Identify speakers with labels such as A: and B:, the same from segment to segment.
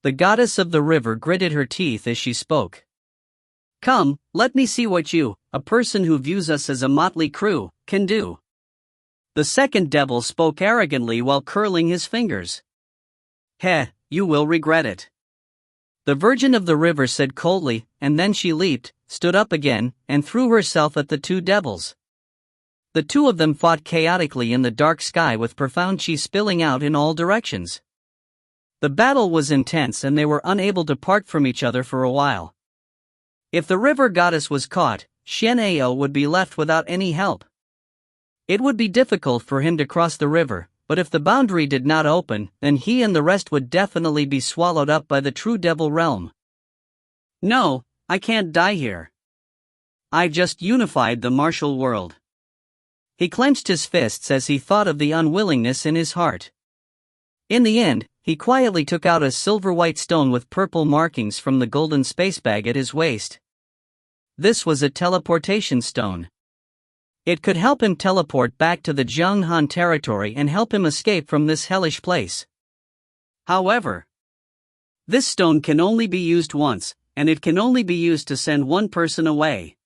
A: The goddess of the river gritted her teeth as she spoke. "Come, let me see what you, a person who views us as a motley crew, can do." The second devil spoke arrogantly while curling his fingers. "Heh, you will regret it." The Virgin of the River said coldly, and then she leaped, stood up again, and threw herself at the two devils. The two of them fought chaotically in the dark sky with profound chi spilling out in all directions. The battle was intense and they were unable to part from each other for a while. If the river goddess was caught, Shen Ao would be left without any help. It would be difficult for him to cross the river, but if the boundary did not open, then he and the rest would definitely be swallowed up by the true devil realm. "No, I can't die here. I just unified the martial world." He clenched his fists as he thought of the unwillingness in his heart. In the end, he quietly took out a silver-white stone with purple markings from the golden space bag at his waist. This was a teleportation stone. It could help him teleport back to the Jianghan territory and help him escape from this hellish place. However, this stone can only be used once, and it can only be used to send one person away.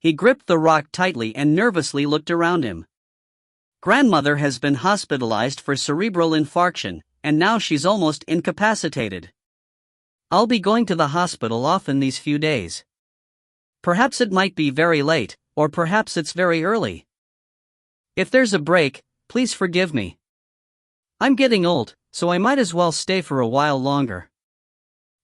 A: He gripped the rock tightly and nervously looked around him. Grandmother has been hospitalized for cerebral infarction, and now she's almost incapacitated. I'll be going to the hospital often these few days. Perhaps it might be very late, or perhaps it's very early. If there's a break, please forgive me. I'm getting old, so I might as well stay for a while longer.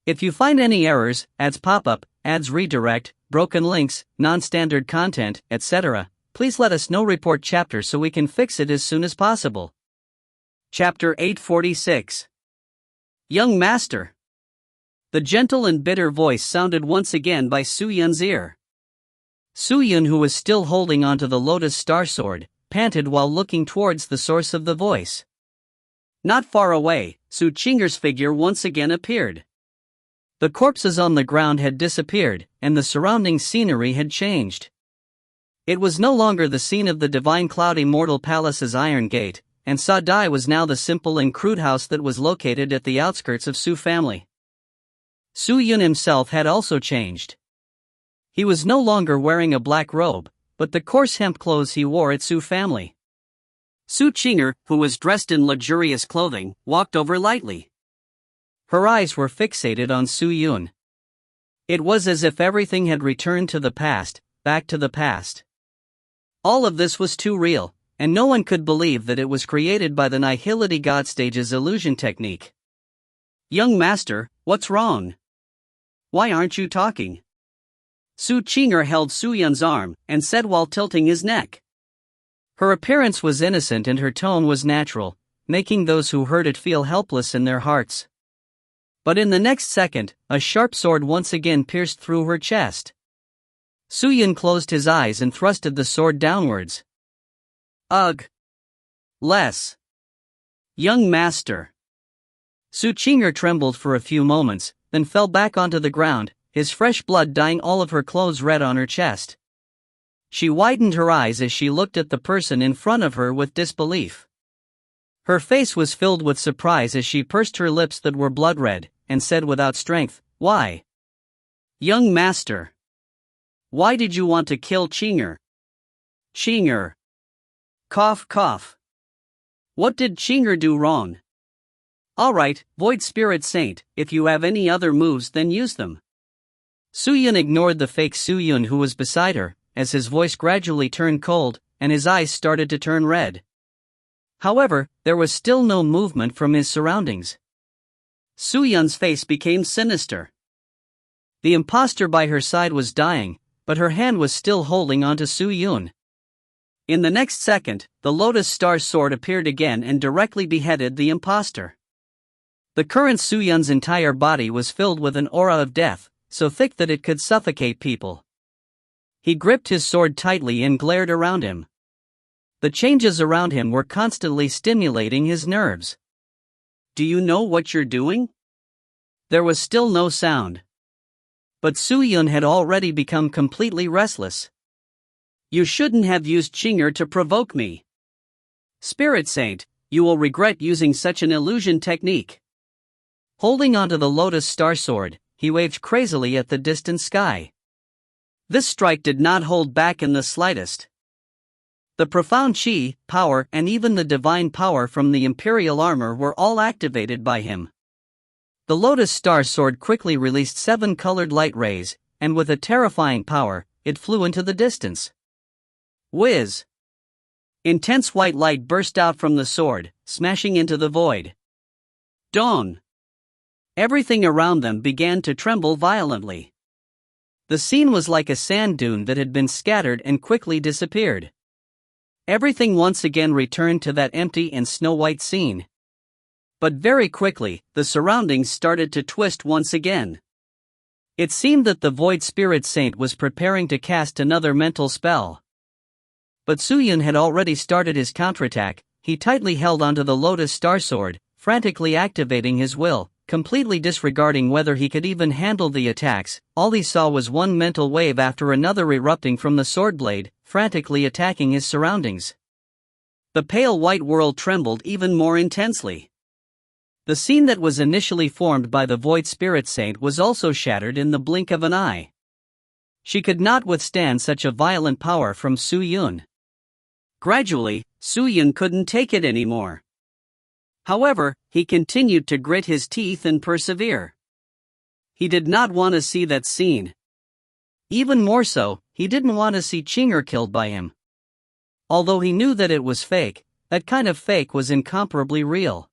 A: If you find any errors, ads pop up, ads redirect, broken links, non-standard content, etc., please let us know. Report chapter so we can fix it as soon as possible. Chapter 846. Young Master. The gentle and bitter voice sounded once again by Su Yun's ear. Su Yun, who was still holding onto the Lotus Star Sword, panted while looking towards the source of the voice. Not far away, Su Qing'er's figure once again appeared. The corpses on the ground had disappeared, and the surrounding scenery had changed. It was no longer the scene of the divine Cloud Immortal Palace's Iron Gate, and Sa Dai was now the simple and crude house that was located at the outskirts of Su family. Su Yun himself had also changed. He was no longer wearing a black robe, but the coarse hemp clothes he wore at Su family. Su Qing'er, who was dressed in luxurious clothing, walked over lightly. Her eyes were fixated on Su Yun. It was as if everything had returned to the past, back to the past. All of this was too real, and no one could believe that it was created by the Nihility Godstage's illusion technique. "Young Master, what's wrong? Why aren't you talking?" Su Qing'er held Su Yun's arm and said while tilting his neck. Her appearance was innocent and her tone was natural, making those who heard it feel helpless in their hearts. But in the next second, a sharp sword once again pierced through her chest. Su Yun closed his eyes and thrusted the sword downwards. "Ugh! Less! Young Master!" Su Qing'er trembled for a few moments, then fell back onto the ground, his fresh blood dyeing all of her clothes red on her chest. She widened her eyes as she looked at the person in front of her with disbelief. Her face was filled with surprise as she pursed her lips that were blood red, and said without strength, "Why? Young Master! Why did you want to kill Qing'er?" "Qing'er! Cough cough! What did Qing'er do wrong?" "Alright, Void Spirit Saint, if you have any other moves then use them." Su Yun ignored the fake Su Yun who was beside her, as his voice gradually turned cold, and his eyes started to turn red. However, there was still no movement from his surroundings. Su Yun's face became sinister. The imposter by her side was dying, but her hand was still holding onto Su Yun. In the next second, the Lotus Star Sword appeared again and directly beheaded the imposter. The current Su Yun's entire body was filled with an aura of death, so thick that it could suffocate people. He gripped his sword tightly and glared around him. The changes around him were constantly stimulating his nerves. "Do you know what you're doing?" There was still no sound. But Su Yun had already become completely restless. "You shouldn't have used Qing'er to provoke me. Spirit Saint, you will regret using such an illusion technique." Holding onto the Lotus Star Sword, he waved crazily at the distant sky. This strike did not hold back in the slightest. The profound chi, power, and even the divine power from the Imperial armor were all activated by him. The Lotus Star Sword quickly released 7 colored light rays, and with a terrifying power, it flew into the distance. Whiz! Intense white light burst out from the sword, smashing into the void. Dawn! Everything around them began to tremble violently. The scene was like a sand dune that had been scattered and quickly disappeared. Everything once again returned to that empty and snow-white scene. But very quickly, the surroundings started to twist once again. It seemed that the Void Spirit Saint was preparing to cast another mental spell. But Suyun had already started his counterattack. He tightly held onto the Lotus Star Sword, frantically activating his will, completely disregarding whether he could even handle the attacks. All he saw was one mental wave after another erupting from the sword blade, frantically attacking his surroundings. The pale white world trembled even more intensely. The scene that was initially formed by the Void Spirit Saint was also shattered in the blink of an eye. She could not withstand such a violent power from Suyun. Gradually, Suyun couldn't take it anymore. However, he continued to grit his teeth and persevere. He did not want to see that scene. Even more so, he didn't want to see Qinger killed by him. Although he knew that it was fake, that kind of fake was incomparably real.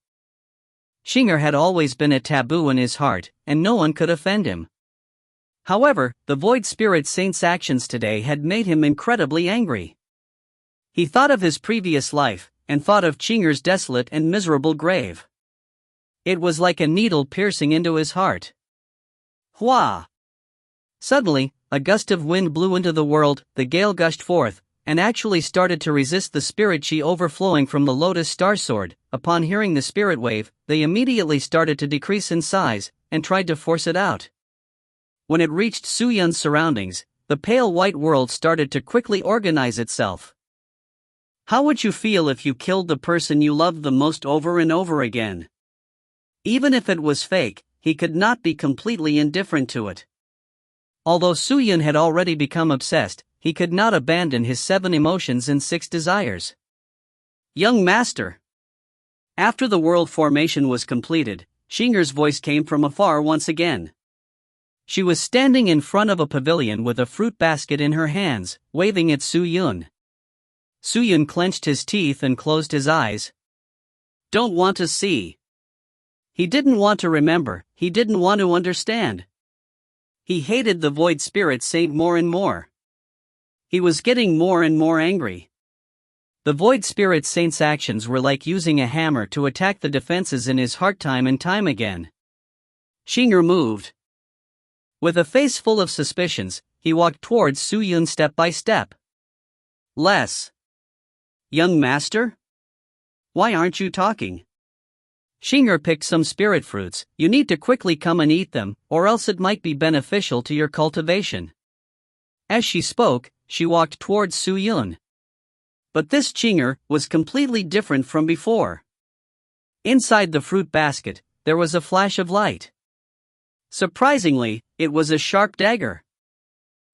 A: Qinger had always been a taboo in his heart, and no one could offend him. However, the Void Spirit Saint's actions today had made him incredibly angry. He thought of his previous life, and thought of Qinger's desolate and miserable grave. It was like a needle piercing into his heart. Hua! Suddenly, a gust of wind blew into the world. The gale gushed forth, and actually started to resist the spirit chi overflowing from the Lotus Star Sword. Upon hearing the spirit wave, they immediately started to decrease in size, and tried to force it out. When it reached Suyun's surroundings, the pale white world started to quickly organize itself. How would you feel if you killed the person you loved the most over and over again? Even if it was fake, he could not be completely indifferent to it. Although Suyun had already become obsessed, he could not abandon his 7 emotions and 6 desires. Young master! After the world formation was completed, Qinger's voice came from afar once again. She was standing in front of a pavilion with a fruit basket in her hands, waving at Suyun. Suyun clenched his teeth and closed his eyes. Don't want to see. He didn't want to remember, he didn't want to understand. He hated the Void Spirit Saint more and more. He was getting more and more angry. The Void Spirit Saint's actions were like using a hammer to attack the defenses in his heart time and time again. Qinger moved. With a face full of suspicions, he walked towards Suyun step by step. Less. Young master? Why aren't you talking? Qinger picked some spirit fruits. You need to quickly come and eat them, or else it might be beneficial to your cultivation. As she spoke, she walked towards Suyun. But this Qinger was completely different from before. Inside the fruit basket, there was a flash of light. Surprisingly, it was a sharp dagger.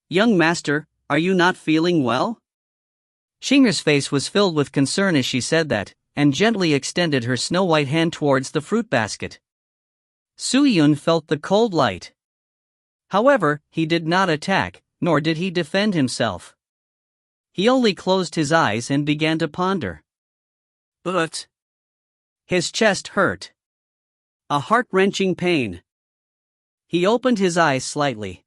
A: Young master, are you not feeling well? Qinger's face was filled with concern as she said that, and gently extended her snow-white hand towards the fruit basket. Suyun felt the cold light. However, he did not attack, nor did he defend himself. He only closed his eyes and began to ponder. But his chest hurt. A heart-wrenching pain. He opened his eyes slightly.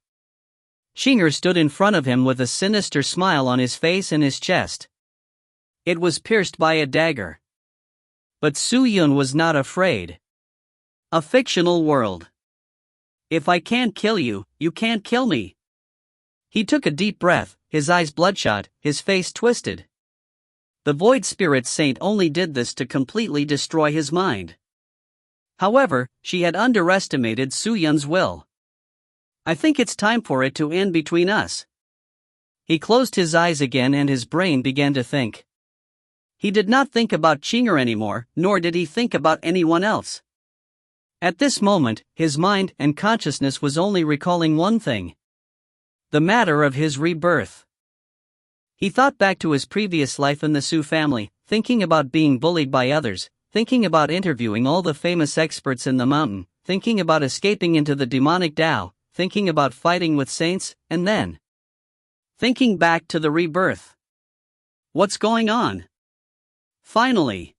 A: Qinger stood in front of him with a sinister smile on his face and his chest. It was pierced by a dagger. But Suyun was not afraid. A fictional world. If I can't kill you, you can't kill me. He took a deep breath, his eyes bloodshot, his face twisted. The Void Spirit Saint only did this to completely destroy his mind. However, she had underestimated Suyun's will. I think it's time for it to end between us. He closed his eyes again and his brain began to think. He did not think about Qinger anymore, nor did he think about anyone else. At this moment, his mind and consciousness was only recalling one thing: the matter of his rebirth. He thought back to his previous life in the Su family, thinking about being bullied by others, thinking about interviewing all the famous experts in the mountain, thinking about escaping into the demonic Tao, thinking about fighting with saints, and then thinking back to the rebirth. What's going on? Finally,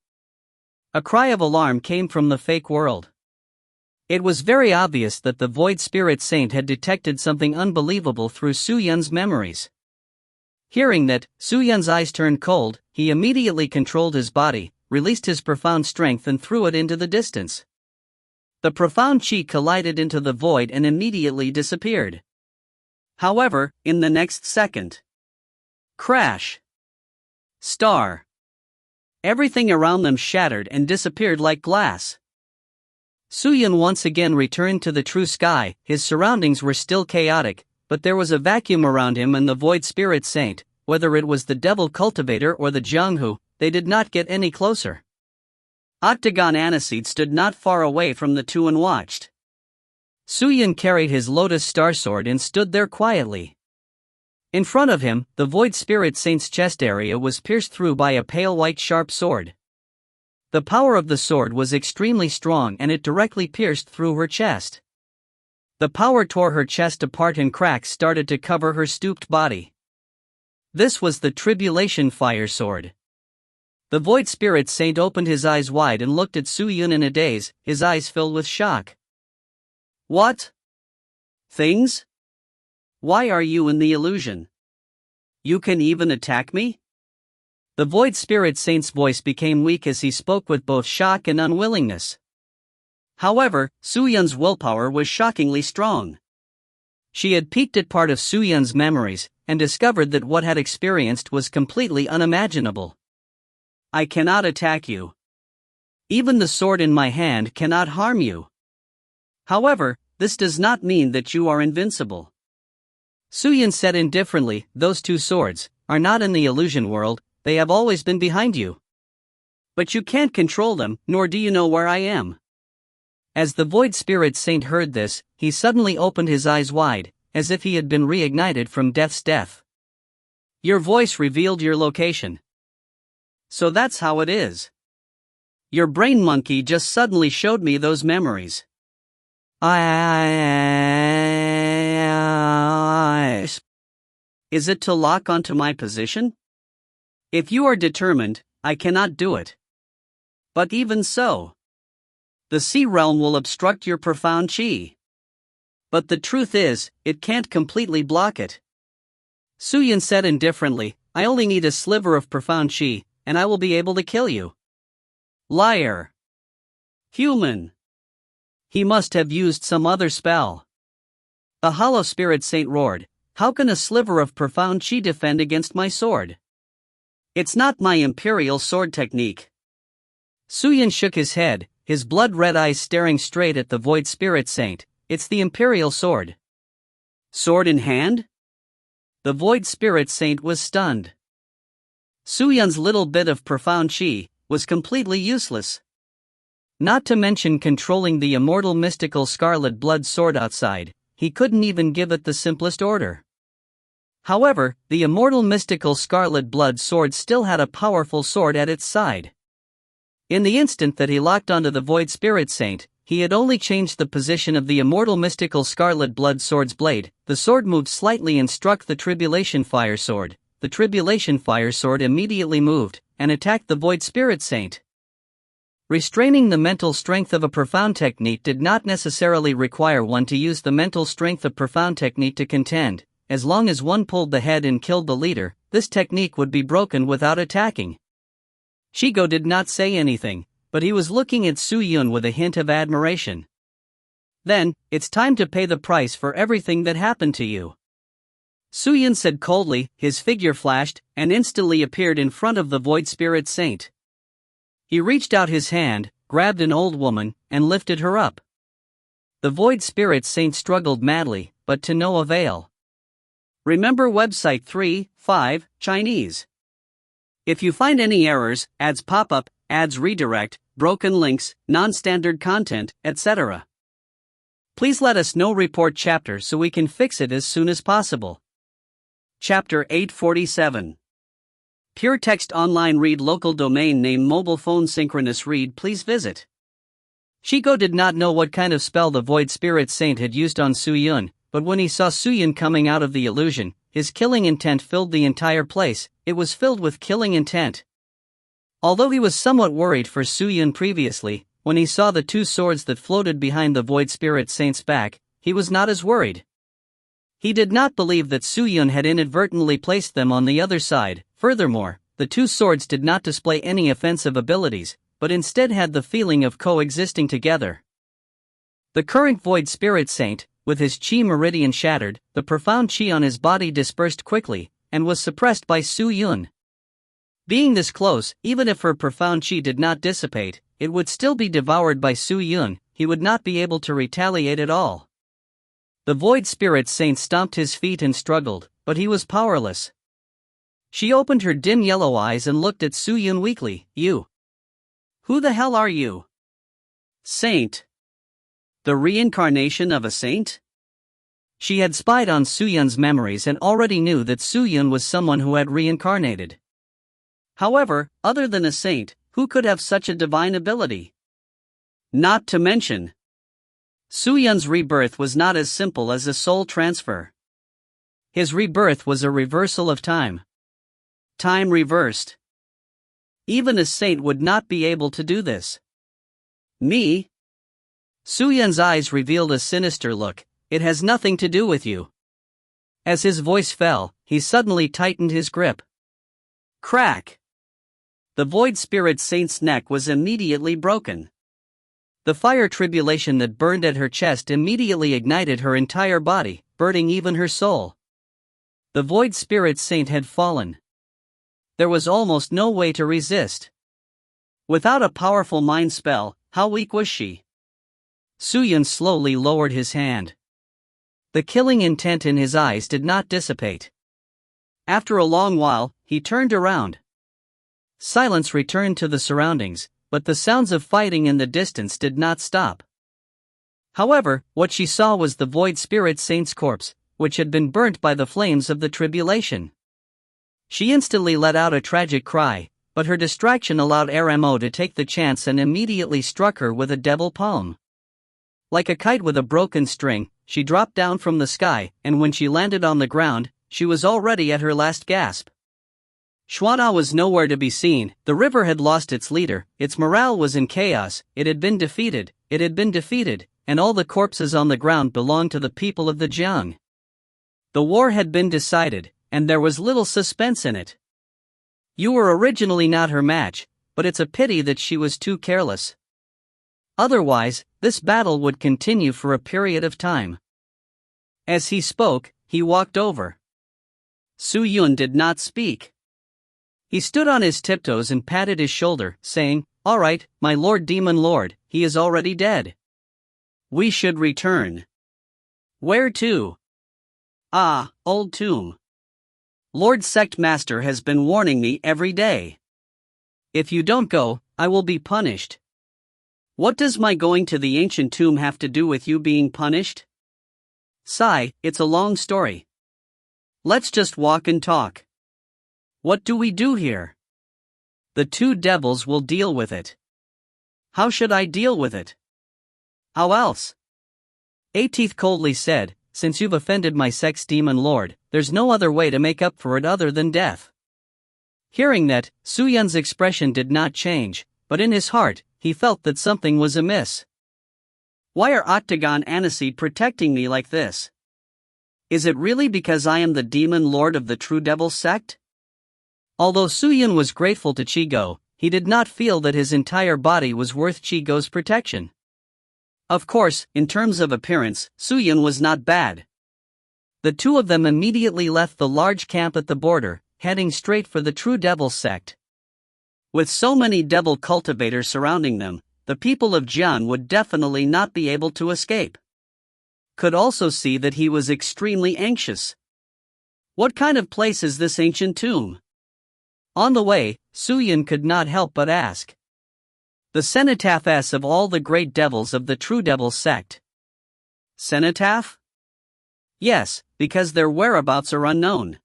A: a cry of alarm came from the fake world. It was very obvious that the Void Spirit Saint had detected something unbelievable through Su Yun's memories. Hearing that, Su Yun's eyes turned cold. He immediately controlled his body, released his profound strength and threw it into the distance. The profound chi collided into the void and immediately disappeared. However, in the next second, crash! Star! Everything around them shattered and disappeared like glass. Su Yun once again returned to the true sky. His surroundings were still chaotic, but there was a vacuum around him and the Void Spirit Saint, whether it was the Devil Cultivator or the Jianghu, they did not get any closer. Octagon Aniseed stood not far away from the two and watched. Su Yun carried his Lotus Star Sword and stood there quietly. In front of him, the Void Spirit Saint's chest area was pierced through by a pale white sharp sword. The power of the sword was extremely strong and it directly pierced through her chest. The power tore her chest apart and cracks started to cover her stooped body. This was the Tribulation Fire Sword. The Void Spirit Saint opened his eyes wide and looked at Su Yun in a daze, his eyes filled with shock. What? Things? Why are you in the illusion? You can even attack me? The Void Spirit Saint's voice became weak as he spoke with both shock and unwillingness. However, Su Yun's willpower was shockingly strong. She had peeked at part of Su Yun's memories, and discovered that what had experienced was completely unimaginable. I cannot attack you. Even the sword in my hand cannot harm you. However, this does not mean that you are invincible. Su Yun said indifferently, those two swords are not in the illusion world, they have always been behind you. But you can't control them, nor do you know where I am. As the Void Spirit Saint heard this, he suddenly opened his eyes wide, as if he had been reignited from death's death. Your voice revealed your location. So that's how it is. Your brain monkey just suddenly showed me those memories. Is it to lock onto my position? If you are determined, I cannot do it. But even so, the sea realm will obstruct your profound chi. But the truth is, it can't completely block it. Su Yun said indifferently, I only need a sliver of profound chi, and I will be able to kill you. Liar. Human. He must have used some other spell. The Hollow Spirit Saint roared, how can a sliver of profound chi defend against my sword? It's not my imperial sword technique. Su Yun shook his head, his blood-red eyes staring straight at the Void Spirit Saint. It's the imperial sword. Sword in hand? The Void Spirit Saint was stunned. Su Yun's little bit of profound chi was completely useless. Not to mention controlling the immortal mystical scarlet blood sword outside, he couldn't even give it the simplest order. However, the immortal mystical scarlet blood sword still had a powerful sword at its side. In the instant that he locked onto the Void Spirit Saint, he had only changed the position of the immortal mystical scarlet blood sword's blade. The sword moved slightly and struck the Tribulation Fire Sword. The Tribulation Fire Sword immediately moved and attacked the Void Spirit Saint. Restraining the mental strength of a profound technique did not necessarily require one to use the mental strength of profound technique to contend. As long as one pulled the head and killed the leader, this technique would be broken without attacking. Shigo did not say anything, but he was looking at Su Yun with a hint of admiration. Then, it's time to pay the price for everything that happened to you. Su Yun said coldly, his figure flashed, and instantly appeared in front of the Void Spirit Saint. He reached out his hand, grabbed an old woman, and lifted her up. The Void Spirit Saint struggled madly, but to no avail. Remember website 3.5, Chinese. If you find any errors, ads pop up, ads redirect, broken links, non-standard content, etc. Please let us know report chapter so we can fix it as soon as possible. Chapter 847. Pure Text Online Read Local Domain Name Mobile Phone Synchronous Read Please visit. Shigo did not know what kind of spell the Void Spirit Saint had used on Su-yun, but when he saw Su-yun coming out of the illusion, his killing intent filled the entire place. It was filled with killing intent. Although he was somewhat worried for Su-yun previously, when he saw the two swords that floated behind the Void Spirit Saint's back, he was not as worried. He did not believe that Su-yun had inadvertently placed them on the other side. Furthermore, the two swords did not display any offensive abilities, but instead had the feeling of coexisting together. The current Void Spirit Saint, with his chi meridian shattered, the profound chi on his body dispersed quickly, and was suppressed by Su-yun. Being this close, even if her profound chi did not dissipate, it would still be devoured by Su-yun. He would not be able to retaliate at all. The Void Spirit Saint stomped his feet and struggled, but he was powerless. She opened her dim yellow eyes and looked at Su-yun weakly. You. Who the hell are you? Saint. The reincarnation of a saint? She had spied on Su-yun's memories and already knew that Su-yun was someone who had reincarnated. However, other than a saint, who could have such a divine ability? Not to mention, Su-yun's rebirth was not as simple as a soul transfer. His rebirth was a reversal of time. Time reversed. Even a saint would not be able to do this. Me? Su-yun's eyes revealed a sinister look. It has nothing to do with you. As his voice fell, he suddenly tightened his grip. Crack! The Void Spirit Saint's neck was immediately broken. The fire tribulation that burned at her chest immediately ignited her entire body, burning even her soul. The Void Spirit Saint had fallen. There was almost no way to resist. Without a powerful mind spell, how weak was she? Su-yun slowly lowered his hand. The killing intent in his eyes did not dissipate. After a long while, he turned around. Silence returned to the surroundings, but the sounds of fighting in the distance did not stop. However, what she saw was the Void Spirit Saint's corpse, which had been burnt by the flames of the tribulation. She instantly let out a tragic cry, but her distraction allowed RMO to take the chance and immediately struck her with a devil palm. Like a kite with a broken string, she dropped down from the sky, and when she landed on the ground, she was already at her last gasp. Xuana was nowhere to be seen. The river had lost its leader, its morale was in chaos, it had been defeated, and all the corpses on the ground belonged to the people of the Jiang. The war had been decided, and there was little suspense in it. You were originally not her match, but it's a pity that she was too careless. Otherwise, this battle would continue for a period of time. As he spoke, he walked over. Su-yun did not speak. He stood on his tiptoes and patted his shoulder, saying, "All right, my Lord Demon Lord, he is already dead. We should return." "Where to?" "Ah, old tomb. Lord Sect Master has been warning me every day. If you don't go, I will be punished." "What does my going to the ancient tomb have to do with you being punished?" "Sigh, it's a long story. Let's just walk and talk." "What do we do here?" "The two devils will deal with it." "How should I deal with it?" "How else?" Ateeth coldly said, "Since you've offended my sex demon lord, there's no other way to make up for it other than death." Hearing that, Su-yun's expression did not change, but in his heart, he felt that something was amiss. Why are Octagon Aniseed protecting me like this? Is it really because I am the demon lord of the True Devil sect? Although Su-yun was grateful to Chi-go, he did not feel that his entire body was worth Chi-go's protection. Of course, in terms of appearance, Su-yun was not bad. The two of them immediately left the large camp at the border, heading straight for the True Devil sect. With so many devil cultivators surrounding them, the people of Jian would definitely not be able to escape. Could also see that he was extremely anxious. What kind of place is this ancient tomb? On the way, Su-yun could not help but ask. The cenotaphs of all the great devils of the True Devil sect. Cenotaph? Yes, because their whereabouts are unknown.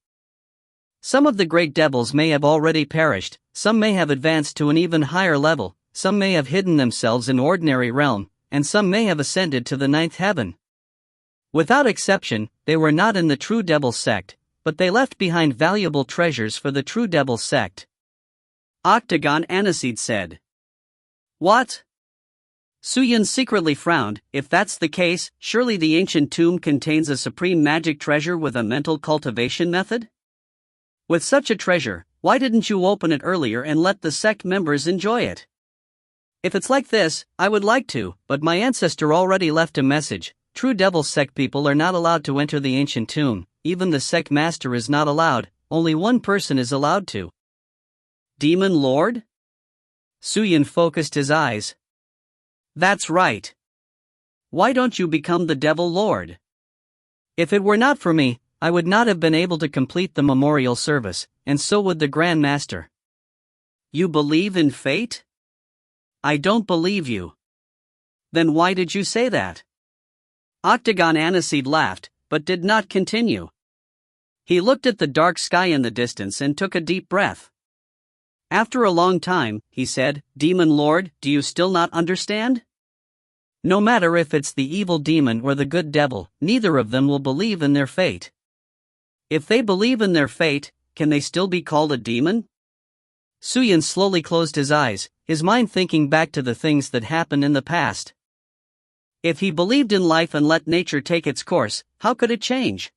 A: Some of the great devils may have already perished, some may have advanced to an even higher level, some may have hidden themselves in ordinary realm, and some may have ascended to the ninth heaven. Without exception, they were not in the True Devil sect, but they left behind valuable treasures for the True Devil sect. Octagon Aniseed said. What? Suyun secretly frowned. If that's the case, surely the ancient tomb contains a supreme magic treasure with a mental cultivation method? With such a treasure, why didn't you open it earlier and let the sect members enjoy it? If it's like this, I would like to, but my ancestor already left a message. True Devil sect people are not allowed to enter the ancient tomb, even the sect master is not allowed, only one person is allowed to. Demon Lord? Suyun focused his eyes. That's right. Why don't you become the Devil Lord? If it were not for me, I would not have been able to complete the memorial service, and so would the Grand Master. You believe in fate? I don't believe you. Then why did you say that? Octagon Aniseed laughed, but did not continue. He looked at the dark sky in the distance and took a deep breath. After a long time, he said, Demon Lord, do you still not understand? No matter if it's the evil demon or the good devil, neither of them will believe in their fate. If they believe in their fate, can they still be called a demon? Suyun slowly closed his eyes, his mind thinking back to the things that happened in the past. If he believed in life and let nature take its course, how could it change?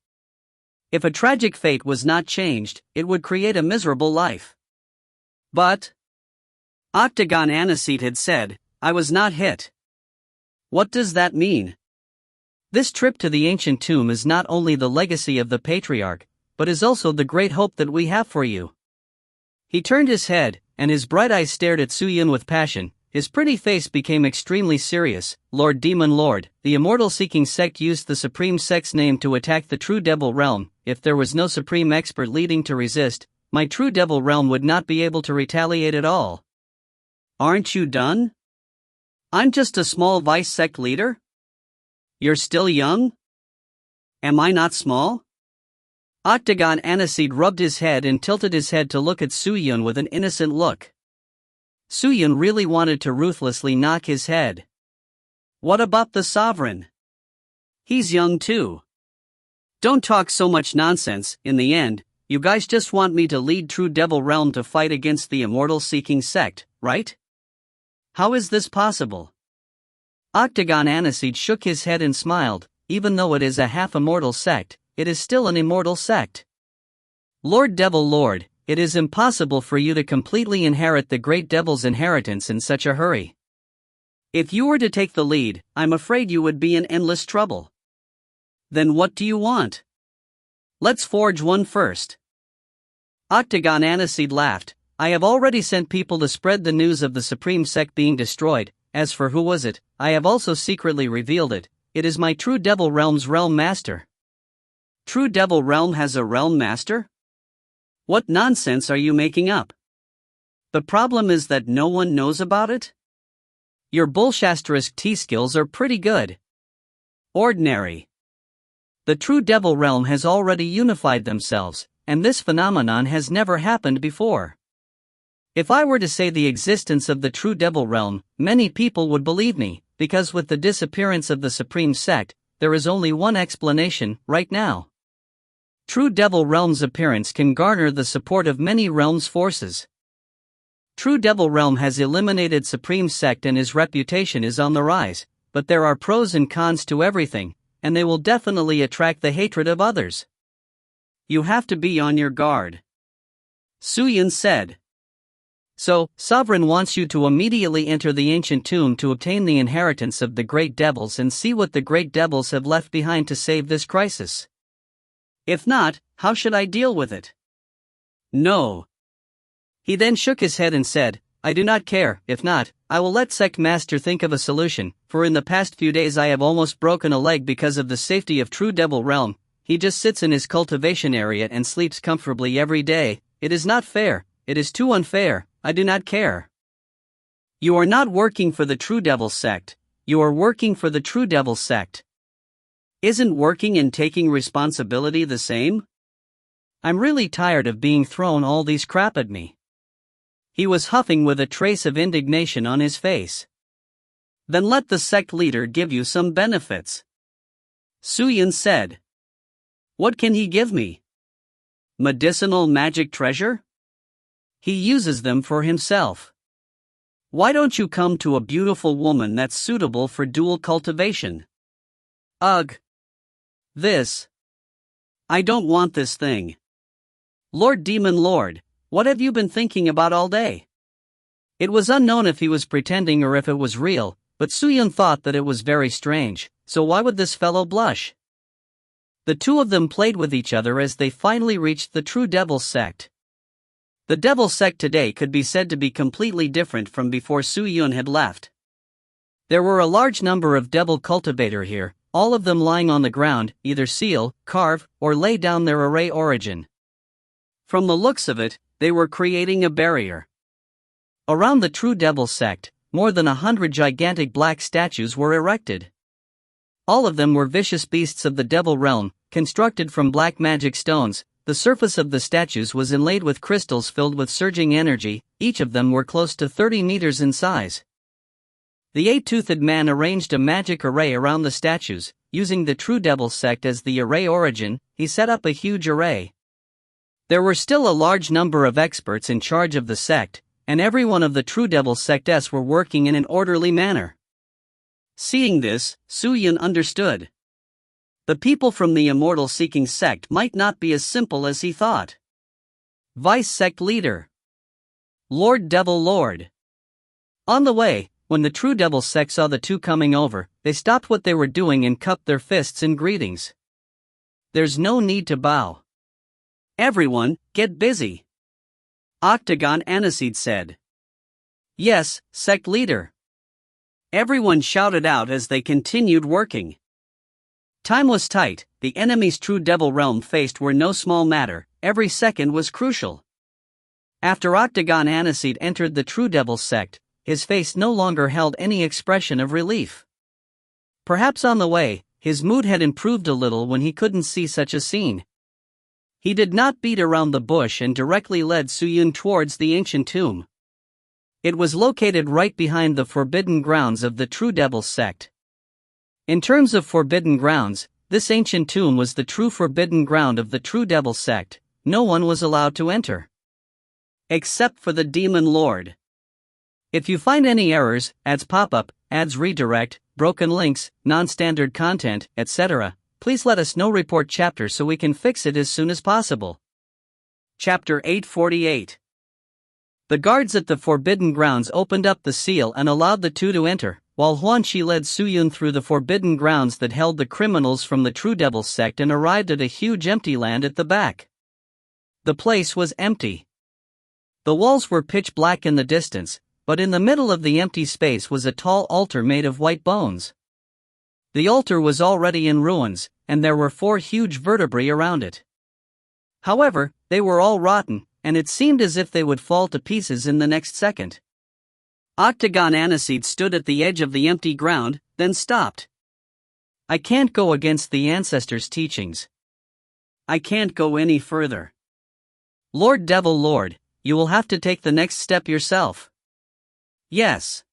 A: If a tragic fate was not changed, it would create a miserable life. But Octagon Aniseed had said, I was not hit. What does that mean? This trip to the ancient tomb is not only the legacy of the patriarch, but is also the great hope that we have for you. He turned his head, and his bright eyes stared at Suyun with passion. His pretty face became extremely serious. Lord Demon Lord, the immortal-seeking sect used the Supreme Sect's name to attack the True Devil Realm. If there was no Supreme Expert leading to resist, my True Devil Realm would not be able to retaliate at all. Aren't you done? I'm just a small vice sect leader? You're still young? Am I not small? Octagon Aniseed rubbed his head and tilted his head to look at Suyun with an innocent look. Suyun really wanted to ruthlessly knock his head. What about the sovereign? He's young too. Don't talk so much nonsense. In the end, you guys just want me to lead True Devil Realm to fight against the immortal-seeking sect, right? How is this possible? Octagon Aniseed shook his head and smiled. Even though it is a half-immortal sect, it is still an immortal sect. Lord Devil Lord, it is impossible for you to completely inherit the Great Devil's inheritance in such a hurry. If you were to take the lead, I'm afraid you would be in endless trouble. Then what do you want? Let's forge one first. Octagon Aniseed laughed. I have already sent people to spread the news of the Supreme Sect being destroyed. As for who was it, I have also secretly revealed it. It is my True Devil Realm's Realm Master. True Devil Realm has a Realm Master? What nonsense are you making up? The problem is that no one knows about it? Your bullshasterisk T-skills are pretty good. Ordinary. The True Devil Realm has already unified themselves, and this phenomenon has never happened before. If I were to say the existence of the True Devil Realm, many people would believe me, because with the disappearance of the Supreme Sect, there is only one explanation, right now. True Devil Realm's appearance can garner the support of many realms' forces. True Devil Realm has eliminated Supreme Sect and his reputation is on the rise, but there are pros and cons to everything, and they will definitely attract the hatred of others. You have to be on your guard. Suyun said. So, Sovereign wants you to immediately enter the ancient tomb to obtain the inheritance of the Great Devils and see what the Great Devils have left behind to save this crisis. If not, how should I deal with it? No. He then shook his head and said, I do not care. If not, I will let Sect Master think of a solution, for in the past few days I have almost broken a leg because of the safety of True Devil Realm. He just sits in his cultivation area and sleeps comfortably every day. It is not fair. It is too unfair. I do not care. You are not working for the True Devil sect, you are working for the True Devil sect. Isn't working and taking responsibility the same? I'm really tired of being thrown all these crap at me. He was huffing with a trace of indignation on his face. Then let the sect leader give you some benefits. Su-Yun said. What can he give me? Medicinal magic treasure? He uses them for himself. Why don't you come to a beautiful woman that's suitable for dual cultivation? Ugh. This. I don't want this thing. Lord Demon Lord, what have you been thinking about all day? It was unknown if he was pretending or if it was real, but Su-Yun thought that it was very strange, so why would this fellow blush? The two of them played with each other as they finally reached the True Devil sect. The Devil sect today could be said to be completely different from before Su-Yun had left. There were a large number of devil cultivator here, all of them lying on the ground, either seal, carve, or lay down their array origin. From the looks of it, they were creating a barrier. Around the True Devil sect, more than 100 gigantic black statues were erected. All of them were vicious beasts of the devil realm, constructed from black magic stones. The surface of the statues was inlaid with crystals filled with surging energy, each of them were close to 30 meters in size. The eight-toothed man arranged a magic array around the statues, using the True Devil sect as the array origin. He set up a huge array. There were still a large number of experts in charge of the sect, and every one of the True Devil sects were working in an orderly manner. Seeing this, Su-Yun understood. The people from the Immortal-Seeking sect might not be as simple as he thought. Vice Sect Leader. Lord Devil Lord. On the way, when the True Devil sect saw the two coming over, they stopped what they were doing and cupped their fists in greetings. There's no need to bow. Everyone, get busy. Octagon Aniseed said. Yes, Sect Leader. Everyone shouted out as they continued working. Time was tight, the enemy's True Devil realm faced were no small matter, every second was crucial. After Octagon Aniseed entered the True Devil sect, his face no longer held any expression of relief. Perhaps on the way, his mood had improved a little when he couldn't see such a scene. He did not beat around the bush and directly led Su-Yun towards the ancient tomb. It was located right behind the forbidden grounds of the True Devil sect. In terms of forbidden grounds, this ancient tomb was the true forbidden ground of the True Devil sect. No one was allowed to enter. Except for the Demon Lord. If you find any errors, ads pop-up, ads redirect, broken links, non-standard content, etc., please let us know. Report chapter so we can fix it as soon as possible. Chapter 848. The guards at the forbidden grounds opened up the seal and allowed the two to enter, while Huanqi led Su-Yun through the forbidden grounds that held the criminals from the True Devil sect and arrived at a huge empty land at the back. The place was empty. The walls were pitch black in the distance, but in the middle of the empty space was a tall altar made of white bones. The altar was already in ruins, and there were 4 huge vertebrae around it. However, they were all rotten, and it seemed as if they would fall to pieces in the next second. Octagon Aniseed stood at the edge of the empty ground, then stopped. I can't go against the ancestors' teachings. I can't go any further. Lord Devil Lord, you will have to take the next step yourself. Yes.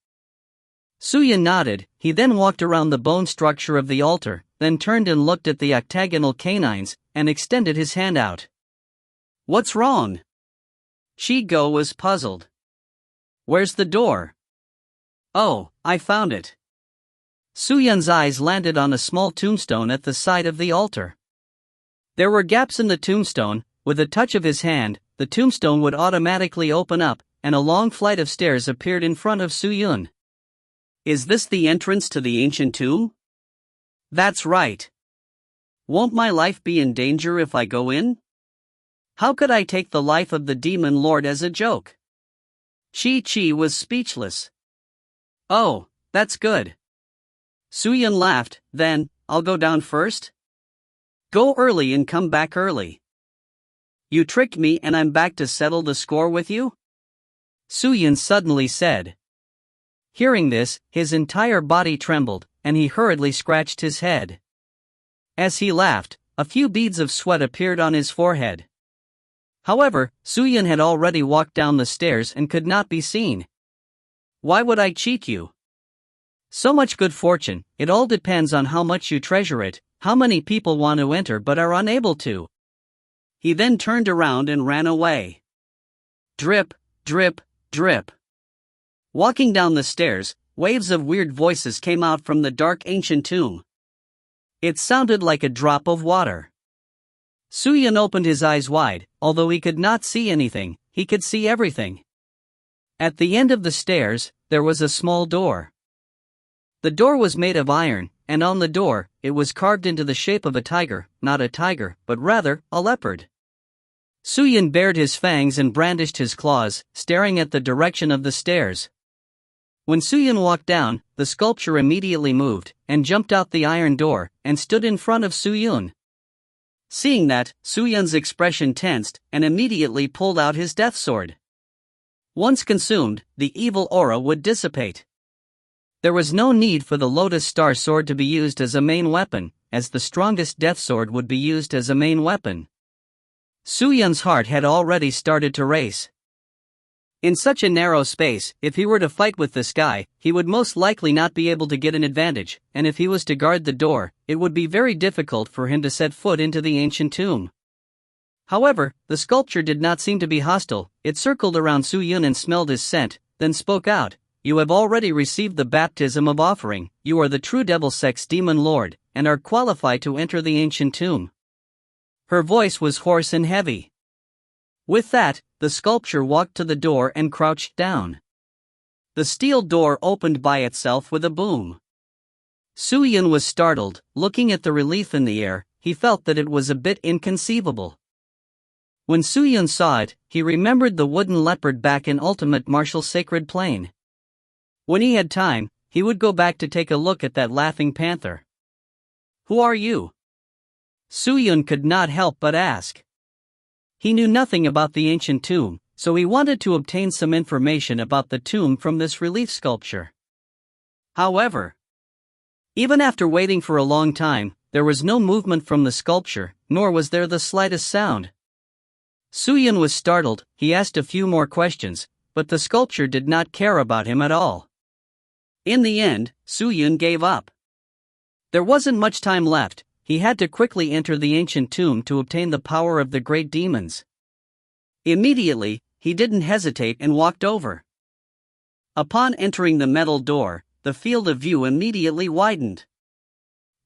A: Su-Yun nodded. He then walked around the bone structure of the altar, then turned and looked at the octagonal canines, and extended his hand out. What's wrong? Chi-Go was puzzled. Where's the door? Oh, I found it. Su-Yun's eyes landed on a small tombstone at the side of the altar. There were gaps in the tombstone. With a touch of his hand, the tombstone would automatically open up, and a long flight of stairs appeared in front of Su-Yun. Is this the entrance to the ancient tomb? That's right. Won't my life be in danger if I go in? How could I take the life of the Demon Lord as a joke? Chi was speechless. Oh, that's good. Su-Yun laughed. Then, I'll go down first? Go early and come back early. You tricked me and I'm back to settle the score with you? Su-Yun suddenly said. Hearing this, his entire body trembled, and he hurriedly scratched his head. As he laughed, a few beads of sweat appeared on his forehead. However, Suyun had already walked down the stairs and could not be seen. Why would I cheat you? So much good fortune, it all depends on how much you treasure it, how many people want to enter but are unable to. He then turned around and ran away. Drip, drip, drip. Walking down the stairs, waves of weird voices came out from the dark ancient tomb. It sounded like a drop of water. Suyun opened his eyes wide. Although he could not see anything, he could see everything. At the end of the stairs, there was a small door. The door was made of iron, and on the door, it was carved into the shape of a tiger, not a tiger, but rather, a leopard. Suyun bared his fangs and brandished his claws, staring at the direction of the stairs. When Suyun walked down, the sculpture immediately moved, and jumped out the iron door, and stood in front of Suyun. Seeing that, Suyun's expression tensed, and immediately pulled out his death sword. Once consumed, the evil aura would dissipate. There was no need for the Lotus Star Sword to be used as a main weapon, as the strongest death sword would be used as a main weapon. Suyun's heart had already started to race. In such a narrow space, if he were to fight with this guy, he would most likely not be able to get an advantage, and if he was to guard the door, it would be very difficult for him to set foot into the ancient tomb. However, the sculpture did not seem to be hostile. It circled around Suyun and smelled his scent, then spoke out, "You have already received the baptism of offering, you are the true devil sex demon lord, and are qualified to enter the ancient tomb." Her voice was hoarse and heavy. With that, the sculpture walked to the door and crouched down. The steel door opened by itself with a boom. Suyun was startled. Looking at the relief in the air, he felt that it was a bit inconceivable. When Suyun saw it, he remembered the wooden leopard back in Ultimate Martial Sacred Plane. When he had time, he would go back to take a look at that laughing panther. "Who are you?" Suyun could not help but ask. He knew nothing about the ancient tomb, so he wanted to obtain some information about the tomb from this relief sculpture. However, even after waiting for a long time, there was no movement from the sculpture, nor was there the slightest sound. Suyun was startled. He asked a few more questions, but the sculpture did not care about him at all. In the end, Suyun gave up. There wasn't much time left. He had to quickly enter the ancient tomb to obtain the power of the great demons. Immediately, he didn't hesitate and walked over. Upon entering the metal door, the field of view immediately widened.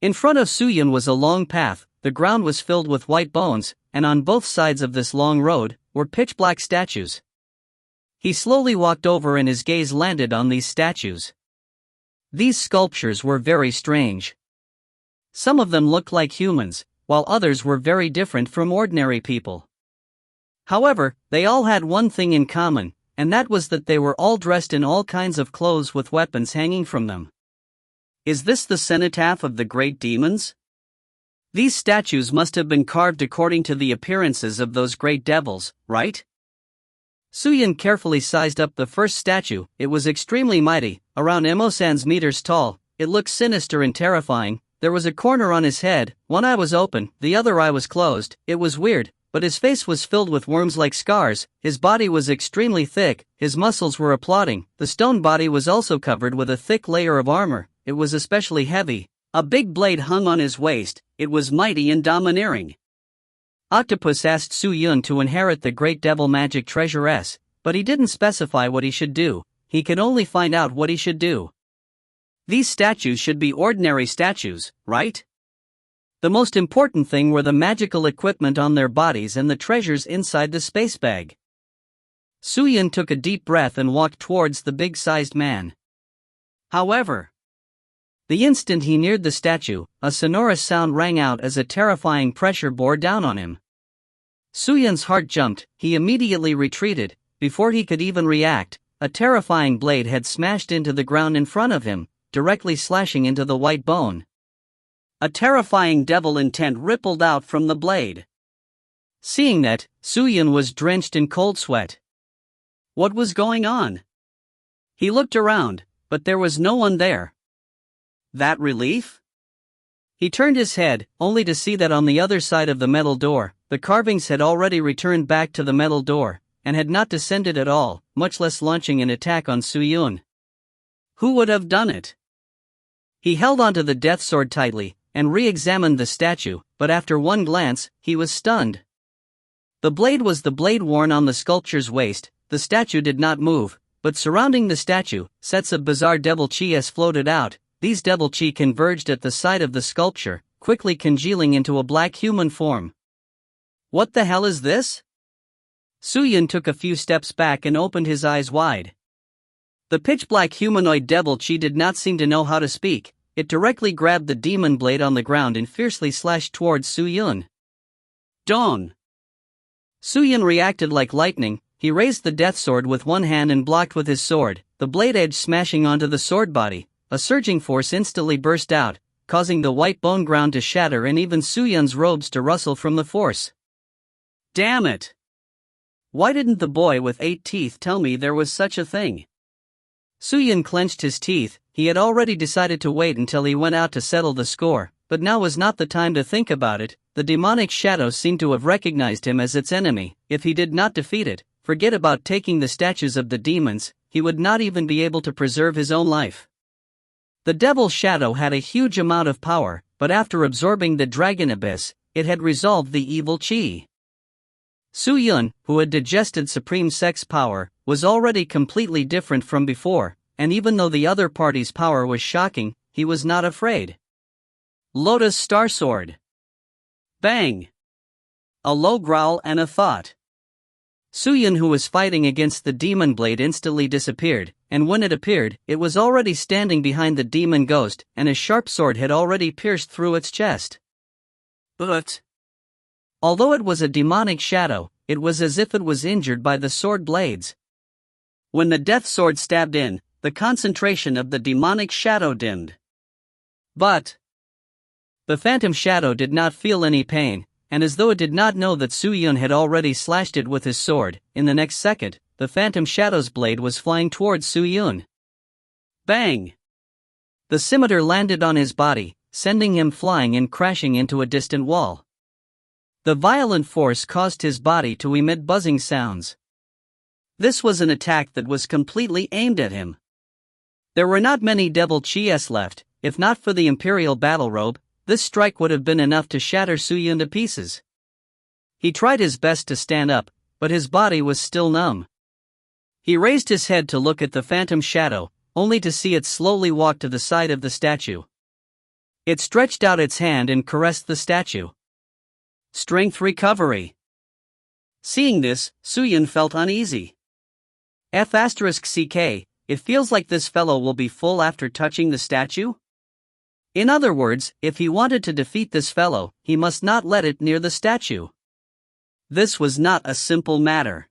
A: In front of Suyun was a long path. The ground was filled with white bones, and on both sides of this long road were pitch-black statues. He slowly walked over and his gaze landed on these statues. These sculptures were very strange. Some of them looked like humans, while others were very different from ordinary people. However, they all had one thing in common, and that was that they were all dressed in all kinds of clothes with weapons hanging from them. Is this the cenotaph of the great demons? These statues must have been carved according to the appearances of those great devils, right? Suyun carefully sized up the first statue. It was extremely mighty, around Emosan's meters tall. It looked sinister and terrifying. There was a corner on his head, one eye was open, the other eye was closed. It was weird, but his face was filled with worms-like scars, his body was extremely thick, his muscles were applauding. The stone body was also covered with a thick layer of armor. It was especially heavy. A big blade hung on his waist. It was mighty and domineering. Octopus asked Suyun to inherit the great devil magic treasure, but he didn't specify what he should do. He could only find out what he should do. These statues should be ordinary statues, right? The most important thing were the magical equipment on their bodies and the treasures inside the space bag. Suyun took a deep breath and walked towards the big-sized man. However, the instant he neared the statue, a sonorous sound rang out as a terrifying pressure bore down on him. Suyun's heart jumped. He immediately retreated. Before he could even react, a terrifying blade had smashed into the ground in front of him, directly slashing into the white bone. A terrifying devil intent rippled out from the blade. Seeing that, Suyun was drenched in cold sweat. What was going on? He looked around. but there was no one there. That relief? He turned his head, only to see that on the other side of the metal door, the carvings had already returned back to the metal door, and had not descended at all, much less launching an attack on Su-yun. Who would have done it? He held onto the death sword tightly, and re-examined the statue, but after one glance, he was stunned. The blade was the blade worn on the sculpture's waist. The statue did not move, but surrounding the statue, sets of bizarre devil chi floated out. These devil chi converged at the side of the sculpture, quickly congealing into a black human form. What the hell is this? Su-yun took a few steps back and opened his eyes wide. The pitch-black humanoid devil chi did not seem to know how to speak. It directly grabbed the demon blade on the ground and fiercely slashed towards Su-yun. Dawn! Su-yun reacted like lightning. He raised the death sword with one hand and blocked with his sword, the blade edge smashing onto the sword body. A surging force instantly burst out, causing the white bone ground to shatter and even Su-yun's robes to rustle from the force. Damn it! Why didn't the boy with 8 teeth tell me there was such a thing? Su-yun clenched his teeth. He had already decided to wait until he went out to settle the score, but now was not the time to think about it. The demonic shadow seemed to have recognized him as its enemy. If he did not defeat it, forget about taking the statues of the demons, he would not even be able to preserve his own life. The devil's shadow had a huge amount of power, but after absorbing the dragon abyss, it had resolved the evil chi. Su-yun, who had digested supreme sex power, was already completely different from before, and even though the other party's power was shocking, he was not afraid. Lotus Star Sword. Bang! A low growl and a thought. Su-yun, who was fighting against the demon blade, instantly disappeared, and when it appeared, it was already standing behind the demon ghost, and a sharp sword had already pierced through its chest. But although it was a demonic shadow, it was as if it was injured by the sword blades. When the death sword stabbed in, the concentration of the demonic shadow dimmed. But the phantom shadow did not feel any pain, and as though it did not know that Su-yun had already slashed it with his sword, in the next second, the phantom shadow's blade was flying towards Su-yun. Bang! The scimitar landed on his body, sending him flying and crashing into a distant wall. The violent force caused his body to emit buzzing sounds. This was an attack that was completely aimed at him. There were not many devil chi-s left. If not for the imperial battle robe, this strike would have been enough to shatter Su-yun to pieces. He tried his best to stand up, but his body was still numb. He raised his head to look at the phantom shadow, only to see it slowly walk to the side of the statue. It stretched out its hand and caressed the statue. Strength recovery. Seeing this, Su-yun felt uneasy. F***ck, it feels like this fellow will be full after touching the statue? In other words, if he wanted to defeat this fellow, he must not let it near the statue. This was not a simple matter.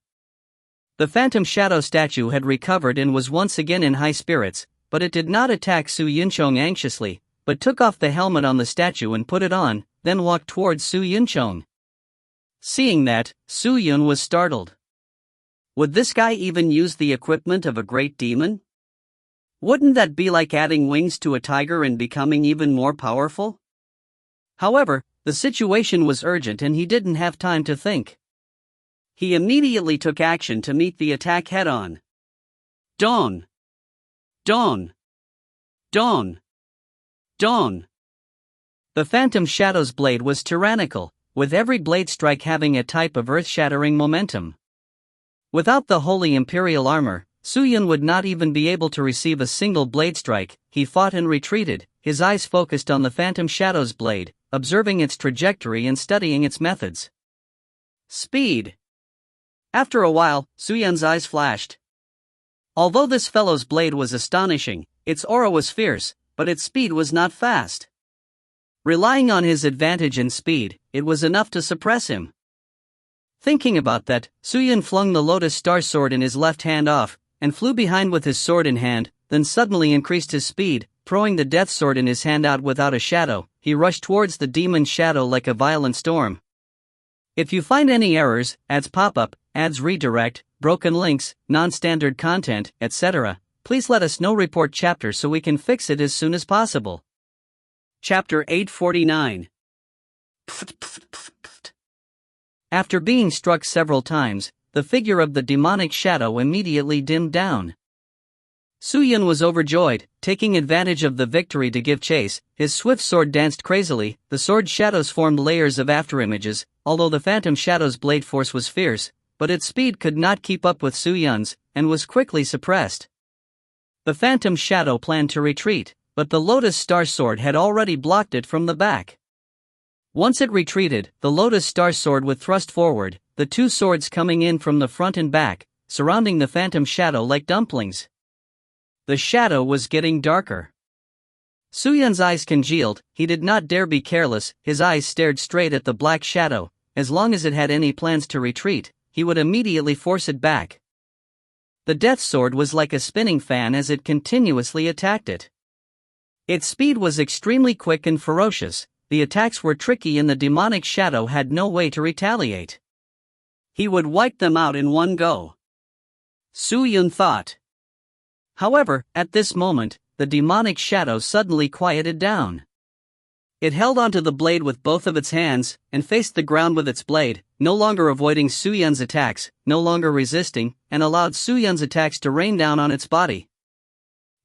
A: The phantom shadow statue had recovered and was once again in high spirits, but it did not attack Su-yun anxiously, but took off the helmet on the statue and put it on, then walked towards Su-yun. Seeing that, Su-yun was startled. Would this guy even use the equipment of a great demon? Wouldn't that be like adding wings to a tiger and becoming even more powerful? However, the situation was urgent and he didn't have time to think. He immediately took action to meet the attack head-on. Dawn! Dawn! Dawn! Dawn! The phantom shadow's blade was tyrannical, with every blade strike having a type of earth-shattering momentum. Without the holy imperial armor, Su-yun would not even be able to receive a single blade strike. He fought and retreated, his eyes focused on the phantom shadow's blade, observing its trajectory and studying its methods. Speed. After a while, Su-yun's eyes flashed. Although this fellow's blade was astonishing, its aura was fierce, but its speed was not fast. Relying on his advantage in speed, it was enough to suppress him. Thinking about that, Su-yun flung the Lotus Star Sword in his left hand off, and flew behind with his sword in hand, then suddenly increased his speed, throwing the death sword in his hand out without a shadow. He rushed towards the demon's shadow like a violent storm. If you find any errors, ads pop up, ads redirect, broken links, non-standard content, etc., please let us know report chapter so we can fix it as soon as possible. Chapter 849. After being struck several times, the figure of the demonic shadow immediately dimmed down. Suyun was overjoyed, taking advantage of the victory to give chase. His swift sword danced crazily, the sword shadows formed layers of afterimages, although the phantom shadow's blade force was fierce, but its speed could not keep up with Suyun's, and was quickly suppressed. The phantom shadow planned to retreat, but the Lotus Star Sword had already blocked it from the back. Once it retreated, the Lotus Star Sword would thrust forward, the two swords coming in from the front and back, surrounding the phantom shadow like dumplings. The shadow was getting darker. Suyun's eyes congealed. He did not dare be careless. His eyes stared straight at the black shadow. As long as it had any plans to retreat, he would immediately force it back. The Death Sword was like a spinning fan as it continuously attacked it. Its speed was extremely quick and ferocious. The attacks were tricky and the demonic shadow had no way to retaliate. He would wipe them out in one go. Suyun thought. However, at this moment, the demonic shadow suddenly quieted down. It held onto the blade with both of its hands, and faced the ground with its blade, no longer avoiding Suyun's attacks, no longer resisting, and allowed Suyun's attacks to rain down on its body.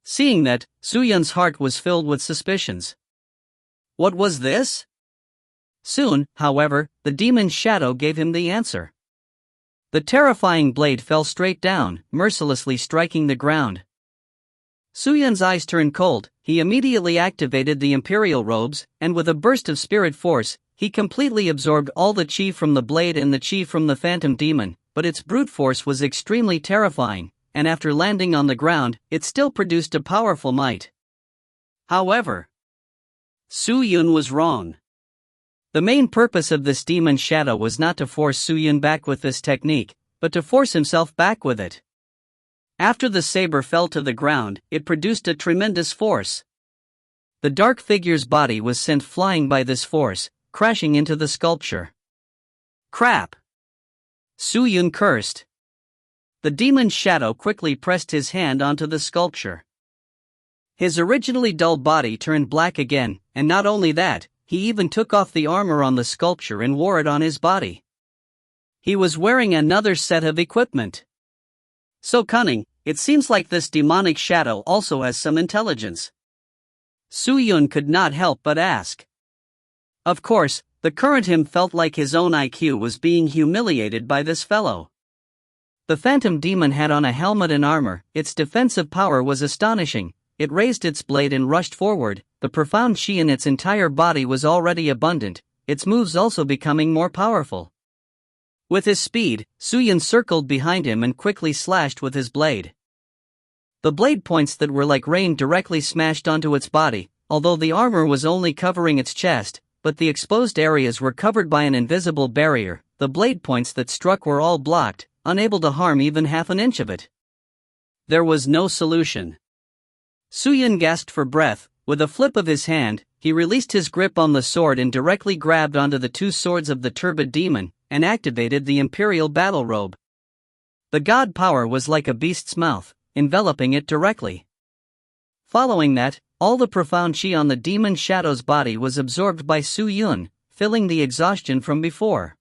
A: Seeing that, Suyun's heart was filled with suspicions. What was this? Soon, however, the demon's shadow gave him the answer. The terrifying blade fell straight down, mercilessly striking the ground. Suyun's eyes turned cold. He immediately activated the Imperial Robes, and with a burst of spirit force, he completely absorbed all the chi from the blade and the chi from the phantom demon, but its brute force was extremely terrifying, and after landing on the ground, it still produced a powerful might. However, Suyun was wrong. The main purpose of this demon shadow was not to force Suyun back with this technique, but to force himself back with it. After the saber fell to the ground, it produced a tremendous force. The dark figure's body was sent flying by this force, crashing into the sculpture. Crap! Suyun cursed. The demon's shadow quickly pressed his hand onto the sculpture. His originally dull body turned black again, and not only that, he even took off the armor on the sculpture and wore it on his body. He was wearing another set of equipment. So cunning, it seems like this demonic shadow also has some intelligence. Suyun could not help but ask. Of course, the current him felt like his own IQ was being humiliated by this fellow. The phantom demon had on a helmet and armor. Its defensive power was astonishing. It raised its blade and rushed forward. The profound chi in its entire body was already abundant, its moves also becoming more powerful. With his speed, Suyun circled behind him and quickly slashed with his blade. The blade points that were like rain directly smashed onto its body, although the armor was only covering its chest, but the exposed areas were covered by an invisible barrier. The blade points that struck were all blocked, unable to harm even half an inch of it. There was no solution. Suyun gasped for breath. With a flip of his hand, he released his grip on the sword and directly grabbed onto the two swords of the turbid demon, and activated the Imperial Battle Robe. The god power was like a beast's mouth, enveloping it directly. Following that, all the profound chi on the demon shadow's body was absorbed by Suyun, filling the exhaustion from before.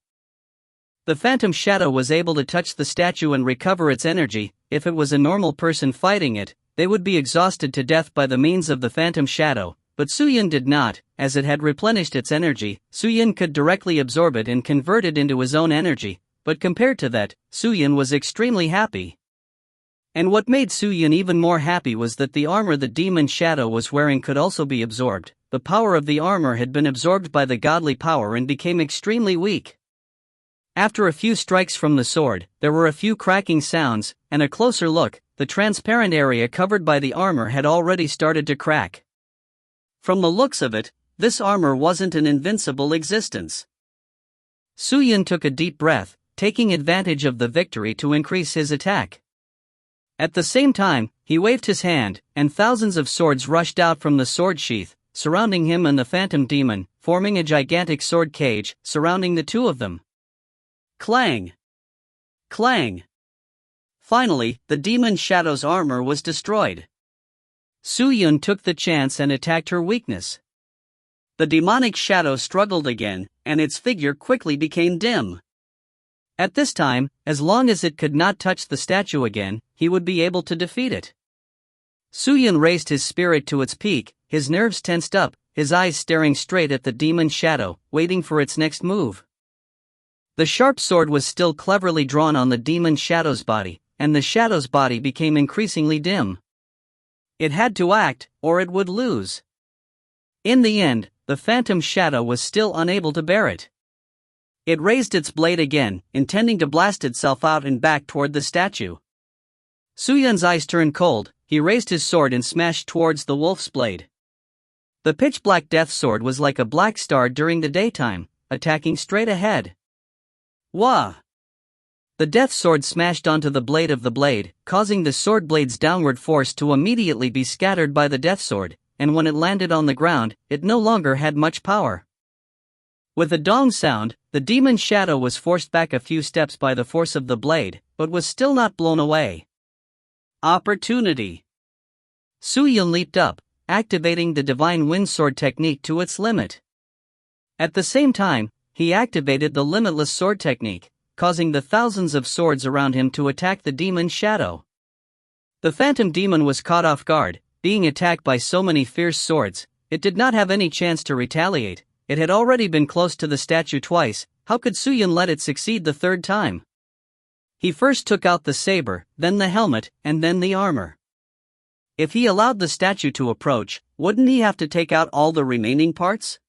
A: The phantom shadow was able to touch the statue and recover its energy. If it was a normal person fighting it, they would be exhausted to death by the means of the phantom shadow, but Suyun did not. As it had replenished its energy, Suyun could directly absorb it and convert it into his own energy, but compared to that, Suyun was extremely happy. And what made Suyun even more happy was that the armor the demon shadow was wearing could also be absorbed. The power of the armor had been absorbed by the godly power and became extremely weak. After a few strikes from the sword, there were a few cracking sounds, and a closer look, the transparent area covered by the armor had already started to crack. From the looks of it, this armor wasn't an invincible existence. Suyun took a deep breath, taking advantage of the victory to increase his attack. At the same time, he waved his hand, and thousands of swords rushed out from the sword sheath, surrounding him and the phantom demon, forming a gigantic sword cage, surrounding the two of them. Clang! Clang! Finally, the demon shadow's armor was destroyed. Su-Yun took the chance and attacked her weakness. The demonic shadow struggled again, and its figure quickly became dim. At this time, as long as it could not touch the statue again, he would be able to defeat it. Su-Yun raised his spirit to its peak, his nerves tensed up, his eyes staring straight at the demon shadow, waiting for its next move. The sharp sword was still cleverly drawn on the demon shadow's body, and the shadow's body became increasingly dim. It had to act, or it would lose. In the end, the phantom shadow was still unable to bear it. It raised its blade again, intending to blast itself out and back toward the statue. Su-Yun's eyes turned cold. He raised his sword and smashed towards the wolf's blade. The pitch-black death sword was like a black star during the daytime, attacking straight ahead. Wah! The death sword smashed onto the blade of the blade, causing the sword blade's downward force to immediately be scattered by the death sword, and when it landed on the ground, it no longer had much power. With a dong sound, the demon shadow was forced back a few steps by the force of the blade, but was still not blown away. Opportunity! Su-Yun leaped up, activating the divine wind sword technique to its limit. At the same time, he activated the limitless sword technique, causing the thousands of swords around him to attack the demon shadow. The phantom demon was caught off guard, being attacked by so many fierce swords. It did not have any chance to retaliate. It had already been close to the statue twice. How could Su-Yun let it succeed the third time? He first took out the saber, then the helmet, and then the armor. If he allowed the statue to approach, wouldn't he have to take out all the remaining parts?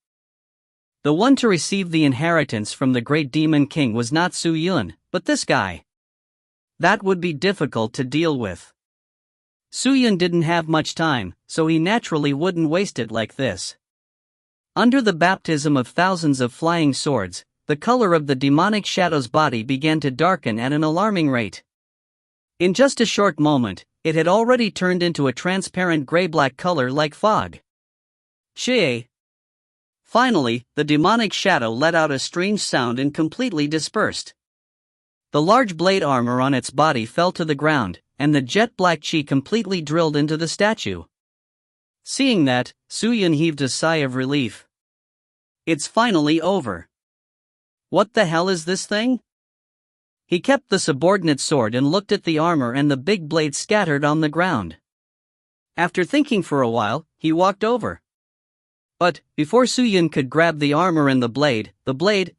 A: The one to receive the inheritance from the great demon king was not Su-Yun, but this guy. That would be difficult to deal with. Su-Yun didn't have much time, so he naturally wouldn't waste it like this. Under the baptism of thousands of flying swords, the color of the demonic shadow's body began to darken at an alarming rate. In just a short moment, it had already turned into a transparent gray-black color like fog. Shie! Finally, the demonic shadow let out a strange sound and completely dispersed. The large blade armor on its body fell to the ground, and the jet-black chi completely drilled into the statue. Seeing that, Su-Yun heaved a sigh of relief. It's finally over. What the hell is this thing? He kept the subordinate sword and looked at the armor and the big blade scattered on the ground. After thinking for a while, he walked over. But, before Su-Yun could grab the armor and the blade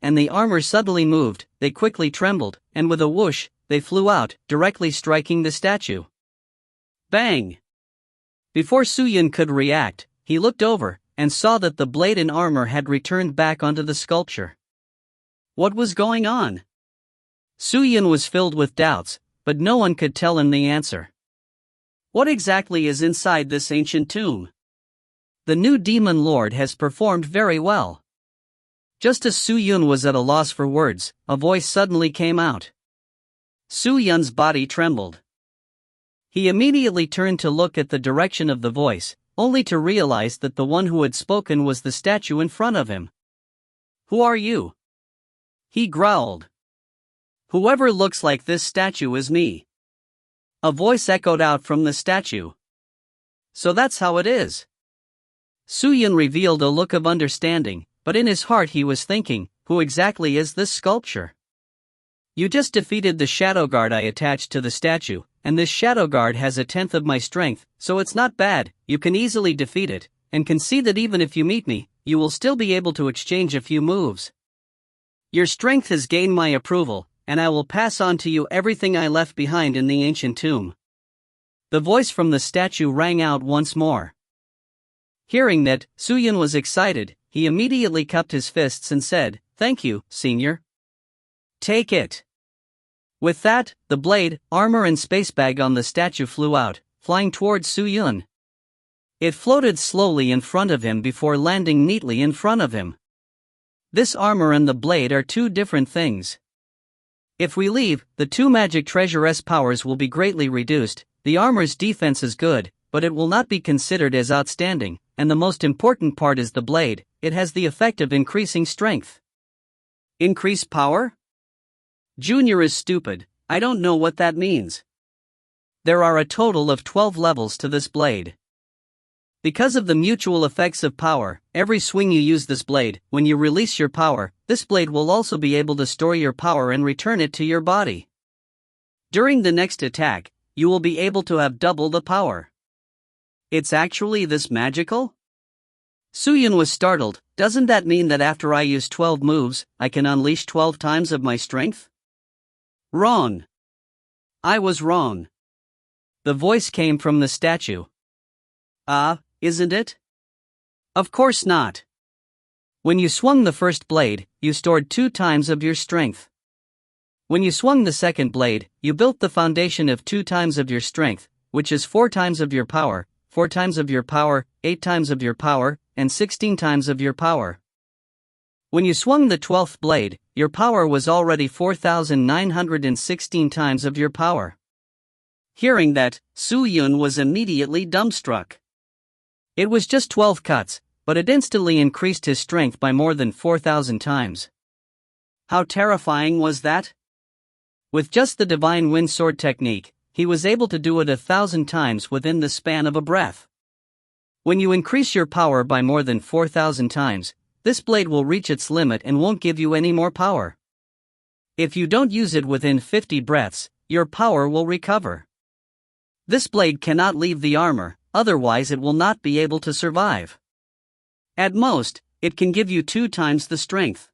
A: and the armor suddenly moved. They quickly trembled, and with a whoosh, they flew out, directly striking the statue. Bang! Before Su-Yun could react, he looked over, and saw that the blade and armor had returned back onto the sculpture. What was going on? Su-Yun was filled with doubts, but no one could tell him the answer. What exactly is inside this ancient tomb? The new demon lord has performed very well. Just as Su-Yun was at a loss for words, a voice suddenly came out. Su-Yun's body trembled. He immediately turned to look at the direction of the voice, only to realize that the one who had spoken was the statue in front of him. Who are you? He growled. Whoever looks like this statue is me. A voice echoed out from the statue. So that's how it is. Su-Yun revealed a look of understanding, but in his heart he was thinking, who exactly is this sculpture? You just defeated the shadow guard I attached to the statue, and this shadow guard has 1/10 of my strength, so it's not bad. You can easily defeat it, and can see that even if you meet me, you will still be able to exchange a few moves. Your strength has gained my approval, and I will pass on to you everything I left behind in the ancient tomb. The voice from the statue rang out once more. Hearing that, Su-Yun was excited. He immediately cupped his fists and said, "Thank you, senior. Take it." With that, the blade, armor and space bag on the statue flew out, flying towards Su-Yun. It floated slowly in front of him before landing neatly in front of him. This armor and the blade are two different things. If we leave, the two magic treasure's powers will be greatly reduced. The armor's defense is good, but it will not be considered as outstanding, and the most important part is the blade. It has the effect of increasing strength. Increase power? Junior is stupid. I don't know what that means. There are a total of 12 levels to this blade. Because of the mutual effects of power, every swing you use this blade, when you release your power, this blade will also be able to store your power and return it to your body. During the next attack, you will be able to have double the power. It's actually this magical? Suyun was startled. Doesn't that mean that after I use 12 moves, I can unleash 12 times of my strength? Wrong. I was wrong. The voice came from the statue. Isn't it? Of course not. When you swung the first blade, you stored 2 times of your strength. When you swung the second blade, you built the foundation of 2 times of your strength, which is 4 times of your power, 4 times of your power, 8 times of your power, and 16 times of your power. When you swung the 12th blade, your power was already 4,916 times of your power. Hearing that, Suyun was immediately dumbstruck. It was just 12 cuts, but it instantly increased his strength by more than 4,000 times. How terrifying was that? With just the Divine Wind Sword technique, he was able to do it 1,000 times within the span of a breath. When you increase your power by more than 4,000 times, this blade will reach its limit and won't give you any more power. If you don't use it within 50 breaths, your power will recover. This blade cannot leave the armor, otherwise it will not be able to survive. At most, it can give you 2 times the strength.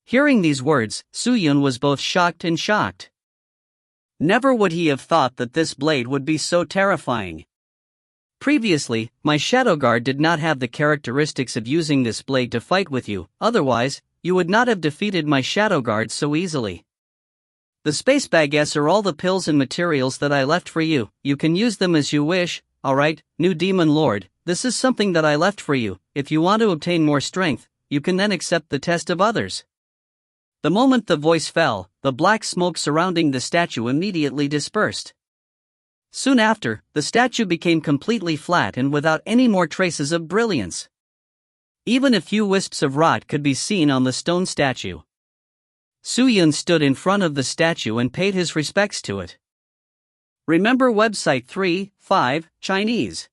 A: Hearing these words, Suyun was both shocked and shocked. Never would he have thought that this blade would be so terrifying. Previously, my Shadow Guard did not have the characteristics of using this blade to fight with you, otherwise, you would not have defeated my Shadow Guard so easily. The space baguettes are all the pills and materials that I left for you. You can use them as you wish. Alright, new Demon Lord, this is something that I left for you. If you want to obtain more strength, you can then accept the test of others. The moment the voice fell, the black smoke surrounding the statue immediately dispersed. Soon after, the statue became completely flat and without any more traces of brilliance. Even a few wisps of rot could be seen on the stone statue. Suyun stood in front of the statue and paid his respects to it. Remember website 3.5, Chinese.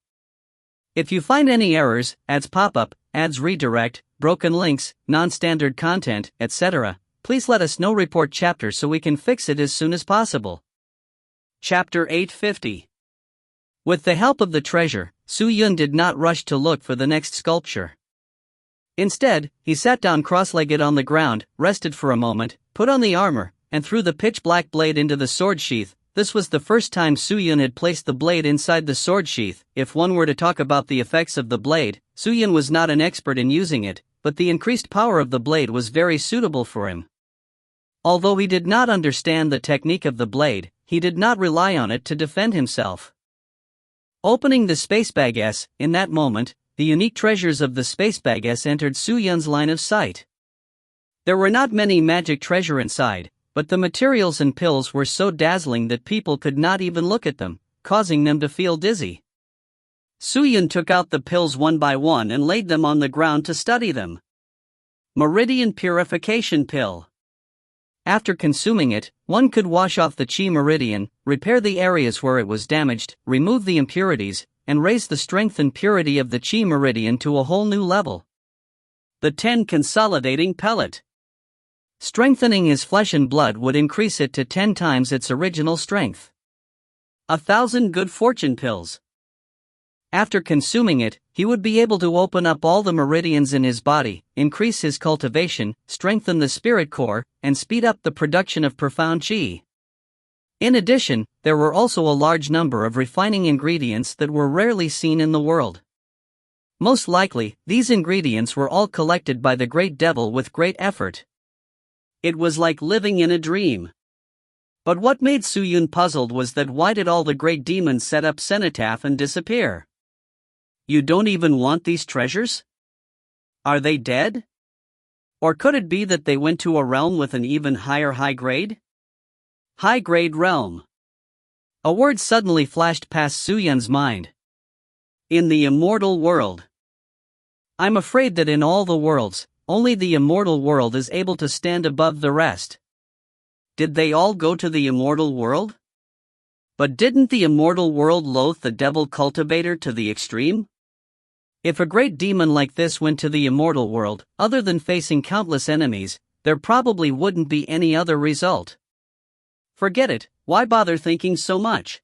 A: If you find any errors, ads pop up, ads redirect, broken links, non-standard content, etc., please let us know. Report chapter so we can fix it as soon as possible. Chapter 850. With the help of the treasure, Suyun did not rush to look for the next sculpture. Instead, he sat down cross-legged on the ground, rested for a moment, put on the armor, and threw the pitch-black blade into the sword sheath. This was the first time Suyun had placed the blade inside the sword sheath. If one were to talk about the effects of the blade, Suyun was not an expert in using it, but the increased power of the blade was very suitable for him. Although he did not understand the technique of the blade, he did not rely on it to defend himself. Opening the space baguettes, in that moment, the unique treasures of the space baguettes entered Suyun's line of sight. There were not many magic treasure inside, but the materials and pills were so dazzling that people could not even look at them, causing them to feel dizzy. Suyun took out the pills one by one and laid them on the ground to study them. Meridian Purification Pill. After consuming it, one could wash off the Qi meridian, repair the areas where it was damaged, remove the impurities, and raise the strength and purity of the Qi meridian to a whole new level. The 10 Consolidating Pellet. Strengthening his flesh and blood would increase it to 10 times its original strength. 1,000 Good Fortune Pills. After consuming it, he would be able to open up all the meridians in his body, increase his cultivation, strengthen the spirit core, and speed up the production of profound Qi. In addition, there were also a large number of refining ingredients that were rarely seen in the world. Most likely, these ingredients were all collected by the Great Devil with great effort. It was like living in a dream. But what made Suyun puzzled was that why did all the great demons set up cenotaph and disappear? You don't even want these treasures? Are they dead? Or could it be that they went to a realm with an even higher high grade? High grade realm. A word suddenly flashed past Suyun's mind. In the immortal world. I'm afraid that in all the worlds, only the immortal world is able to stand above the rest. Did they all go to the immortal world? But didn't the immortal world loathe the devil cultivator to the extreme? If a great demon like this went to the immortal world, other than facing countless enemies, there probably wouldn't be any other result. Forget it, why bother thinking so much?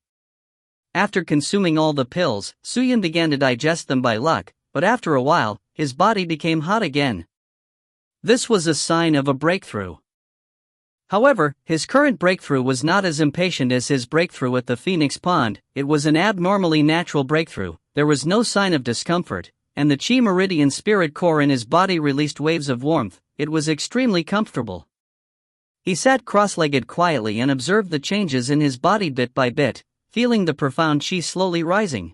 A: After consuming all the pills, Suyun began to digest them by luck, but after a while, his body became hot again. This was a sign of a breakthrough. However, his current breakthrough was not as impatient as his breakthrough at the Phoenix Pond. It was an abnormally natural breakthrough. There was no sign of discomfort, and the Chi Meridian spirit core in his body released waves of warmth. It was extremely comfortable. He sat cross-legged quietly and observed the changes in his body bit by bit, feeling the profound Chi slowly rising.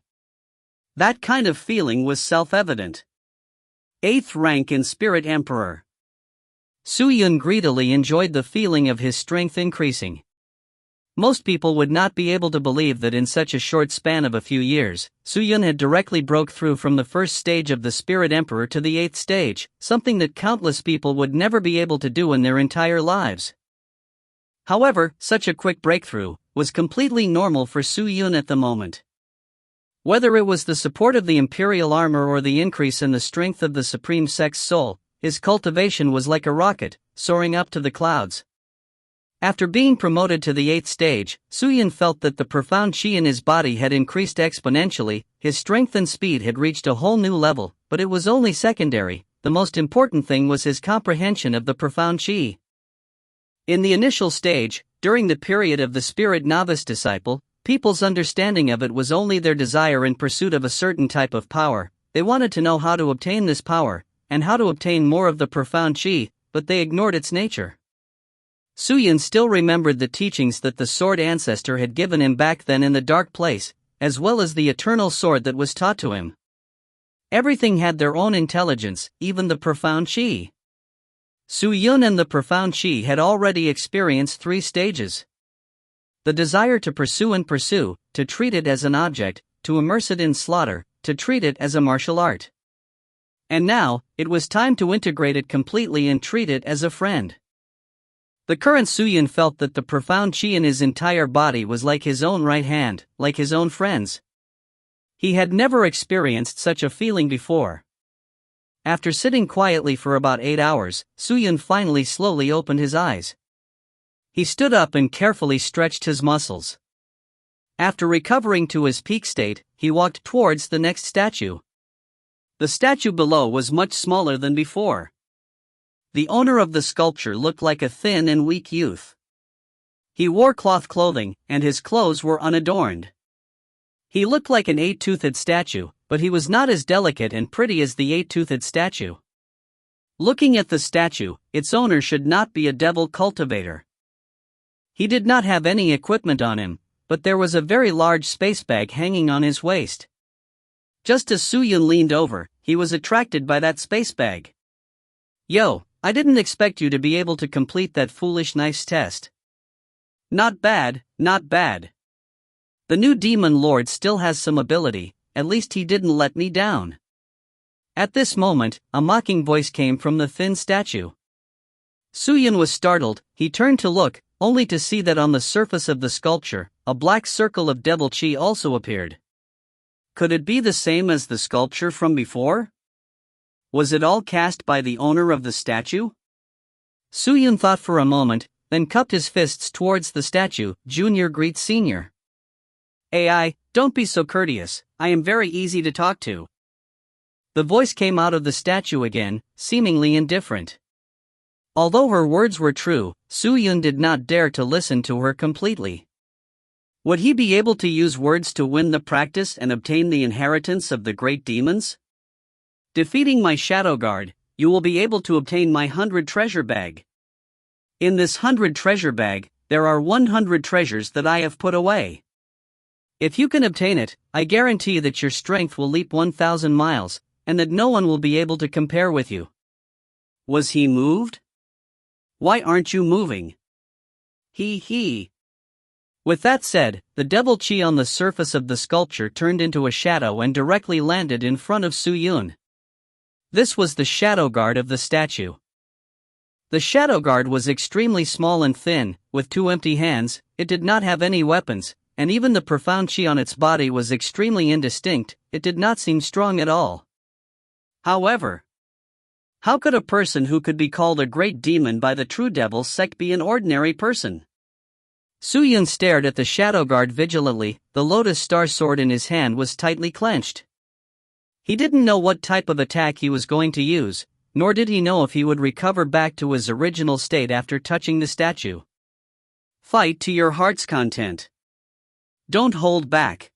A: That kind of feeling was self-evident. 8th rank in Spirit Emperor. Suyun greedily enjoyed the feeling of his strength increasing. Most people would not be able to believe that in such a short span of a few years, Suyun had directly broke through from the first stage of the Spirit Emperor to the 8th stage, something that countless people would never be able to do in their entire lives. However, such a quick breakthrough was completely normal for Suyun at the moment. Whether it was the support of the Imperial armor or the increase in the strength of the Supreme Sex Soul, his cultivation was like a rocket, soaring up to the clouds. After being promoted to the 8th stage, Suyun felt that the profound Chi in his body had increased exponentially. His strength and speed had reached a whole new level, but it was only secondary. The most important thing was his comprehension of the profound Chi. In the initial stage, during the period of the Spirit Novice Disciple, people's understanding of it was only their desire in pursuit of a certain type of power. They wanted to know how to obtain this power, and how to obtain more of the profound Chi, but they ignored its nature. Suyun still remembered the teachings that the Sword Ancestor had given him back then in the Dark Place, as well as the eternal sword that was taught to him. Everything had their own intelligence, even the profound Chi. Suyun and the profound Chi had already experienced 3 stages. The desire to pursue and pursue, to treat it as an object, to immerse it in slaughter, to treat it as a martial art. And now, it was time to integrate it completely and treat it as a friend. The current Suyun felt that the profound Chi in his entire body was like his own right hand, like his own friends. He had never experienced such a feeling before. After sitting quietly for about 8 hours, Suyun finally slowly opened his eyes. He stood up and carefully stretched his muscles. After recovering to his peak state, he walked towards the next statue. The statue below was much smaller than before. The owner of the sculpture looked like a thin and weak youth. He wore cloth clothing, and his clothes were unadorned. He looked like an 8-toothed statue, but he was not as delicate and pretty as the 8-toothed statue. Looking at the statue, its owner should not be a devil cultivator. He did not have any equipment on him, but there was a very large space bag hanging on his waist. Just as Suyun leaned over, he was attracted by that space bag. "Yo, I didn't expect you to be able to complete that foolish nice test." "Not bad, not bad. The new demon lord still has some ability, at least he didn't let me down." At this moment, a mocking voice came from the thin statue. Suyun was startled. He turned to look, only to see that on the surface of the sculpture, a black circle of devil Chi also appeared. Could it be the same as the sculpture from before? Was it all cast by the owner of the statue? Suyun thought for a moment, then cupped his fists towards the statue. "Junior greets senior." "AI, don't be so courteous, I am very easy to talk to." The voice came out of the statue again, seemingly indifferent. Although her words were true, Suyun did not dare to listen to her completely. Would he be able to use words to win the practice and obtain the inheritance of the great demons? "Defeating my shadow guard, you will be able to obtain my 100 treasure bag. In this 100 treasure bag, there are 100 treasures that I have put away. If you can obtain it, I guarantee that your strength will leap 1,000 miles, and that no one will be able to compare with you." Was he moved? "Why aren't you moving?" He. With that said, the devil Chi on the surface of the sculpture turned into a shadow and directly landed in front of Suyun. This was the shadow guard of the statue. The shadow guard was extremely small and thin, with 2 empty hands. It did not have any weapons, and even the profound chi on its body was extremely indistinct. It did not seem strong at all. However, how could a person who could be called a great demon by the true devil sect be an ordinary person? Su Yun stared at the shadow guard vigilantly. The lotus star sword in his hand was tightly clenched. He didn't know what type of attack he was going to use, nor did he know if he would recover back to his original state after touching the statue. Fight to your heart's content. Don't hold back.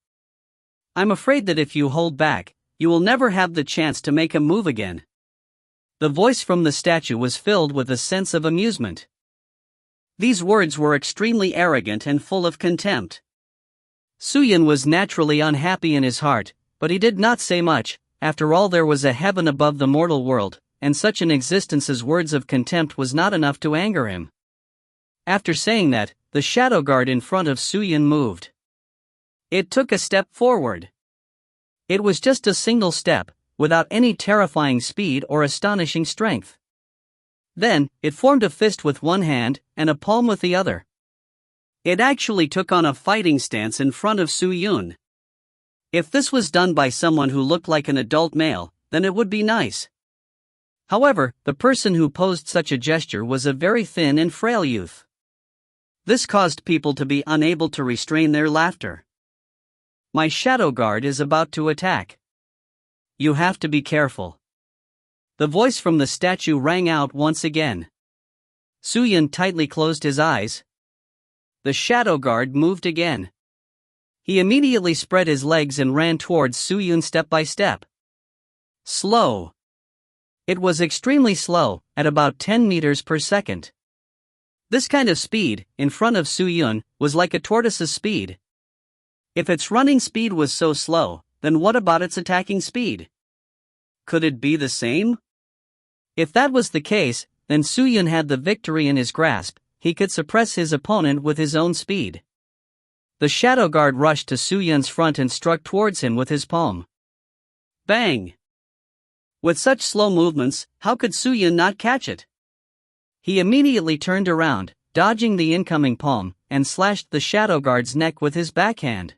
A: I'm afraid that if you hold back, you will never have the chance to make a move again. The voice from the statue was filled with a sense of amusement. These words were extremely arrogant and full of contempt. Su Yun was naturally unhappy in his heart, but he did not say much. After all, there was a heaven above the mortal world, and such an existence as words of contempt was not enough to anger him. After saying that, the shadow guard in front of Su Yun moved. It took a step forward. It was just a single step, without any terrifying speed or astonishing strength. Then, it formed a fist with one hand, and a palm with the other. It actually took on a fighting stance in front of Su Yun. If this was done by someone who looked like an adult male, then it would be nice. However, the person who posed such a gesture was a very thin and frail youth. This caused people to be unable to restrain their laughter. My shadow guard is about to attack. You have to be careful. The voice from the statue rang out once again. Su Yun tightly closed his eyes. The shadow guard moved again. He immediately spread his legs and ran towards Su Yun step by step. Slow. It was extremely slow, at about 10 meters per second. This kind of speed, in front of Su Yun, was like a tortoise's speed. If its running speed was so slow, then what about its attacking speed? Could it be the same? If that was the case, then Su Yun had the victory in his grasp. He could suppress his opponent with his own speed. The shadow guard rushed to Su Yun's front and struck towards him with his palm. Bang! With such slow movements, how could Su Yun not catch it? He immediately turned around, dodging the incoming palm, and slashed the shadow guard's neck with his backhand.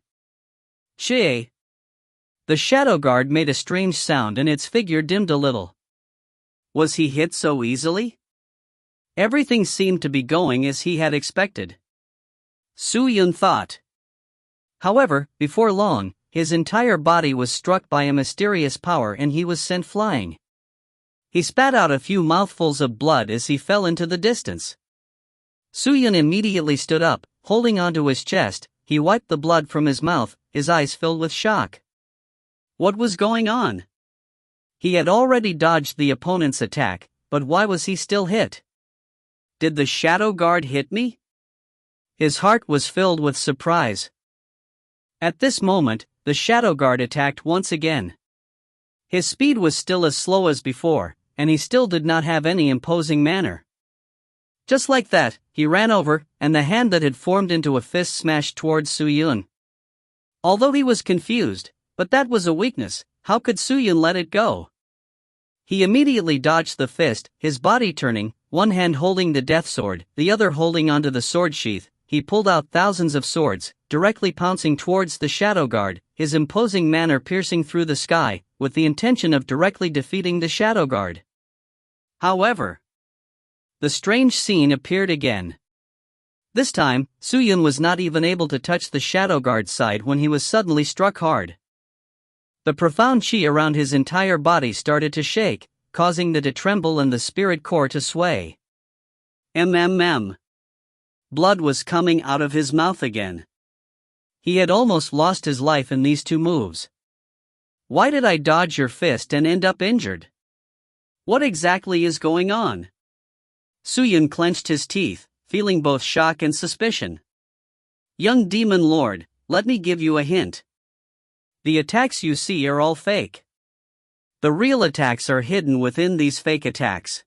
A: Chie! The shadow guard made a strange sound and its figure dimmed a little. Was he hit so easily? Everything seemed to be going as he had expected. Su Yun thought. However, before long, his entire body was struck by a mysterious power and he was sent flying. He spat out a few mouthfuls of blood as he fell into the distance. Su Yun immediately stood up, holding onto his chest. He wiped the blood from his mouth, his eyes filled with shock. What was going on? He had already dodged the opponent's attack, but why was he still hit? Did the shadow guard hit me? His heart was filled with surprise. At this moment, the shadow guard attacked once again. His speed was still as slow as before, and he still did not have any imposing manner. Just like that, he ran over, and the hand that had formed into a fist smashed towards Su Yun. Although he was confused, but that was a weakness. How could Su Yun let it go? He immediately dodged the fist, his body turning, one hand holding the death sword, the other holding onto the sword sheath. He pulled out thousands of swords, directly pouncing towards the shadow guard, his imposing manner piercing through the sky, with the intention of directly defeating the shadow guard. However, the strange scene appeared again. This time, Su Yun was not even able to touch the shadow guard's side when he was suddenly struck hard. The profound chi around his entire body started to shake, causing the to tremble and the spirit core to sway. Blood was coming out of his mouth again. He had almost lost his life in these two moves. Why did I dodge your fist and end up injured? What exactly is going on? Su Yun clenched his teeth, feeling both shock and suspicion. Young demon lord, let me give you a hint. The attacks you see are all fake. The real attacks are hidden within these fake attacks.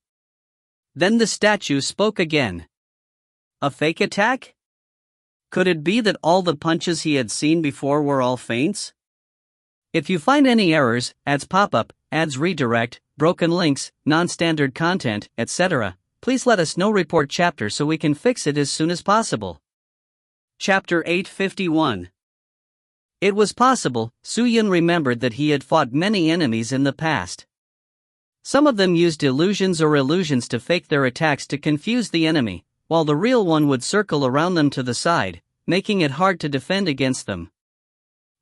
A: Then the statue spoke again. A fake attack? Could it be that all the punches he had seen before were all feints? If you find any errors, ads pop up, ads redirect, broken links, non-standard content, etc., please let us know. Report chapter so we can fix it as soon as possible. Chapter 851. It was possible, Su-Yun remembered that he had fought many enemies in the past. Some of them used illusions to fake their attacks to confuse the enemy, while the real one would circle around them to the side, making it hard to defend against them.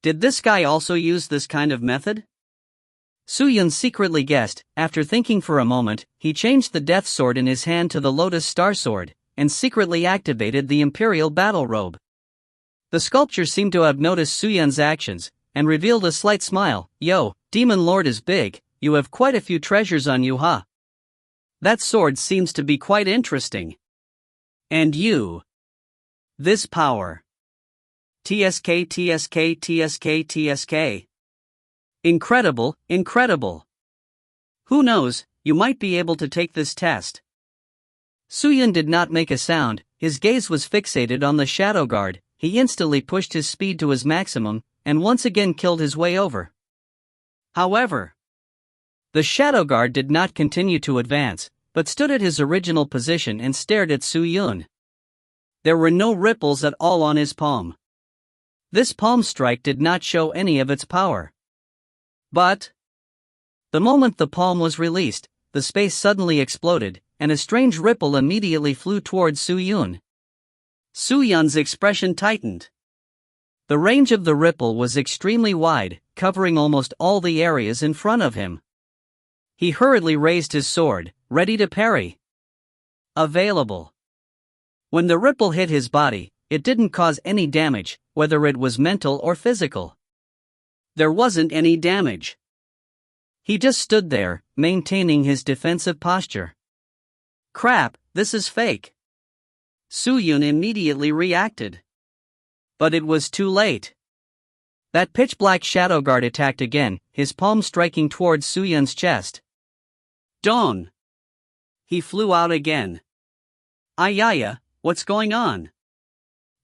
A: Did this guy also use this kind of method? Su-Yun secretly guessed. After thinking for a moment, he changed the death sword in his hand to the Lotus Star Sword, and secretly activated the Imperial Battle Robe. The sculpture seemed to have noticed Su-Yun's actions, and revealed a slight smile. "Yo, Demon Lord is big, you have quite a few treasures on you, huh? That sword seems to be quite interesting. And you? This power. TSK. Incredible, incredible. Who knows, you might be able to take this test." Su-Yun did not make a sound, his gaze was fixated on the Shadow Guard. He instantly pushed his speed to his maximum, and once again killed his way over. However, the Shadow Guard did not continue to advance, but stood at his original position and stared at Su-Yun. There were no ripples at all on his palm. This palm strike did not show any of its power. But the moment the palm was released, the space suddenly exploded, and a strange ripple immediately flew towards Su-Yun. Su-Yun's expression tightened. The range of the ripple was extremely wide, covering almost all the areas in front of him. He hurriedly raised his sword, ready to parry. Available. When the ripple hit his body, it didn't cause any damage, whether it was mental or physical. There wasn't any damage. He just stood there, maintaining his defensive posture. Crap, this is fake. Su-Yun immediately reacted. But it was too late. That pitch-black Shadow Guard attacked again, his palm striking towards Su-Yun's chest. Dawn! He flew out again. Ayaya, what's going on?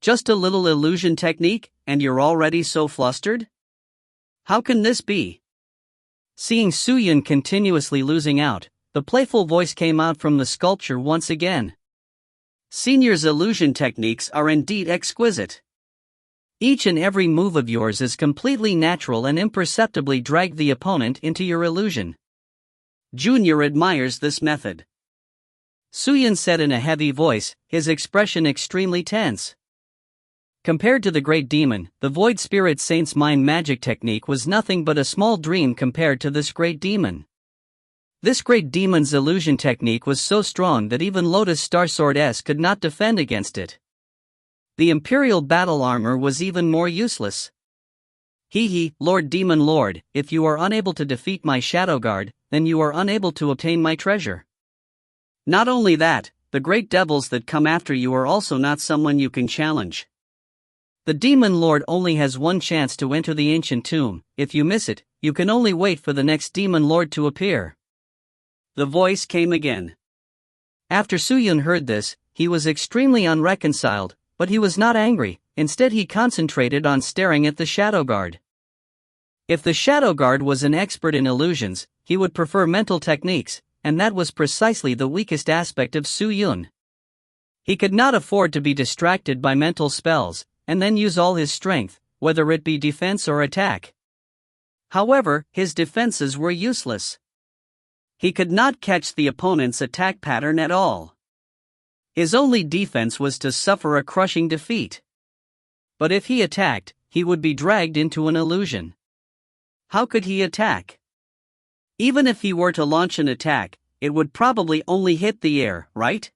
A: Just a little illusion technique, and you're already so flustered? How can this be? Seeing Su-Yun continuously losing out, the playful voice came out from the sculpture once again. Senior's illusion techniques are indeed exquisite. Each and every move of yours is completely natural and imperceptibly drag the opponent into your illusion. Junior admires this method. Su-Yun said in a heavy voice, his expression extremely tense. Compared to the Great Demon, the Void Spirit Saint's mind magic technique was nothing but a small dream compared to this Great Demon. This Great Demon's illusion technique was so strong that even Lotus Star Sword S could not defend against it. The Imperial Battle Armor was even more useless. Lord Demon Lord, if you are unable to defeat my Shadow Guard, then you are unable to obtain my treasure. Not only that, the great devils that come after you are also not someone you can challenge. The Demon Lord only has one chance to enter the ancient tomb. If you miss it, you can only wait for the next Demon Lord to appear. The voice came again. After Su-Yun heard this, he was extremely unreconciled, but he was not angry. Instead he concentrated on staring at the Shadow Guard. If the Shadow Guard was an expert in illusions, he would prefer mental techniques, and that was precisely the weakest aspect of Su-Yun. He could not afford to be distracted by mental spells, and then use all his strength, whether it be defense or attack. However, his defenses were useless. He could not catch the opponent's attack pattern at all. His only defense was to suffer a crushing defeat. But if he attacked, he would be dragged into an illusion. How could he attack? Even if he were to launch an attack, it would probably only hit the air, right?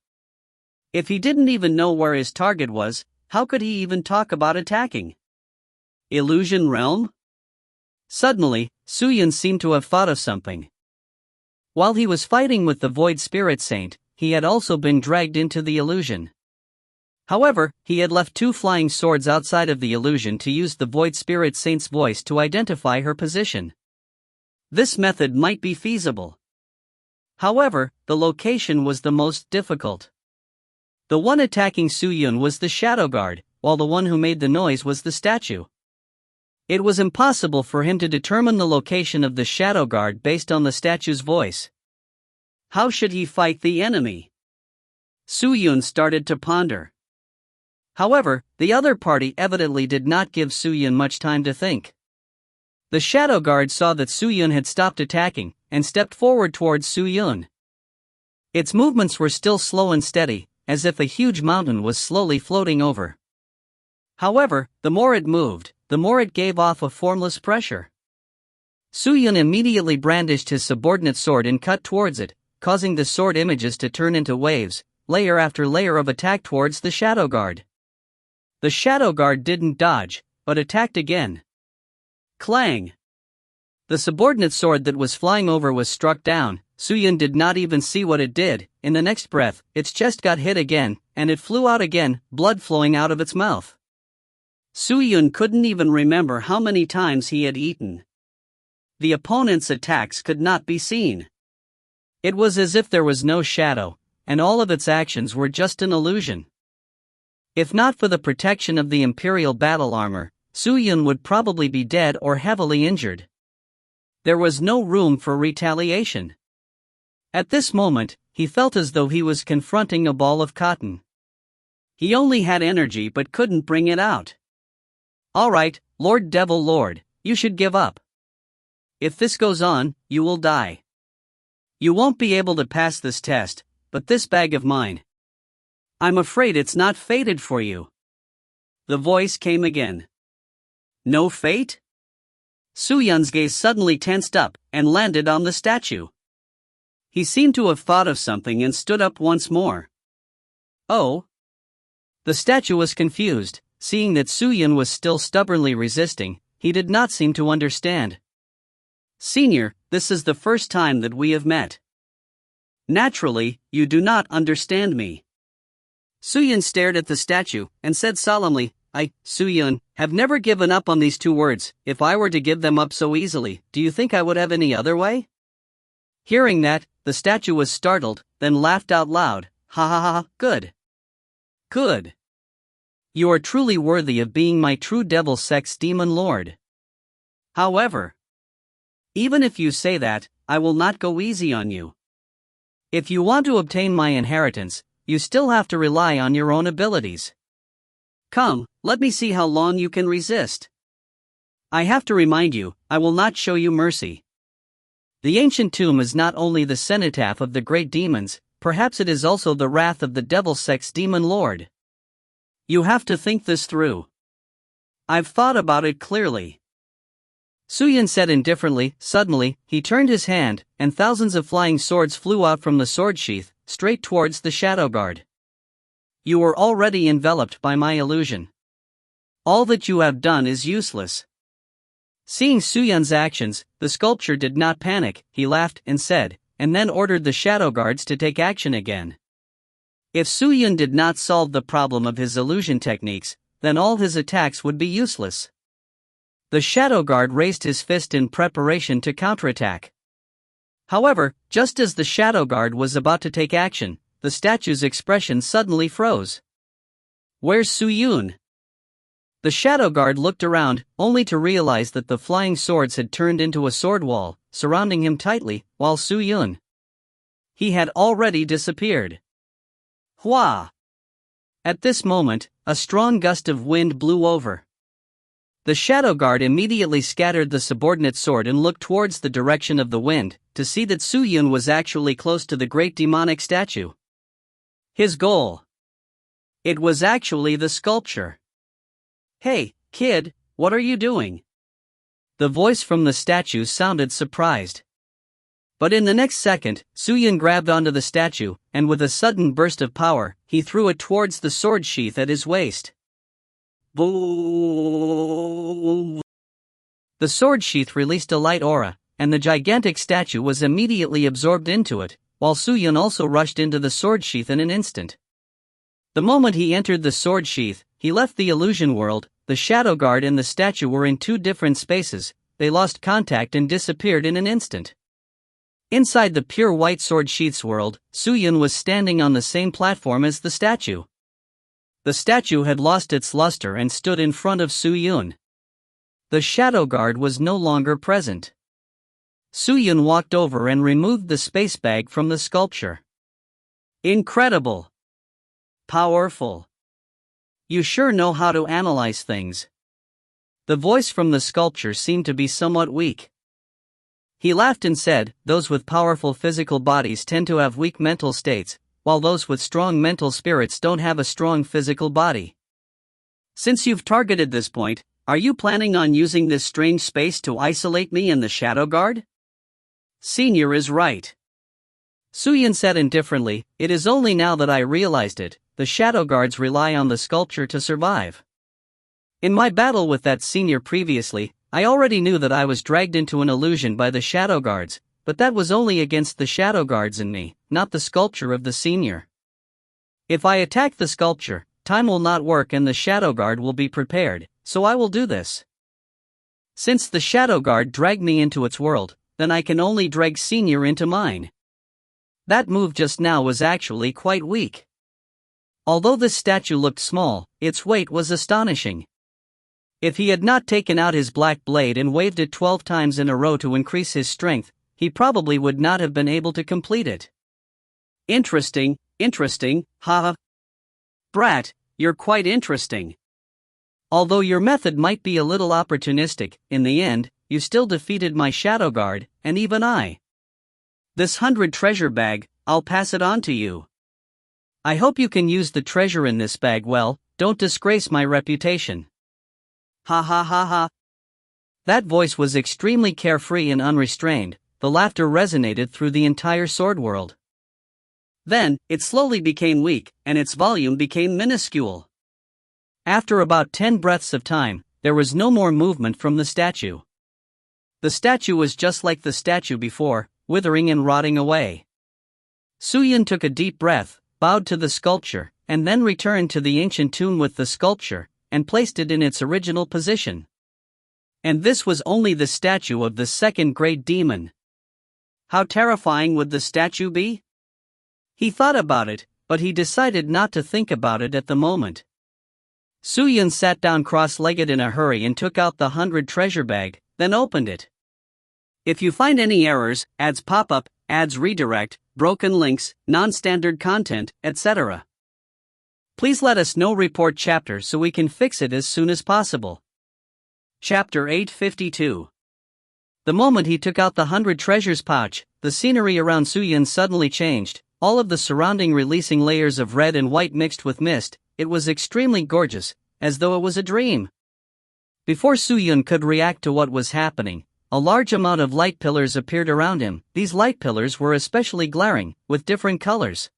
A: If he didn't even know where his target was, how could he even talk about attacking? Illusion realm? Suddenly, Su-Yun seemed to have thought of something. While he was fighting with the Void Spirit Saint, he had also been dragged into the illusion. However, he had left two flying swords outside of the illusion to use the Void Spirit Saint's voice to identify her position. This method might be feasible. However, the location was the most difficult. The one attacking Su-Yun was the Shadow Guard, while the one who made the noise was the statue. It was impossible for him to determine the location of the Shadow Guard based on the statue's voice. How should he fight the enemy? Su-Yun started to ponder. However, the other party evidently did not give Su-Yun much time to think. The shadow guard saw that Su-Yun had stopped attacking, and stepped forward towards Su-Yun. Its movements were still slow and steady, as if a huge mountain was slowly floating over. However, the more it moved, the more it gave off a formless pressure. Su-Yun immediately brandished his subordinate sword and cut towards it, causing the sword images to turn into waves, layer after layer of attack towards the shadow guard. The shadow guard didn't dodge, but attacked again. Clang! The subordinate sword that was flying over was struck down. Su-Yun did not even see what it did. In the next breath, its chest got hit again, and it flew out again, blood flowing out of its mouth. Su-Yun couldn't even remember how many times he had eaten. The opponent's attacks could not be seen. It was as if there was no shadow, and all of its actions were just an illusion. If not for the protection of the Imperial battle armor, Su-Yun would probably be dead or heavily injured. There was no room for retaliation. At this moment, he felt as though he was confronting a ball of cotton. He only had energy but couldn't bring it out. Alright, Lord Devil Lord, you should give up. If this goes on, you will die. You won't be able to pass this test, but this bag of mine. I'm afraid it's not fated for you. The voice came again. No fate? Su-Yun's gaze suddenly tensed up and landed on the statue. He seemed to have thought of something and stood up once more. Oh? The statue was confused, seeing that Su-Yun was still stubbornly resisting. He did not seem to understand. Senior, this is the first time that we have met. Naturally, you do not understand me. Su-Yun stared at the statue and said solemnly, I, Su-Yun, have never given up on these two words. If I were to give them up so easily, do you think I would have any other way? Hearing that, the statue was startled, then laughed out loud. Ha ha ha, good. Good. You are truly worthy of being my true devil sex demon lord. However, even if you say that, I will not go easy on you. If you want to obtain my inheritance, you still have to rely on your own abilities. Come, let me see how long you can resist. I have to remind you, I will not show you mercy. The ancient tomb is not only the cenotaph of the great demons, perhaps it is also the wrath of the devil sex demon lord. You have to think this through. I've thought about it clearly. Su-Yun said indifferently. Suddenly, he turned his hand, and thousands of flying swords flew out from the sword sheath, straight towards the shadow guard. You were already enveloped by my illusion. All that you have done is useless. Seeing Su-Yun's actions, the sculpture did not panic. He laughed and said, and then ordered the shadow guards to take action again. If Su-Yun did not solve the problem of his illusion techniques, then all his attacks would be useless. The shadow guard raised his fist in preparation to counterattack. However, just as the shadow guard was about to take action, the statue's expression suddenly froze. Where's Su-Yun? The shadow guard looked around, only to realize that the flying swords had turned into a sword wall, surrounding him tightly, while Su-Yun. He had already disappeared. Hua! At this moment, a strong gust of wind blew over. The shadow guard immediately scattered the subordinate sword and looked towards the direction of the wind, to see that Su-Yun was actually close to the great demonic statue. His goal. It was actually the sculpture. Hey, kid, what are you doing? The voice from the statue sounded surprised. But in the next second, Su-Yun grabbed onto the statue, and with a sudden burst of power, he threw it towards the sword sheath at his waist. The sword sheath released a light aura, and the gigantic statue was immediately absorbed into it, while Su-Yun also rushed into the sword sheath in an instant. The moment he entered the sword sheath, he left the illusion world. The shadow guard and the statue were in two different spaces. They lost contact and disappeared in an instant. Inside the pure white sword sheath's world, Su-Yun was standing on the same platform as the statue. The statue had lost its luster and stood in front of Su-Yun. The shadow guard was no longer present. Su-Yun walked over and removed the space bag from the sculpture. Incredible! Powerful! You sure know how to analyze things. The voice from the sculpture seemed to be somewhat weak. He laughed and said, those with powerful physical bodies tend to have weak mental states, while those with strong mental spirits don't have a strong physical body. Since you've targeted this point, are you planning on using this strange space to isolate me and the Shadow Guard? Senior is right. Suyun said indifferently, it is only now that I realized it, the Shadow Guards rely on the sculpture to survive. In my battle with that senior previously, I already knew that I was dragged into an illusion by the Shadow Guards, but that was only against the Shadow Guards and me, not the sculpture of the senior. If I attack the sculpture, time will not work and the Shadow Guard will be prepared, so I will do this. Since the Shadow Guard dragged me into its world, then I can only drag senior into mine. That move just now was actually quite weak. Although this statue looked small, its weight was astonishing. If he had not taken out his black blade and waved it 12 times in a row to increase his strength, he probably would not have been able to complete it. Interesting, haha. Brat, you're quite interesting. Although your method might be a little opportunistic, in the end, you still defeated my Shadow Guard, and even I. This 100 treasure bag, I'll pass it on to you. I hope you can use the treasure in this bag well, don't disgrace my reputation. Ha ha ha ha. That voice was extremely carefree and unrestrained, the laughter resonated through the entire sword world. Then, it slowly became weak, and its volume became minuscule. After about 10 breaths of time, there was no more movement from the statue. The statue was just like the statue before, withering and rotting away. Suyun took a deep breath, bowed to the sculpture, and then returned to the ancient tomb with the sculpture, and placed it in its original position. And this was only the statue of the second great demon. How terrifying would the statue be? He thought about it, but he decided not to think about it at the moment. Suyun sat down cross-legged in a hurry and took out the 100 treasure bag, then opened it. If you find any errors, ads pop up, ads redirect, broken links, non-standard content, etc., please let us know. Report chapter so we can fix it as soon as possible. Chapter 852. The moment he took out the 100 treasures pouch, the scenery around Suyun suddenly changed, all of the surrounding releasing layers of red and white mixed with mist. It was extremely gorgeous, as though it was a dream. Before Suyun could react to what was happening, a large amount of light pillars appeared around him. These light pillars were especially glaring, with different colors.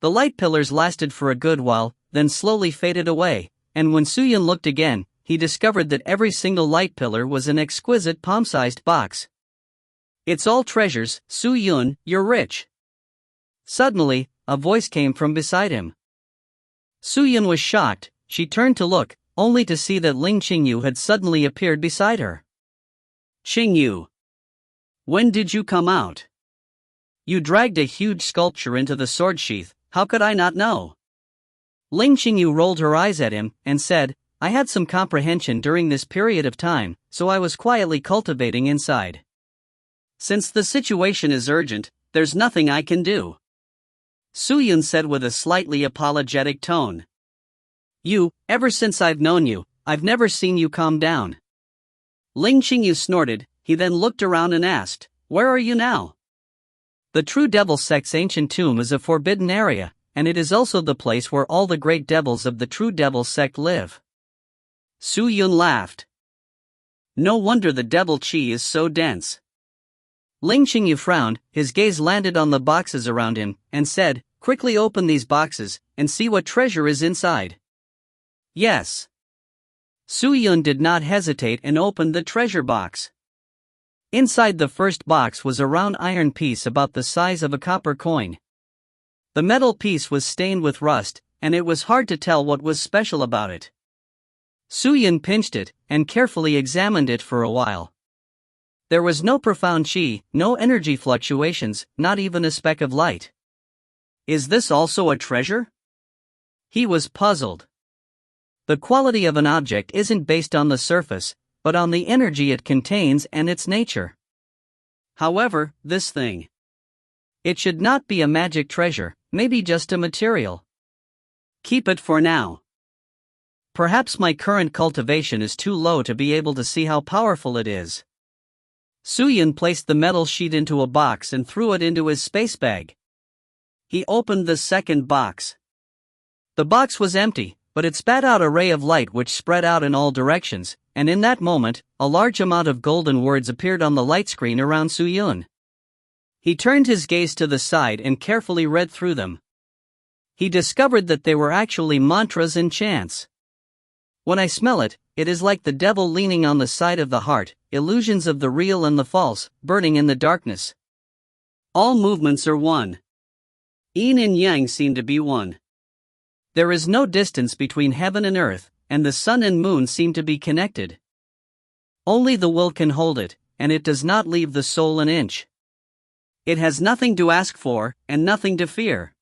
A: The light pillars lasted for a good while, then slowly faded away, and when Suyun looked again, he discovered that every single light pillar was an exquisite palm-sized box. It's all treasures, Suyun, you're rich. Suddenly, a voice came from beside him. Suyun was shocked. She turned to look, only to see that Ling Qingyu had suddenly appeared beside her. Qingyu, when did you come out? You dragged a huge sculpture into the sword sheath, how could I not know? Ling Qingyu rolled her eyes at him, and said, I had some comprehension during this period of time, so I was quietly cultivating inside. Since the situation is urgent, there's nothing I can do. Suyun said with a slightly apologetic tone. Ever since I've known you, I've never seen you calm down. Ling Qingyu snorted, he then looked around and asked, where are you now? The True Devil Sect's ancient tomb is a forbidden area, and it is also the place where all the great devils of the True Devil Sect live. Suyun laughed. No wonder the devil chi is so dense. Ling Qingyu frowned, his gaze landed on the boxes around him, and said, quickly open these boxes, and see what treasure is inside. Yes. Suyun did not hesitate and opened the treasure box. Inside the first box was a round iron piece about the size of a copper coin. The metal piece was stained with rust, and it was hard to tell what was special about it. Suyun pinched it, and carefully examined it for a while. There was no profound chi, no energy fluctuations, not even a speck of light. Is this also a treasure? He was puzzled. The quality of an object isn't based on the surface, but on the energy it contains and its nature. However, this thing. It should not be a magic treasure, maybe just a material. Keep it for now. Perhaps my current cultivation is too low to be able to see how powerful it is. Suyun placed the metal sheet into a box and threw it into his space bag. He opened the second box. The box was empty, but it spat out a ray of light which spread out in all directions, and in that moment, a large amount of golden words appeared on the light screen around Suyun. He turned his gaze to the side and carefully read through them. He discovered that they were actually mantras and chants. When I smell it, it is like the devil leaning on the side of the heart, illusions of the real and the false, burning in the darkness. All movements are one. Yin and yang seem to be one. There is no distance between heaven and earth, and the sun and moon seem to be connected. Only the will can hold it, and it does not leave the soul an inch. It has nothing to ask for, and nothing to fear.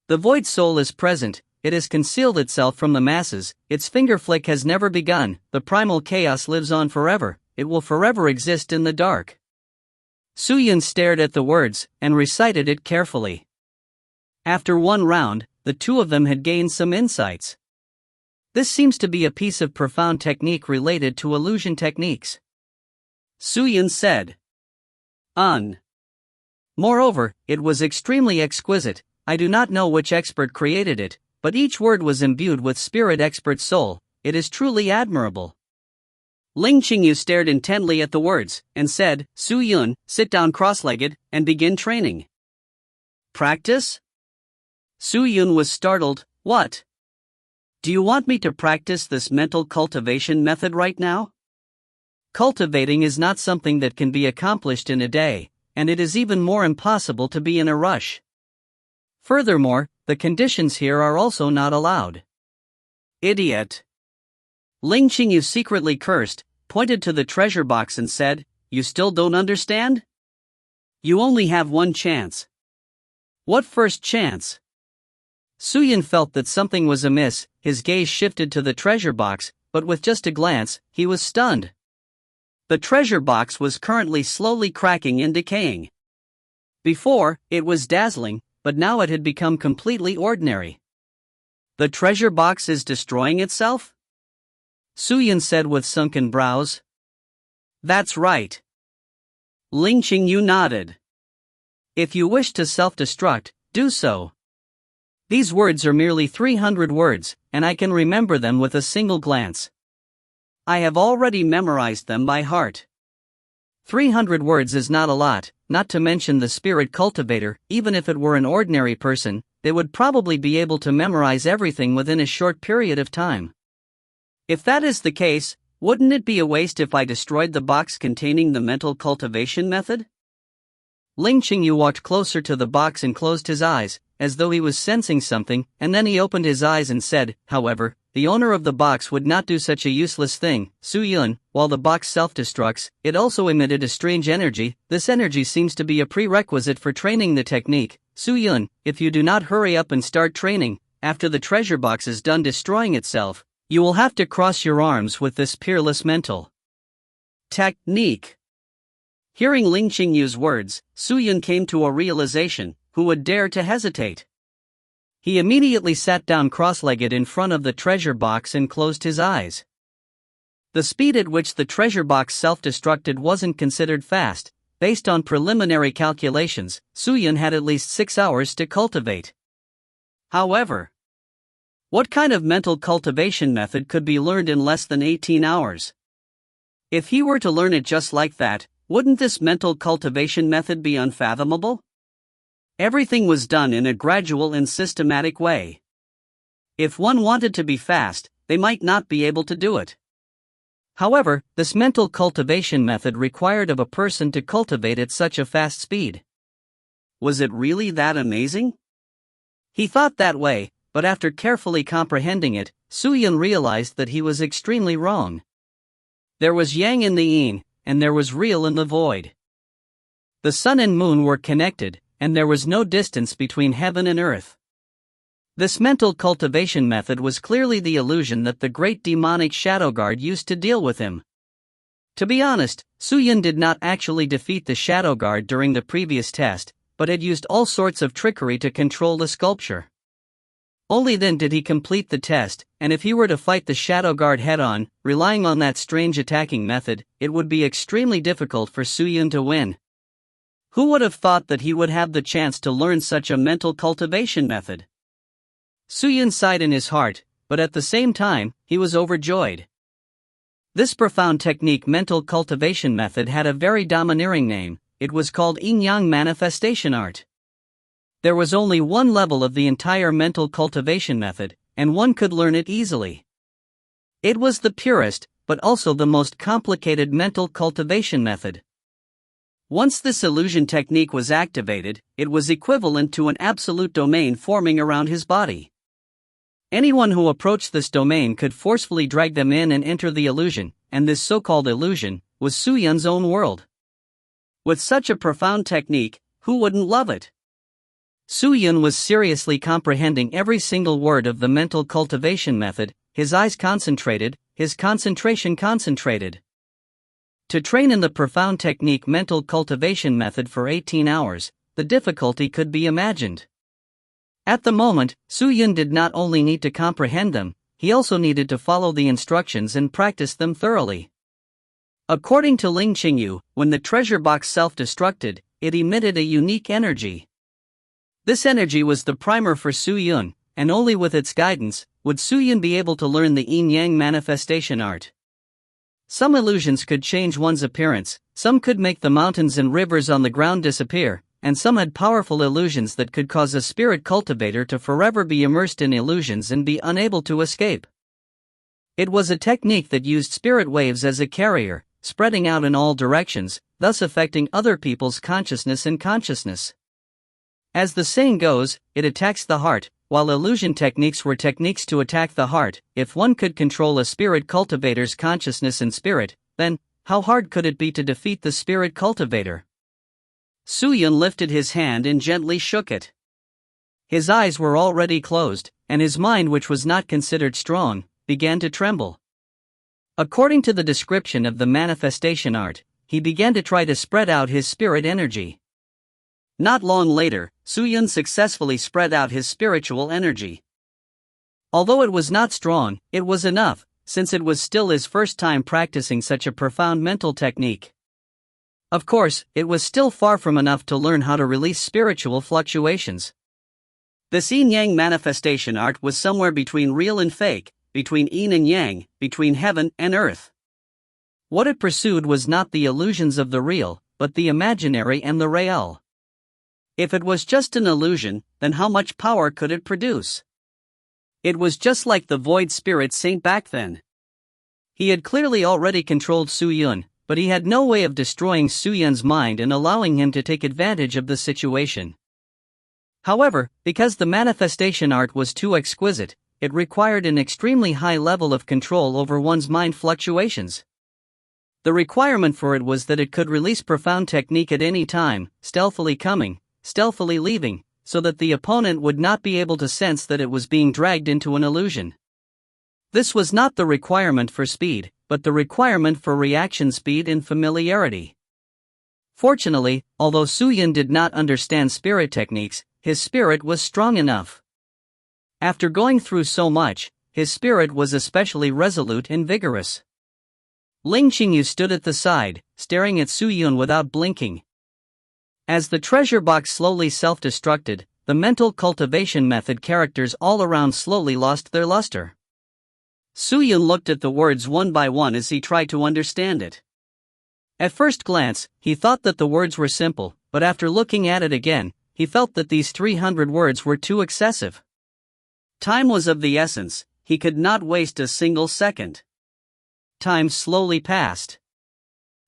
A: The void soul is present, it has concealed itself from the masses, its finger flick has never begun, the primal chaos lives on forever, it will forever exist in the dark. Suyun stared at the words, and recited it carefully. After one round, the two of them had gained some insights. This seems to be a piece of profound technique related to illusion techniques. Suyun said. Moreover, it was extremely exquisite. I do not know which expert created it, but each word was imbued with spirit expert soul. It is truly admirable. Ling Qingyu stared intently at the words, and said, Suyun, sit down cross-legged, and begin training. Practice? Suyun was startled. What? Do you want me to practice this mental cultivation method right now? Cultivating is not something that can be accomplished in a day, and it is even more impossible to be in a rush. Furthermore, the conditions here are also not allowed. Idiot! Ling Qingyu secretly cursed, pointed to the treasure box and said, You still don't understand? You only have one chance. What first chance? Suyun felt that something was amiss, his gaze shifted to the treasure box, but with just a glance, he was stunned. The treasure box was currently slowly cracking and decaying. Before, it was dazzling, but now it had become completely ordinary. The treasure box is destroying itself? Suyun said with sunken brows. That's right. Ling Qingyu nodded. If you wish to self-destruct, do so. These words are merely 300 words, and I can remember them with a single glance. I have already memorized them by heart. 300 words is not a lot, not to mention the spirit cultivator. Even if it were an ordinary person, they would probably be able to memorize everything within a short period of time. If that is the case, wouldn't it be a waste if I destroyed the box containing the mental cultivation method? Ling Qingyu walked closer to the box and closed his eyes, as though he was sensing something, and then he opened his eyes and said, however, the owner of the box would not do such a useless thing. Suyun, while the box self-destructs, it also emitted a strange energy. This energy seems to be a prerequisite for training the technique. Suyun, if you do not hurry up and start training, after the treasure box is done destroying itself, you will have to cross your arms with this peerless mental technique. Hearing Ling Qingyu's words, Suyun came to a realization. Who would dare to hesitate? He immediately sat down cross-legged in front of the treasure box and closed his eyes. The speed at which the treasure box self-destructed wasn't considered fast. Based on preliminary calculations, Suyun had at least 6 hours to cultivate. However, what kind of mental cultivation method could be learned in less than 18 hours? If he were to learn it just like that, wouldn't this mental cultivation method be unfathomable? Everything was done in a gradual and systematic way. If one wanted to be fast, they might not be able to do it. However, this mental cultivation method required of a person to cultivate at such a fast speed. Was it really that amazing? He thought that way, but after carefully comprehending it, Suyun realized that he was extremely wrong. There was yang in the yin, and there was real in the void. The sun and moon were connected, and there was no distance between heaven and earth. This mental cultivation method was clearly the illusion that the great demonic shadow guard used to deal with him. To be honest, Suyun did not actually defeat the shadow guard during the previous test, but had used all sorts of trickery to control the sculpture. Only then did he complete the test, and if he were to fight the Shadow Guard head-on, relying on that strange attacking method, it would be extremely difficult for Suyun to win. Who would have thought that he would have the chance to learn such a mental cultivation method? Suyun sighed in his heart, but at the same time, he was overjoyed. This profound technique mental cultivation method had a very domineering name. It was called Yin-Yang Manifestation Art. There was only one level of the entire mental cultivation method, and one could learn it easily. It was the purest, but also the most complicated mental cultivation method. Once this illusion technique was activated, it was equivalent to an absolute domain forming around his body. Anyone who approached this domain could forcefully drag them in and enter the illusion, and this so-called illusion was Suyun's own world. With such a profound technique, who wouldn't love it? Suyun was seriously comprehending every single word of the mental cultivation method, his eyes concentrated, his concentration concentrated. To train in the profound technique mental cultivation method for 18 hours, the difficulty could be imagined. At the moment, Suyun did not only need to comprehend them, he also needed to follow the instructions and practice them thoroughly. According to Ling Qingyu, when the treasure box self-destructed, it emitted a unique energy. This energy was the primer for Suyun, and only with its guidance would Suyun be able to learn the yin-yang manifestation art. Some illusions could change one's appearance, some could make the mountains and rivers on the ground disappear, and some had powerful illusions that could cause a spirit cultivator to forever be immersed in illusions and be unable to escape. It was a technique that used spirit waves as a carrier, spreading out in all directions, thus affecting other people's consciousness and consciousness. As the saying goes, it attacks the heart. While illusion techniques were techniques to attack the heart, if one could control a spirit cultivator's consciousness and spirit, then, how hard could it be to defeat the spirit cultivator? Suyun lifted his hand and gently shook it. His eyes were already closed, and his mind, which was not considered strong, began to tremble. According to the description of the manifestation art, he began to try to spread out his spirit energy. Not long later, Suyun successfully spread out his spiritual energy. Although it was not strong, it was enough, since it was still his first time practicing such a profound mental technique. Of course, it was still far from enough to learn how to release spiritual fluctuations. This yin-yang manifestation art was somewhere between real and fake, between yin and yang, between heaven and earth. What it pursued was not the illusions of the real, but the imaginary and the real. If it was just an illusion, then how much power could it produce? It was just like the void spirit saint back then. He had clearly already controlled Suyun, but he had no way of destroying Suyun's mind and allowing him to take advantage of the situation. However, because the manifestation art was too exquisite, it required an extremely high level of control over one's mind fluctuations. The requirement for it was that it could release profound technique at any time, stealthily coming, stealthily leaving, so that the opponent would not be able to sense that it was being dragged into an illusion. This was not the requirement for speed, but the requirement for reaction speed and familiarity. Fortunately, although Suyun did not understand spirit techniques, his spirit was strong enough. After going through so much, his spirit was especially resolute and vigorous. Ling Qingyu stood at the side, staring at Suyun without blinking. As the treasure box slowly self-destructed, the mental cultivation method characters all around slowly lost their luster. Suyun looked at the words one by one as he tried to understand it. At first glance, he thought that the words were simple, but after looking at it again, he felt that these 300 words were too excessive. Time was of the essence, he could not waste a single second. Time slowly passed.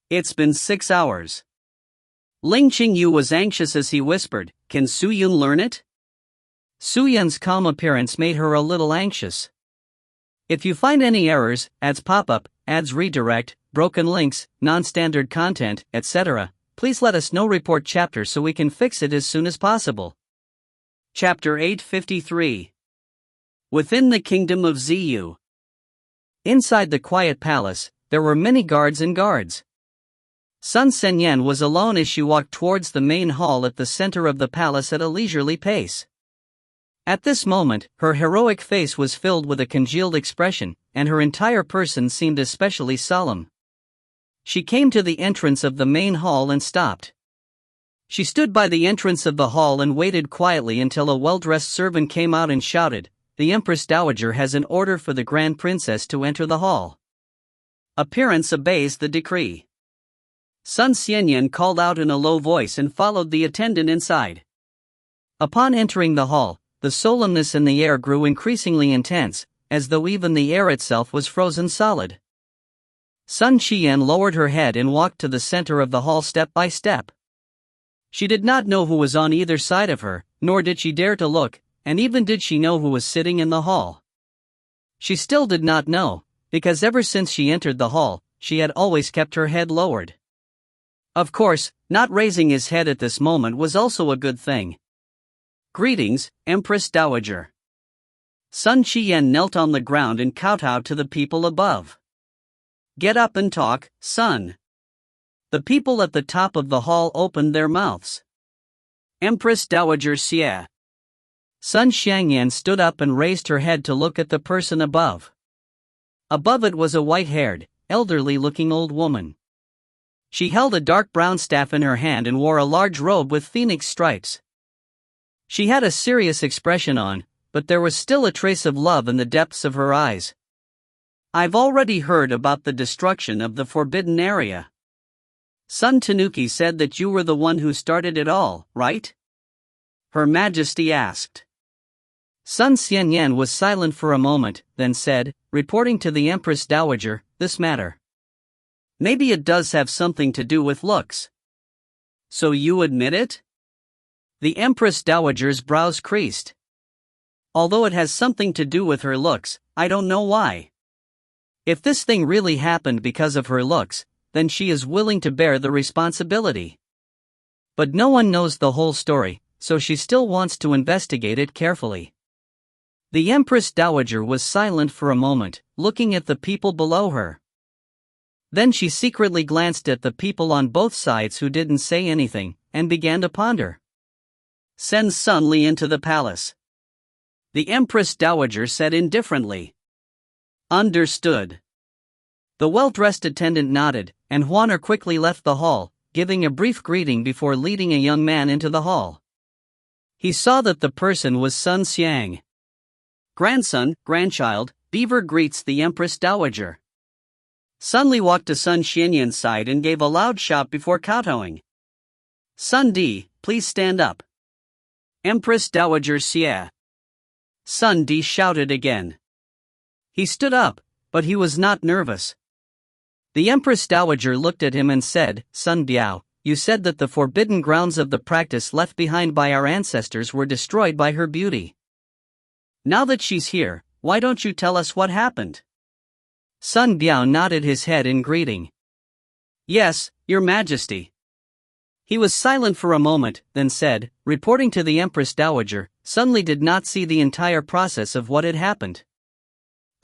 A: It's been 6 hours. Ling Qingyu was anxious as he whispered, "Can Suyun learn it?" Suyun's calm appearance made her a little anxious. If you find any errors, ads pop up, ads redirect, broken links, non-standard content, etc., please let us know. Report chapter so we can fix it as soon as possible. Chapter 853. Within the Kingdom of Ziyu. Inside the quiet palace, there were many guards and guards. Sun Senyan was alone as she walked towards the main hall at the center of the palace at a leisurely pace. At this moment, her heroic face was filled with a congealed expression, and her entire person seemed especially solemn. She came to the entrance of the main hall and stopped. She stood by the entrance of the hall and waited quietly until a well-dressed servant came out and shouted, "The Empress Dowager has an order for the Grand Princess to enter the hall." Appearance obeys the decree. Sun Xianyan called out in a low voice and followed the attendant inside. Upon entering the hall, the solemnness in the air grew increasingly intense, as though even the air itself was frozen solid. Sun Xian lowered her head and walked to the center of the hall step by step. She did not know who was on either side of her, nor did she dare to look, and even did she know who was sitting in the hall. She still did not know, because ever since she entered the hall, she had always kept her head lowered. Of course, not raising his head at this moment was also a good thing. "Greetings, Empress Dowager." Sun Qian knelt on the ground and kowtowed to the people above. "Get up and talk, son." The people at the top of the hall opened their mouths. "Empress Dowager Xie." Sun Xiangyan stood up and raised her head to look at the person above. Above it was a white-haired, elderly-looking old woman. She held a dark brown staff in her hand and wore a large robe with phoenix stripes. She had a serious expression on, but there was still a trace of love in the depths of her eyes. "I've already heard about the destruction of the forbidden area. Sun Tanuki said that you were the one who started it all, right?" Her Majesty asked. Sun Xianyan was silent for a moment, then said, reporting to the Empress Dowager, "This matter. Maybe it does have something to do with looks." "So you admit it?" The Empress Dowager's brows creased. "Although it has something to do with her looks, I don't know why. If this thing really happened because of her looks, then she is willing to bear the responsibility. But no one knows the whole story, so she still wants to investigate it carefully." The Empress Dowager was silent for a moment, looking at the people below her. Then she secretly glanced at the people on both sides who didn't say anything, and began to ponder. "Send Sun Li into the palace." The Empress Dowager said indifferently. "Understood." The well-dressed attendant nodded, and Huaner quickly left the hall, giving a brief greeting before leading a young man into the hall. He saw that the person was Sun Xiang. "Grandson, grandchild, Beaver greets the Empress Dowager." Sun Li walked to Sun Xianyan's side and gave a loud shout before kowtowing. "Sun Di, please stand up." "Empress Dowager Xie." Sun Di shouted again. He stood up, but he was not nervous. The Empress Dowager looked at him and said, "Sun Biao, you said that the forbidden grounds of the practice left behind by our ancestors were destroyed by her beauty. Now that she's here, why don't you tell us what happened?" Sun Biao nodded his head in greeting. "Yes, Your Majesty." He was silent for a moment, then said, reporting to the Empress Dowager, Sun Li did not see the entire process of what had happened.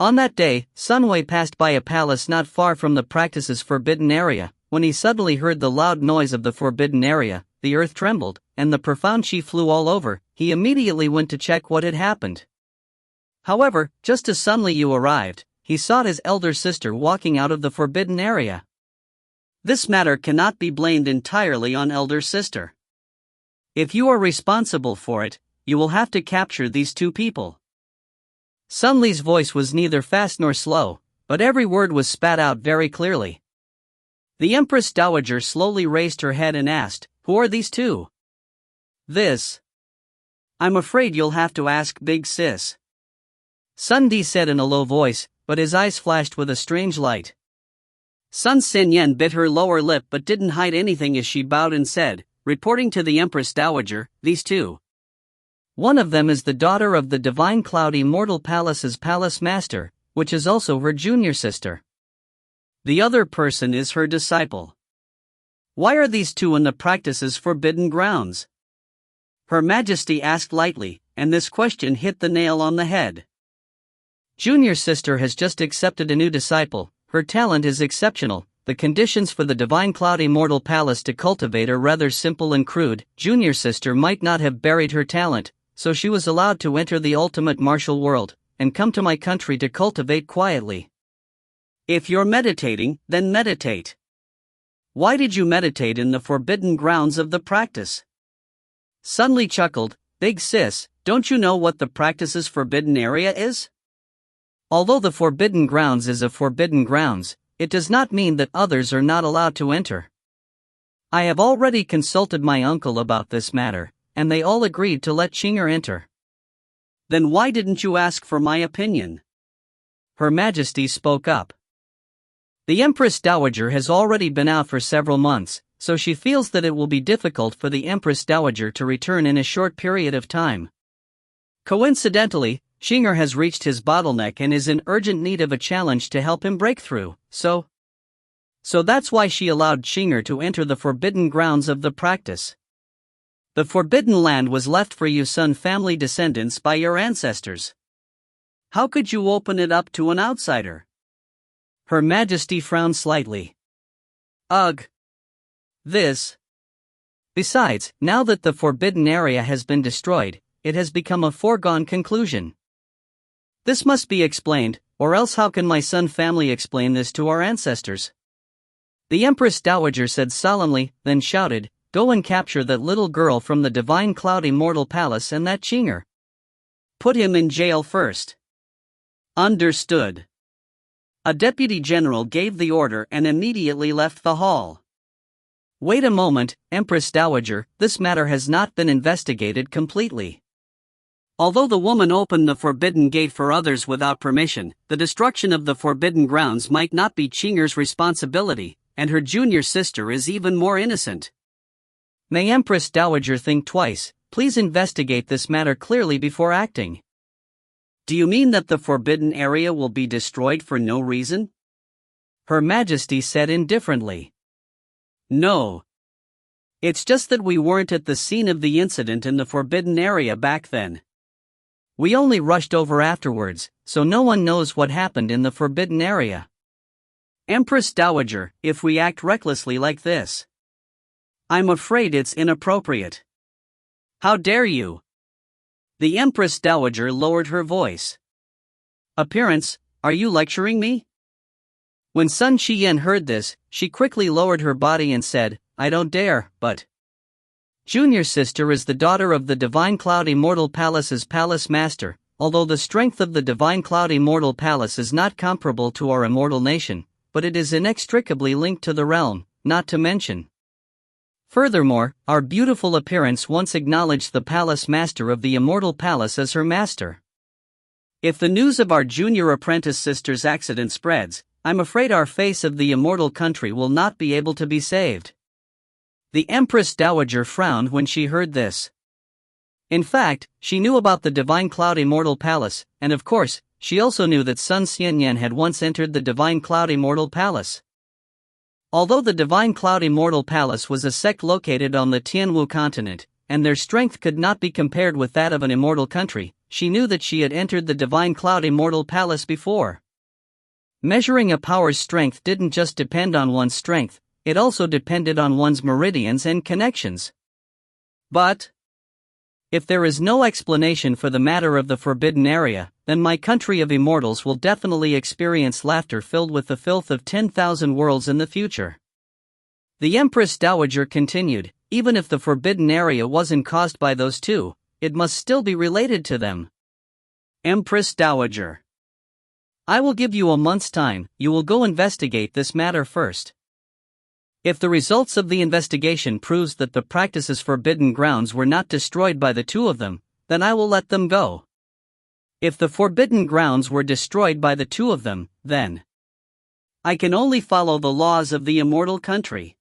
A: On that day, Sun Wei passed by a palace not far from the practice's forbidden area. When he suddenly heard the loud noise of the forbidden area, the earth trembled, and the profound chi flew all over. He immediately went to check what had happened. However, just as Sun Liu arrived, he saw his elder sister walking out of the forbidden area. This matter cannot be blamed entirely on elder sister. If you are responsible for it, you will have to capture these two people. Sun Li's voice was neither fast nor slow, but every word was spat out very clearly. The Empress Dowager slowly raised her head and asked, "Who are these two?" "This. I'm afraid you'll have to ask Big Sis." Sun Di said in a low voice, but his eyes flashed with a strange light. Sun Xinyan bit her lower lip but didn't hide anything as she bowed and said, reporting to the Empress Dowager, "These two. One of them is the daughter of the Divine Cloud Immortal Palace's palace master, which is also her junior sister. The other person is her disciple." "Why are these two in the practice's forbidden grounds?" Her Majesty asked lightly, and this question hit the nail on the head. "Junior sister has just accepted a new disciple. Her talent is exceptional. The conditions for the Divine Cloud Immortal Palace to cultivate are rather simple and crude. Junior sister might not have buried her talent, so she was allowed to enter the ultimate martial world, and come to my country to cultivate quietly. If you're meditating, then meditate. Why did you meditate in the forbidden grounds of the practice? Sunli chuckled, Big sis, don't you know what the practice's forbidden area is? Although the forbidden grounds is a forbidden grounds, it does not mean that others are not allowed to enter. I have already consulted my uncle about this matter, and they all agreed to let Qinger enter. Then why didn't you ask for my opinion? Her Majesty spoke up. The Empress Dowager has already been out for several months, so she feels that it will be difficult for the Empress Dowager to return in a short period of time. Coincidentally, Qinger has reached his bottleneck and is in urgent need of a challenge to help him break through, so that's why she allowed Qinger to enter the forbidden grounds of the practice. The forbidden land was left for you Sun family descendants by your ancestors. How could you open it up to an outsider? Her Majesty frowned slightly. Ugh. Besides, now that the forbidden area has been destroyed, it has become a foregone conclusion. This must be explained, or else how can my Sun family explain this to our ancestors? The Empress Dowager said solemnly, then shouted, Go and capture that little girl from the divine cloud immortal palace and that Qinger. Put him in jail first. Understood. A deputy general gave the order and immediately left the hall. Wait a moment, Empress Dowager, this matter has not been investigated completely. Although the woman opened the forbidden gate for others without permission, the destruction of the forbidden grounds might not be Qinger's responsibility, and her junior sister is even more innocent. May Empress Dowager think twice, please investigate this matter clearly before acting. Do you mean that the forbidden area will be destroyed for no reason? Her Majesty said indifferently. No. It's just that we weren't at the scene of the incident in the forbidden area back then. We only rushed over afterwards, so no one knows what happened in the forbidden area. Empress Dowager, if we act recklessly like this, I'm afraid it's inappropriate. How dare you? The Empress Dowager lowered her voice. Appearance, are you lecturing me? When Sun Qian heard this, she quickly lowered her body and said, I don't dare, but Junior sister is the daughter of the Divine Cloud Immortal Palace's palace master. Although the strength of the Divine Cloud Immortal Palace is not comparable to our immortal nation, but it is inextricably linked to the realm, not to mention. Furthermore, our beautiful appearance once acknowledged the palace master of the immortal palace as her master. If the news of our junior apprentice sister's accident spreads, I'm afraid our face of the immortal country will not be able to be saved. The Empress Dowager frowned when she heard this. In fact, she knew about the Divine Cloud Immortal Palace, and of course, she also knew that Sun Xianyan had once entered the Divine Cloud Immortal Palace. Although the Divine Cloud Immortal Palace was a sect located on the Tianwu continent, and their strength could not be compared with that of an immortal country, she knew that she had entered the Divine Cloud Immortal Palace before. Measuring a power's strength didn't just depend on one's strength, it also depended on one's meridians and connections. But if there is no explanation for the matter of the forbidden area, then my country of immortals will definitely experience laughter filled with the filth of 10,000 worlds in the future. The Empress Dowager continued, even if the forbidden area wasn't caused by those two, it must still be related to them. Empress Dowager, I will give you a month's time, you will go investigate this matter first. If the results of the investigation proves that the practice's forbidden grounds were not destroyed by the two of them, then I will let them go. If the forbidden grounds were destroyed by the two of them, then I can only follow the laws of the immortal country.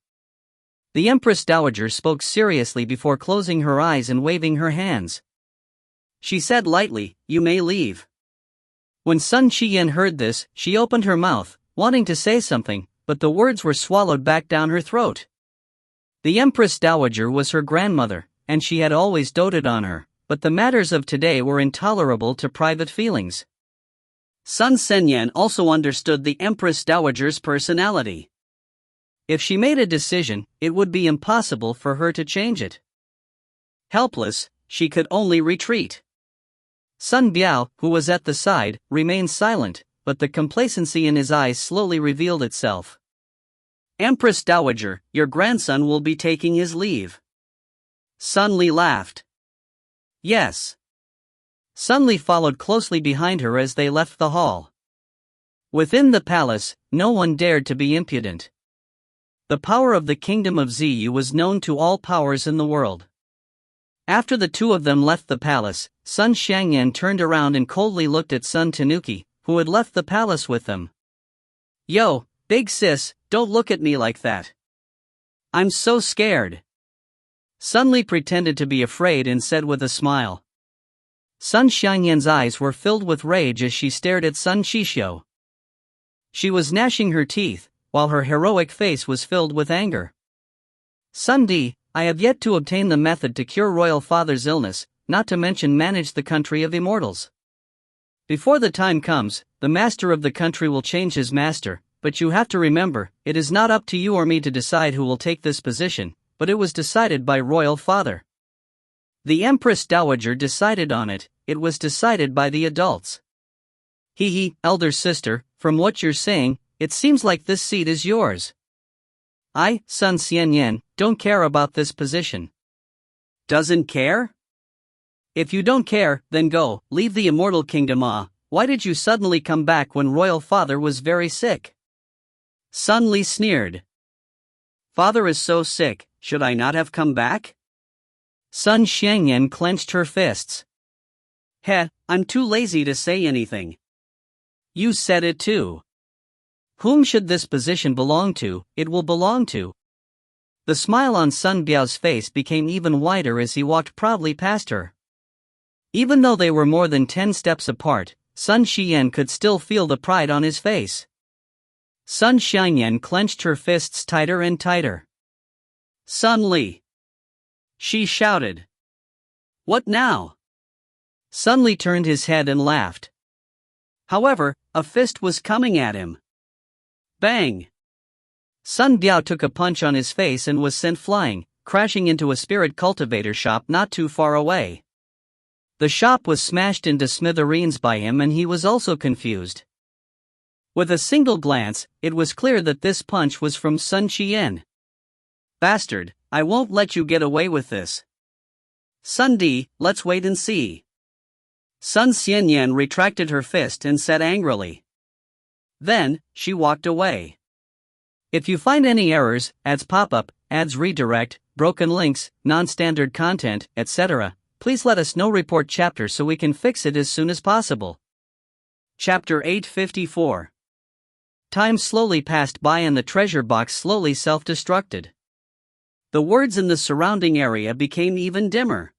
A: The Empress Dowager spoke seriously before closing her eyes and waving her hands. She said lightly, You may leave. When Sun Qian heard this, she opened her mouth, wanting to say something, but the words were swallowed back down her throat. The Empress Dowager was her grandmother, and she had always doted on her, but the matters of today were intolerable to private feelings. Sun Senyan also understood the Empress Dowager's personality. If she made a decision, it would be impossible for her to change it. Helpless, she could only retreat. Sun Biao, who was at the side, remained silent, but the complacency in his eyes slowly revealed itself. Empress Dowager, your grandson will be taking his leave. Sun Li laughed. Yes. Sun Li followed closely behind her as they left the hall. Within the palace, no one dared to be impudent. The power of the kingdom of Ziyu was known to all powers in the world. After the two of them left the palace, Sun Xiangyan turned around and coldly looked at Sun Tanuki, who had left the palace with them. Yo, big sis, don't look at me like that. I'm so scared. Sun Li pretended to be afraid and said with a smile. Sun Xiangyan's eyes were filled with rage as she stared at Sun Qishou. She was gnashing her teeth, while her heroic face was filled with anger. Sun Di, I have yet to obtain the method to cure royal father's illness, not to mention manage the country of immortals. Before the time comes, the master of the country will change his master, but you have to remember, it is not up to you or me to decide who will take this position, but it was decided by royal father. The Empress Dowager decided on it, it was decided by the adults. Elder sister, from what you're saying, it seems like this seat is yours. I, Sun Xianyan, don't care about this position. Doesn't care? If you don't care, then go, leave the immortal kingdom. Why did you suddenly come back when royal father was very sick? Sun Li sneered. Father is so sick, should I not have come back? Sun Xiangyan clenched her fists. I'm too lazy to say anything. You said it too. Whom should this position belong to? It will belong to. The smile on Sun Biao's face became even wider as he walked proudly past her. Even though they were more than 10 steps apart, Sun Xian could still feel the pride on his face. Sun Xiangyan clenched her fists tighter and tighter. Sun Li! She shouted. What now? Sun Li turned his head and laughed. However, a fist was coming at him. Bang! Sun Biao took a punch on his face and was sent flying, crashing into a spirit cultivator shop not too far away. The shop was smashed into smithereens by him and he was also confused. With a single glance, it was clear that this punch was from Sun Qian. Bastard, I won't let you get away with this. Sun Di, let's wait and see. Sun Xianyan retracted her fist and said angrily. Then, she walked away. If you find any errors, ads pop-up, ads redirect, broken links, non-standard content, etc., please let us know. Report chapter so we can fix it as soon as possible. Chapter 854. Time slowly passed by and the treasure box slowly self-destructed. The words in the surrounding area became even dimmer.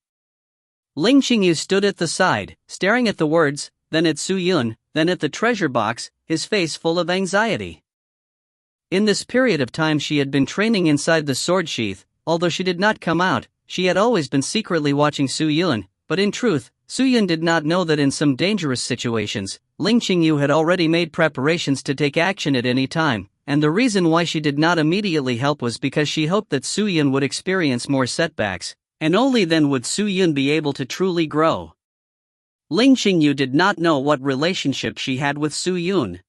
A: Ling Qingyu stood at the side, staring at the words, then at Su Yun, then at the treasure box, his face full of anxiety. In this period of time she had been training inside the sword sheath. Although she did not come out, she had always been secretly watching Su Yun, but in truth, Su Yun did not know that in some dangerous situations, Ling Qingyu had already made preparations to take action at any time, and the reason why she did not immediately help was because she hoped that Su Yun would experience more setbacks, and only then would Su Yun be able to truly grow. Ling Qingyu did not know what relationship she had with Su Yun.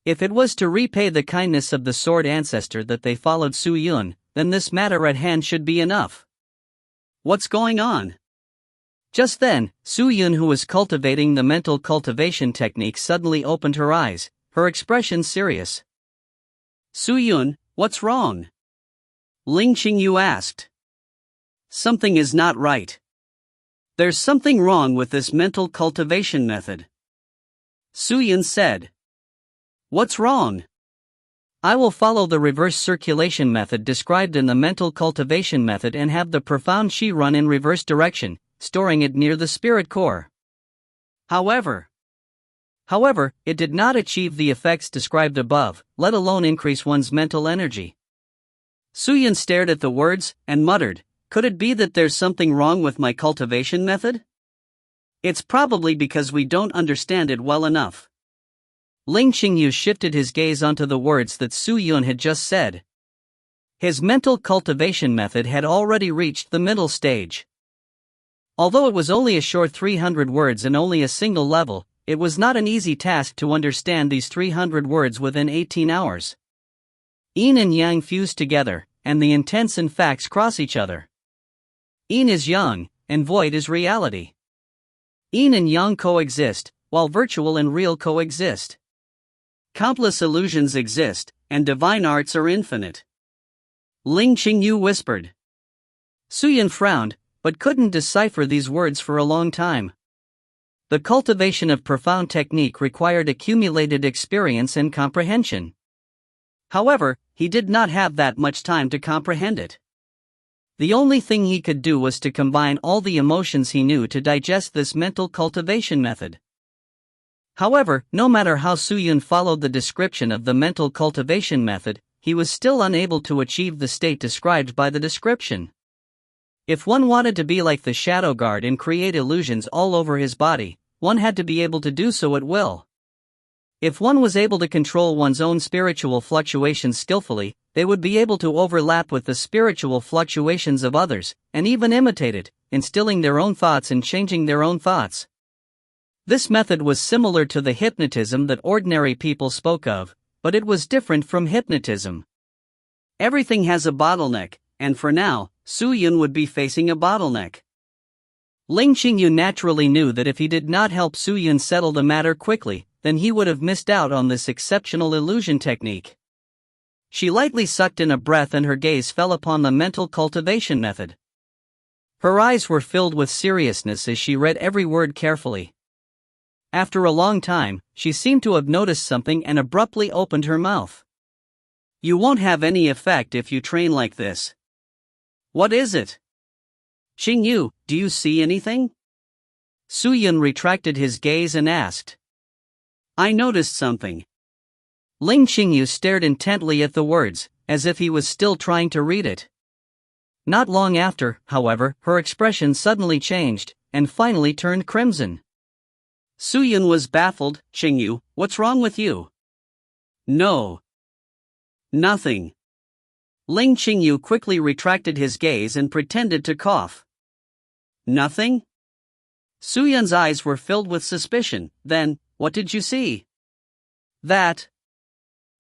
A: If it was to repay the kindness of the sword ancestor that they followed Su Yun, then this matter at hand should be enough. What's going on? Just then, Su Yun, who was cultivating the mental cultivation technique, suddenly opened her eyes, her expression serious. Su Yun, what's wrong? Ling Qingyu asked. Something is not right. There's something wrong with this mental cultivation method. Su Yun said. What's wrong? I will follow the reverse circulation method described in the mental cultivation method and have the profound Qi run in reverse direction, storing it near the spirit core. However, it did not achieve the effects described above, let alone increase one's mental energy. Su Yun stared at the words and muttered, could it be that there's something wrong with my cultivation method? It's probably because we don't understand it well enough. Ling Qingyu shifted his gaze onto the words that Su Yun had just said. His mental cultivation method had already reached the middle stage. Although it was only a short 300 words and only a single level, it was not an easy task to understand these 300 words within 18 hours. Yin and yang fuse together, and the intents and facts cross each other. Yin is yang, and void is reality. Yin and yang coexist, while virtual and real coexist. Countless illusions exist, and divine arts are infinite. Ling Qingyu whispered. Suyin frowned, but couldn't decipher these words for a long time. The cultivation of profound technique required accumulated experience and comprehension. However, he did not have that much time to comprehend it. The only thing he could do was to combine all the emotions he knew to digest this mental cultivation method. However, no matter how Suyun followed the description of the mental cultivation method, he was still unable to achieve the state described by the description. If one wanted to be like the Shadow Guard and create illusions all over his body, one had to be able to do so at will. If one was able to control one's own spiritual fluctuations skillfully, they would be able to overlap with the spiritual fluctuations of others, and even imitate it, instilling their own thoughts and changing their own thoughts. This method was similar to the hypnotism that ordinary people spoke of, but it was different from hypnotism. Everything has a bottleneck, and for now, Suyun would be facing a bottleneck. Ling Qingyu naturally knew that if he did not help Suyun settle the matter quickly, then he would have missed out on this exceptional illusion technique. She lightly sucked in a breath and her gaze fell upon the mental cultivation method. Her eyes were filled with seriousness as she read every word carefully. After a long time, she seemed to have noticed something and abruptly opened her mouth. You won't have any effect if you train like this. What is it? Qingyu, do you see anything? Suyun retracted his gaze and asked. I noticed something. Ling Qingyu stared intently at the words, as if he was still trying to read it. Not long after, however, her expression suddenly changed, and finally turned crimson. Suyun was baffled. Qingyu, what's wrong with you? No. Nothing. Ling Qingyu quickly retracted his gaze and pretended to cough. Nothing? Suyun's eyes were filled with suspicion. Then, what did you see? That.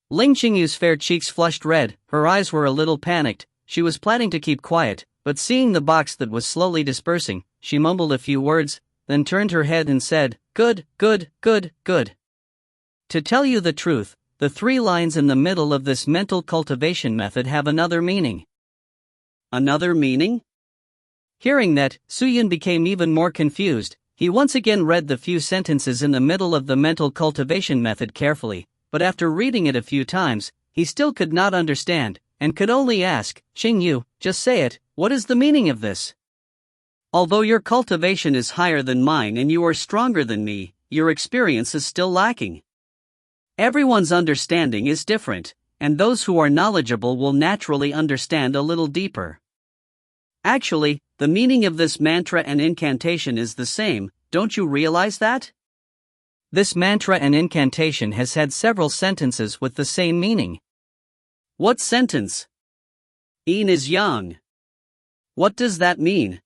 A: Ling Qingyu's fair cheeks flushed red, her eyes were a little panicked. She was planning to keep quiet, but seeing the box that was slowly dispersing, she mumbled a few words, then turned her head and said, Good, good, good, good. To tell you the truth, the 3 lines in the middle of this mental cultivation method have another meaning. Another meaning? Hearing that, Suyun became even more confused. He once again read the few sentences in the middle of the mental cultivation method carefully, but after reading it a few times, he still could not understand, and could only ask, Qingyu, just say it, what is the meaning of this? Although your cultivation is higher than mine and you are stronger than me, your experience is still lacking. Everyone's understanding is different, and those who are knowledgeable will naturally understand a little deeper. Actually, the meaning of this mantra and incantation is the same, don't you realize that? This mantra and incantation has had several sentences with the same meaning. What sentence? Yin is yang. What does that mean?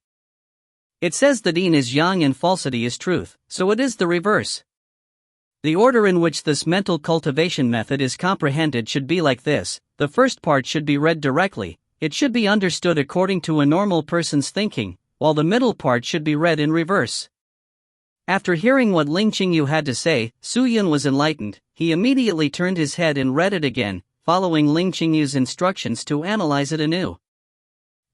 A: It says that yin is yang and falsity is truth, so it is the reverse. The order in which this mental cultivation method is comprehended should be like this. The first part should be read directly. It should be understood according to a normal person's thinking, while the middle part should be read in reverse. After hearing what Ling Qingyu had to say, Suyun was enlightened. He immediately turned his head and read it again, following Ling Qingyu's instructions to analyze it anew.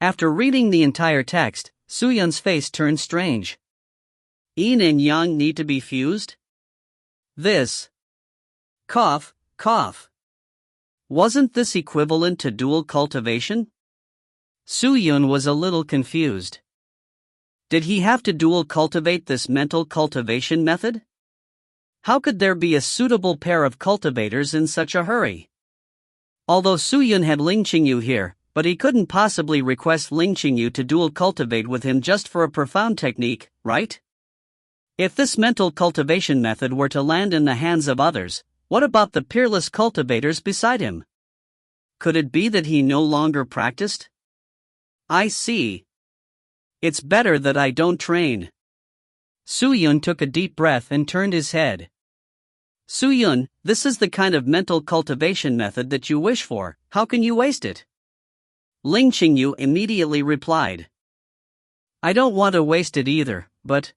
A: After reading the entire text, Suyun's face turned strange. Yin and yang need to be fused? This. Cough, cough. Wasn't this equivalent to dual cultivation? Suyun was a little confused. Did he have to dual cultivate this mental cultivation method? How could there be a suitable pair of cultivators in such a hurry? Although Suyun had Ling Qingyu here, but he couldn't possibly request Ling Qingyu to dual cultivate with him just for a profound technique, right? If this mental cultivation method were to land in the hands of others, what about the peerless cultivators beside him? Could it be that he no longer practiced? I see. It's better that I don't train. Soo-yun took a deep breath and turned his head. Soo-yun, this is the kind of mental cultivation method that you wish for, how can you waste it? Ling Qingyu immediately replied. I don't want to waste it either, but...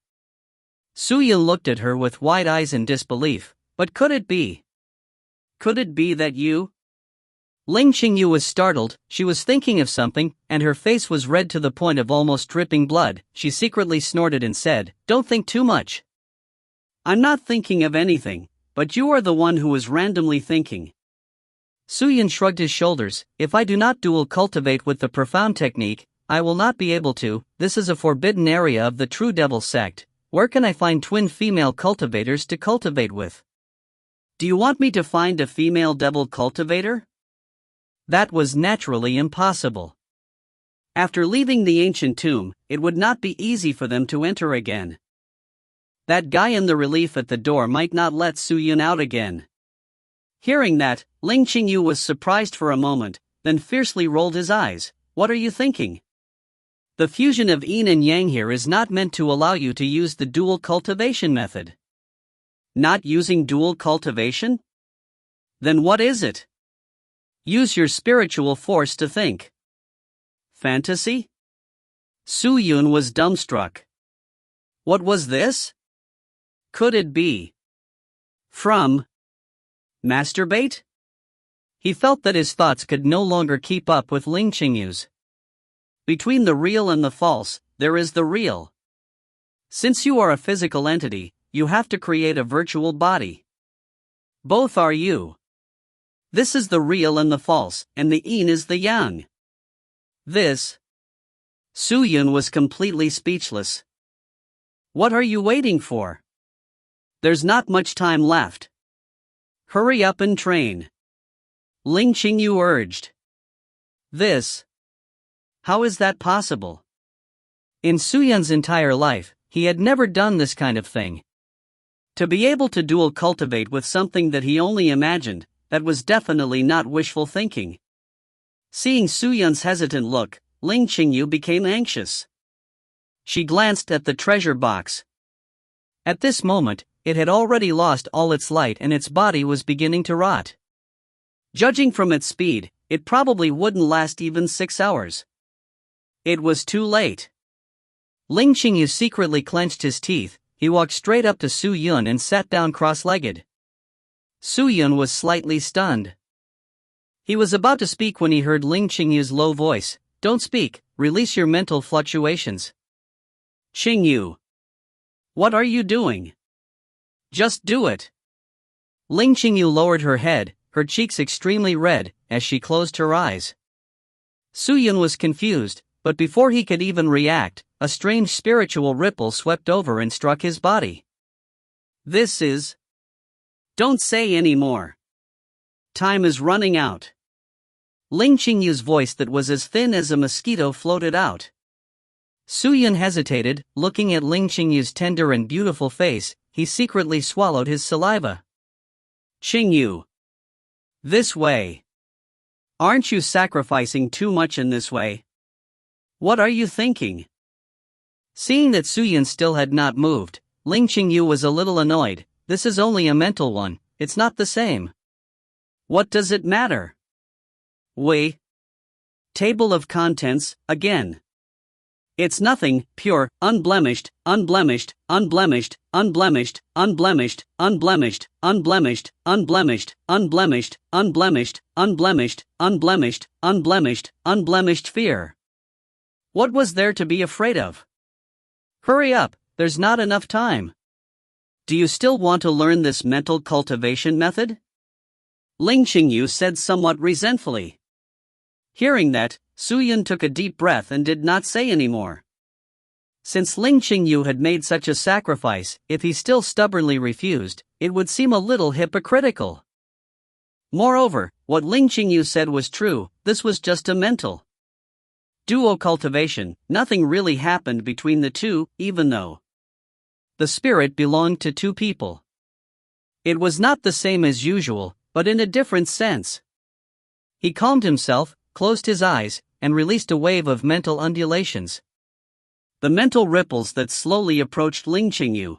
A: Soo-yun looked at her with wide eyes in disbelief, but could it be? Could it be that you... Ling Qingyu was startled, she was thinking of something, and her face was red to the point of almost dripping blood. She secretly snorted and said, Don't think too much. I'm not thinking of anything, but you are the one who is randomly thinking. Soo-yun shrugged his shoulders. If I do not dual cultivate with the profound technique, I will not be able to. This is a forbidden area of the True Devil sect. Where can I find twin female cultivators to cultivate with? Do you want me to find a female devil cultivator? That was naturally impossible. After leaving the ancient tomb, it would not be easy for them to enter again. That guy in the relief at the door might not let Soo-yun out again. Hearing that, Ling Qingyu was surprised for a moment, then fiercely rolled his eyes. What are you thinking? The fusion of yin and yang here is not meant to allow you to use the dual cultivation method. Not using dual cultivation? Then what is it? Use your spiritual force to think. Fantasy? Soo-yun was dumbstruck. What was this? Could it be from masturbate? He felt that his thoughts could no longer keep up with Ling Qingyu's. Between the real and the false, there is the real. Since you are a physical entity, you have to create a virtual body. Both are you. This is the real and the false, and the yin is the yang. This. Soo-yun was completely speechless. What are you waiting for? There's not much time left. Hurry up and train. Ling Qingyu urged. This. How is that possible? In Soo-yun's entire life, he had never done this kind of thing. To be able to dual cultivate with something that he only imagined, that was definitely not wishful thinking. Seeing Soo-yun's hesitant look, Ling Qingyu became anxious. She glanced at the treasure box. At this moment, it had already lost all its light and its body was beginning to rot. Judging from its speed, it probably wouldn't last even 6 hours. It was too late. Ling Qingyu secretly clenched his teeth. He walked straight up to Soo-yun and sat down cross-legged. Soo-yun was slightly stunned. He was about to speak when he heard Ling Qingyu's low voice. Don't speak, release your mental fluctuations. Qingyu. What are you doing? Just do it. Ling Qingyu lowered her head, her cheeks extremely red, as she closed her eyes. Soo-yun was confused, but before he could even react, a strange spiritual ripple swept over and struck his body. This is... Don't say any more. Time is running out. Ling Qingyu's voice that was as thin as a mosquito floated out. Soo-yun hesitated, looking at Ling Qingyu's tender and beautiful face. He secretly swallowed his saliva. Qingyu. This way. Aren't you sacrificing too much in this way? What are you thinking? Seeing that Soo-yun still had not moved, Ling Qingyu was a little annoyed. This is only a mental one, it's not the same. What does it matter? Table of contents, again. It's nothing, pure, unblemished, unblemished, unblemished, unblemished, unblemished, unblemished, unblemished, unblemished, unblemished, unblemished, unblemished, unblemished, unblemished, unblemished fear. What was there to be afraid of? Hurry up, there's not enough time. Do you still want to learn this mental cultivation method? Ling Qingyu said somewhat resentfully. Hearing that, Soo-yun took a deep breath and did not say any more. Since Ling Qingyu had made such a sacrifice, if he still stubbornly refused, it would seem a little hypocritical. Moreover, what Ling Qingyu said was true, this was just a mental duo cultivation, nothing really happened between the two, even though the spirit belonged to two people. It was not the same as usual, but in a different sense. He calmed himself, closed his eyes, and released a wave of mental undulations. The mental ripples that slowly approached Ling Qingyu.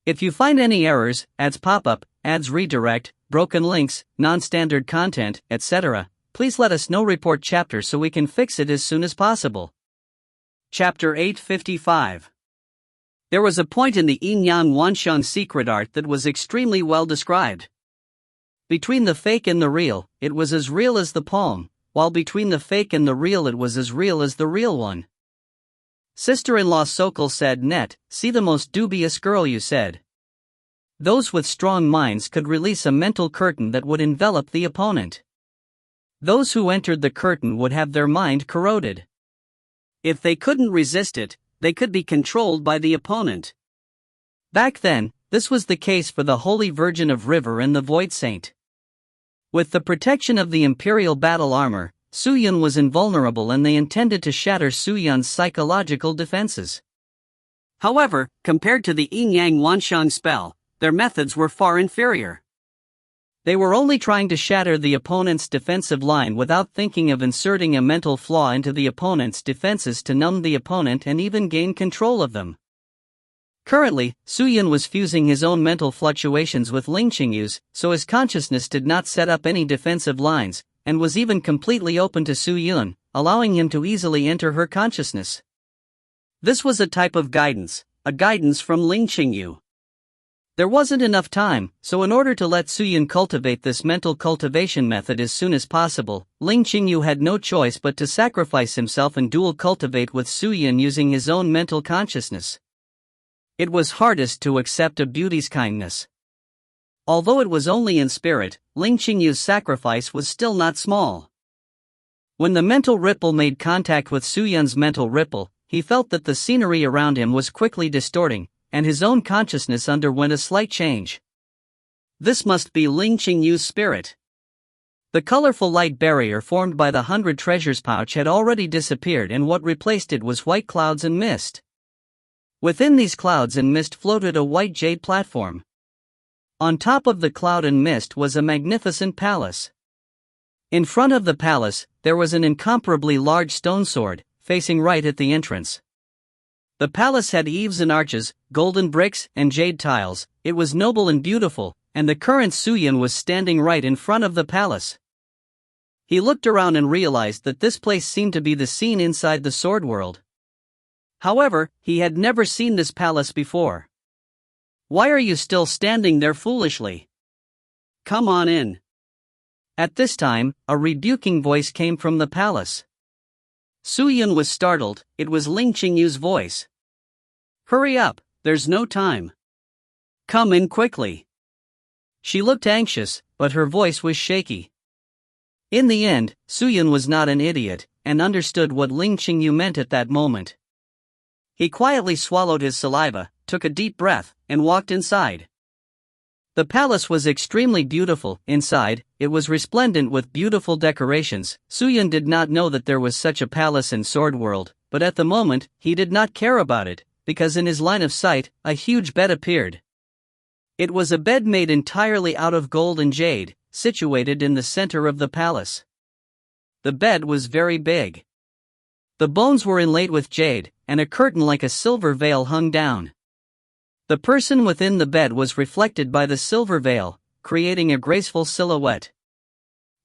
A: If you find any errors, ads pop up, ads redirect, broken links, non-standard content, etc., please let us know. Report chapter so we can fix it as soon as possible. Chapter 855. There was a point in the Yin Yang Wansheng secret art that was extremely well described. Between the fake and the real, it was as real as the poem, while between the fake and the real it was as real as the real one. Sister-in-law Sokol said, "Net, see the most dubious girl you said." Those with strong minds could release a mental curtain that would envelop the opponent. Those who entered the curtain would have their mind corroded. If they couldn't resist it, they could be controlled by the opponent. Back then, this was the case for the Holy Virgin of River and the Void Saint. With the protection of the Imperial battle armor, Su Yun was invulnerable and they intended to shatter Su Yun's psychological defenses. However, compared to the Yin Yang Wansheng spell, their methods were far inferior. They were only trying to shatter the opponent's defensive line without thinking of inserting a mental flaw into the opponent's defenses to numb the opponent and even gain control of them. Currently, Su Yun was fusing his own mental fluctuations with Ling Qingyu's, so his consciousness did not set up any defensive lines, and was even completely open to Su Yun, allowing him to easily enter her consciousness. This was a type of guidance, a guidance from Ling Qingyu. There wasn't enough time, so in order to let Su Yun cultivate this mental cultivation method as soon as possible, Ling Qingyu had no choice but to sacrifice himself and dual cultivate with Su Yun using his own mental consciousness. It was hardest to accept a beauty's kindness. Although it was only in spirit, Ling Qingyu's sacrifice was still not small. When the mental ripple made contact with Su Yun's mental ripple, he felt that the scenery around him was quickly distorting, and his own consciousness underwent a slight change. This must be Ling Qingyu's spirit. The colorful light barrier formed by the 100 treasures pouch had already disappeared, and what replaced it was white clouds and mist. Within these clouds and mist floated a white jade platform. On top of the cloud and mist was a magnificent palace. In front of the palace, there was an incomparably large stone sword, facing right at the entrance. The palace had eaves and arches, golden bricks, and jade tiles. It was noble and beautiful, and the current Su Yun was standing right in front of the palace. He looked around and realized that this place seemed to be the scene inside the sword world. However, he had never seen this palace before. "Why are you still standing there foolishly? Come on in." At this time, a rebuking voice came from the palace. Su Yun was startled. It was Ling Qingyu's voice. "Hurry up, there's no time. Come in quickly." She looked anxious, but her voice was shaky. In the end, Su Yun was not an idiot, and understood what Ling Qingyu meant at that moment. He quietly swallowed his saliva, took a deep breath, and walked inside. The palace was extremely beautiful. Inside, it was resplendent with beautiful decorations. Su Yun did not know that there was such a palace in Sword World, but at the moment, he did not care about it, because in his line of sight, a huge bed appeared. It was a bed made entirely out of gold and jade, situated in the center of the palace. The bed was very big. The bones were inlaid with jade, and a curtain like a silver veil hung down. The person within the bed was reflected by the silver veil, creating a graceful silhouette.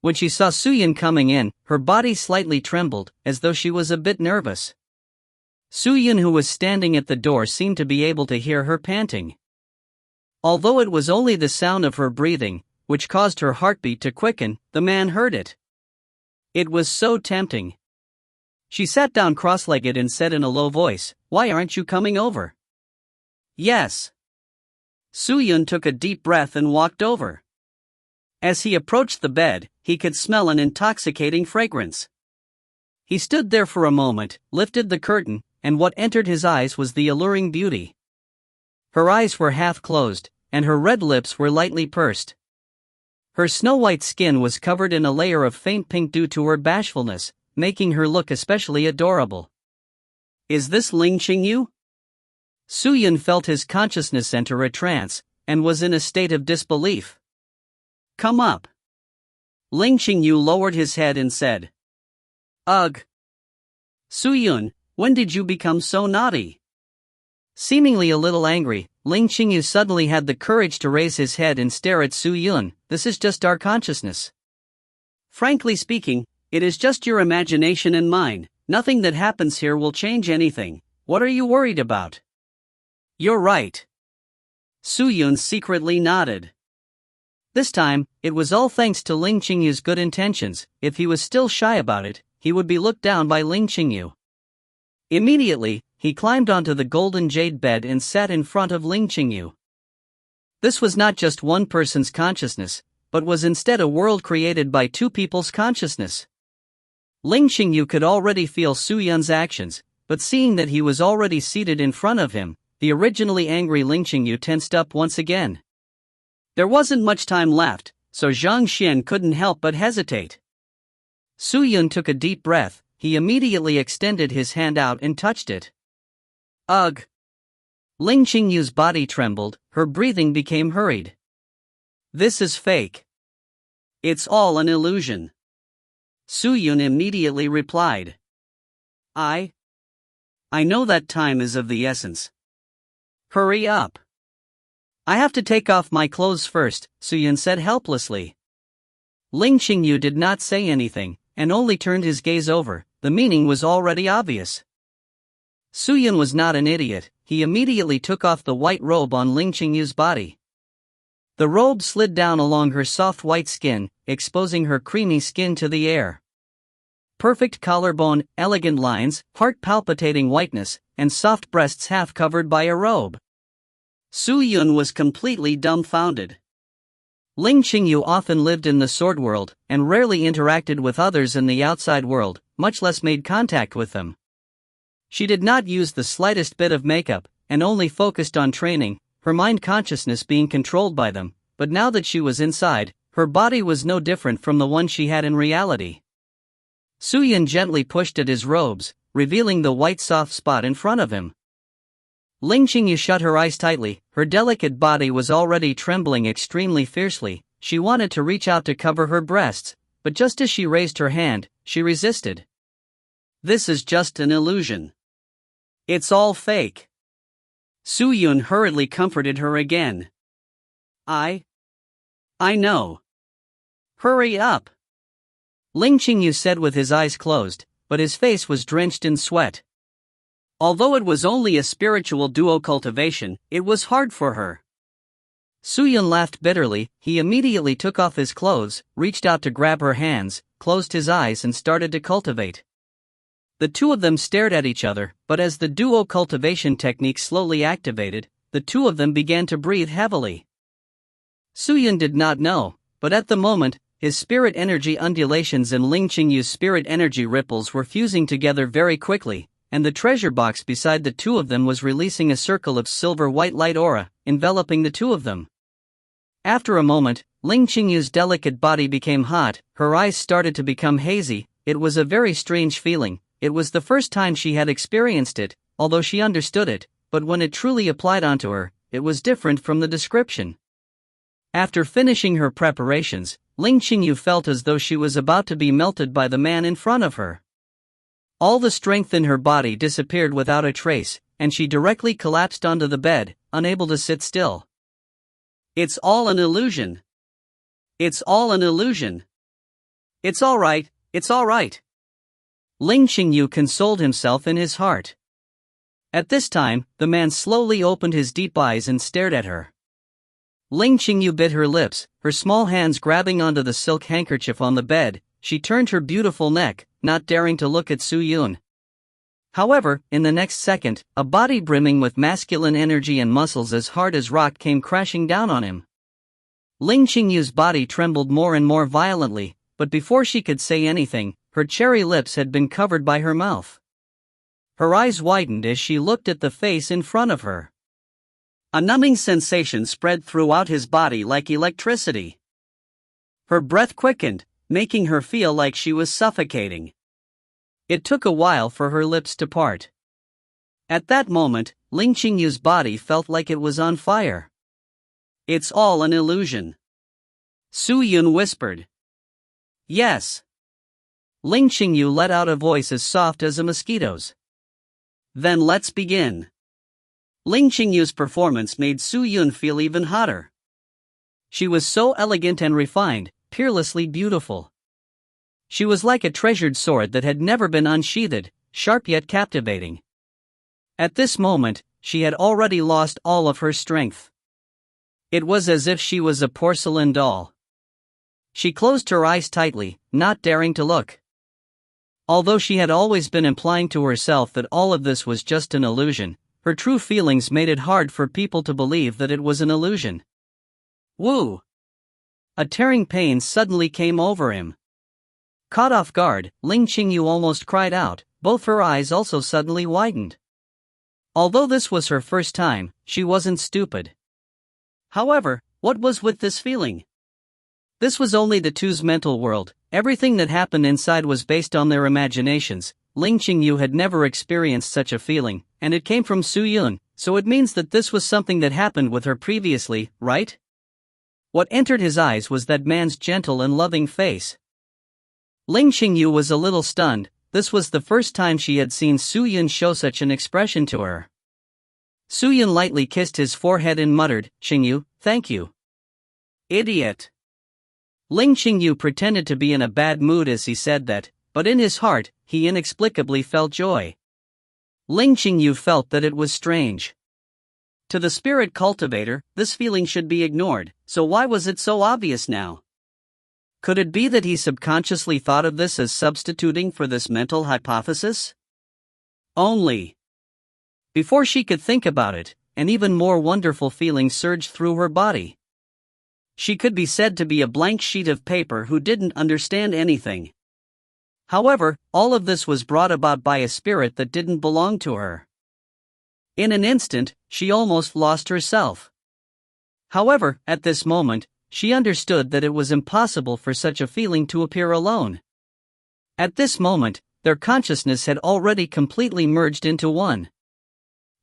A: When she saw Su Yun coming in, her body slightly trembled, as though she was a bit nervous. Su Yun, who was standing at the door, seemed to be able to hear her panting. Although it was only the sound of her breathing, which caused her heartbeat to quicken, the man heard it. It was so tempting. She sat down cross-legged and said in a low voice, "Why aren't you coming over?" "Yes." Su Yun took a deep breath and walked over. As he approached the bed, he could smell an intoxicating fragrance. He stood there for a moment, lifted the curtain, and what entered his eyes was the alluring beauty. Her eyes were half closed, and her red lips were lightly pursed. Her snow-white skin was covered in a layer of faint pink due to her bashfulness, making her look especially adorable. "Is this Ling Qingyu?" Su Yun felt his consciousness enter a trance, and was in a state of disbelief. "Come up." Ling Qingyu lowered his head and said, "Ugh." "Su Yun, When did you become so naughty? Seemingly a little angry, Ling Qingyu suddenly had the courage to raise his head and stare at Su Yun. This is just our consciousness. Frankly speaking, it is just your imagination and mine. Nothing that happens here will change anything. What are you worried about? You're right. Su Yun secretly nodded. This time, it was all thanks to Ling Qingyu's good intentions. If he was still shy about it, he would be looked down by Ling Qingyu. Immediately, he climbed onto the golden jade bed and sat in front of Ling Qingyu. This was not just one person's consciousness, but was instead a world created by two people's consciousness. Ling Qingyu could already feel Su Yun's actions, but seeing that he was already seated in front of him, the originally angry Ling Qingyu tensed up once again. There wasn't much time left, so Zhang Xian couldn't help but hesitate. Su Yun took a deep breath. He immediately extended his hand out and touched it. Ugh! Ling Qingyu's body trembled, her breathing became hurried. This is fake. It's all an illusion. Su Yun immediately replied. I know that time is of the essence. Hurry up. I have to take off my clothes first, Su Yun said helplessly. Ling Qingyu did not say anything, and only turned his gaze over. The meaning was already obvious. Su Yun was not an idiot. He immediately took off the white robe on Ling Qingyu's body. The robe slid down along her soft white skin, exposing her creamy skin to the air. Perfect collarbone, elegant lines, heart-palpitating whiteness, and soft breasts half covered by a robe. Su Yun was completely dumbfounded. Ling Qingyu often lived in the sword world, and rarely interacted with others in the outside world, much less made contact with them. She did not use the slightest bit of makeup, and only focused on training, her mind consciousness being controlled by them, but now that she was inside, her body was no different from the one she had in reality. Su Yun gently pushed at his robes, revealing the white soft spot in front of him. Ling Qingyu shut her eyes tightly. Her delicate body was already trembling extremely fiercely. She wanted to reach out to cover her breasts, but just as she raised her hand, she resisted. This is just an illusion. It's all fake. Su Yun hurriedly comforted her again. I know. Hurry up. Ling Qingyu said with his eyes closed, but his face was drenched in sweat. Although it was only a spiritual duo cultivation, it was hard for her. Su Yun laughed bitterly. He immediately took off his clothes, reached out to grab her hands, closed his eyes and started to cultivate. The two of them stared at each other, but as the duo cultivation technique slowly activated, the two of them began to breathe heavily. Su Yun did not know, but at the moment, his spirit energy undulations and Ling Qingyu's spirit energy ripples were fusing together very quickly, and the treasure box beside the two of them was releasing a circle of silver-white light aura, enveloping the two of them. After a moment, Ling Qingyu's delicate body became hot, her eyes started to become hazy. It was a very strange feeling. It was the first time she had experienced it, although she understood it, but when it truly applied onto her, it was different from the description. After finishing her preparations, Ling Qingyu felt as though she was about to be melted by the man in front of her. All the strength in her body disappeared without a trace, and she directly collapsed onto the bed, unable to sit still. It's all an illusion. It's all an illusion. It's all right, it's all right. Ling Qingyu consoled himself in his heart. At this time, the man slowly opened his deep eyes and stared at her. Ling Qingyu bit her lips, her small hands grabbing onto the silk handkerchief on the bed. She turned her beautiful neck, not daring to look at Su Yun. However, in the next second, a body brimming with masculine energy and muscles as hard as rock came crashing down on him. Ling Qingyu's body trembled more and more violently, but before she could say anything, her cherry lips had been covered by her mouth. Her eyes widened as she looked at the face in front of her. A numbing sensation spread throughout his body like electricity. Her breath quickened, making her feel like she was suffocating. It took a while for her lips to part. At that moment, Ling Qingyu's body felt like it was on fire. It's all an illusion. Su Yun whispered. Yes. Ling Qingyu let out a voice as soft as a mosquito's. Then let's begin. Ling Qingyu's performance made Su Yun feel even hotter. She was so elegant and refined, peerlessly beautiful. She was like a treasured sword that had never been unsheathed, sharp yet captivating. At this moment, she had already lost all of her strength. It was as if she was a porcelain doll. She closed her eyes tightly, not daring to look. Although she had always been implying to herself that all of this was just an illusion, her true feelings made it hard for people to believe that it was an illusion. Woo! A tearing pain suddenly came over him. Caught off guard, Ling Qingyu almost cried out, both her eyes also suddenly widened. Although this was her first time, she wasn't stupid. However, what was with this feeling? This was only the two's mental world. Everything that happened inside was based on their imaginations. Ling Qingyu had never experienced such a feeling, and it came from Su Yun, so it means that this was something that happened with her previously, right? What entered his eyes was that man's gentle and loving face. Ling Qingyu was a little stunned. This was the first time she had seen Su Yun show such an expression to her. Su Yun lightly kissed his forehead and muttered, "Qingyu, thank you." Idiot. Ling Qingyu pretended to be in a bad mood as he said that, but in his heart, he inexplicably felt joy. Ling Qingyu felt that it was strange. To the spirit cultivator, this feeling should be ignored, so why was it so obvious now? Could it be that he subconsciously thought of this as substituting for this mental hypothesis? Only. Before she could think about it, an even more wonderful feeling surged through her body. She could be said to be a blank sheet of paper who didn't understand anything. However, all of this was brought about by a spirit that didn't belong to her. In an instant, she almost lost herself. However, at this moment, she understood that it was impossible for such a feeling to appear alone. At this moment, their consciousness had already completely merged into one.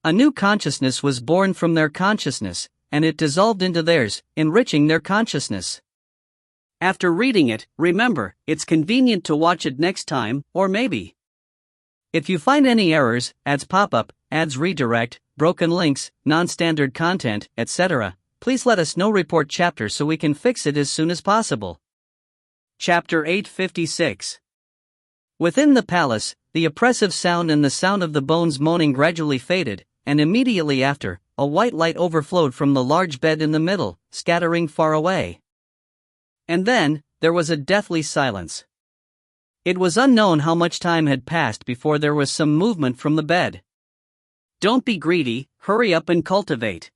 A: A new consciousness was born from their consciousness, and it dissolved into theirs, enriching their consciousness. After reading it, remember, it's convenient to watch it next time, or maybe. If you find any errors, ads pop up, ads redirect, broken links, non-standard content, etc., please let us know. Report chapter so we can fix it as soon as possible. Chapter 856. Within the palace, the oppressive sound and the sound of the bones moaning gradually faded, and immediately after, a white light overflowed from the large bed in the middle, scattering far away. And then, there was a deathly silence. It was unknown how much time had passed before there was some movement from the bed. "Don't be greedy, hurry up and cultivate,"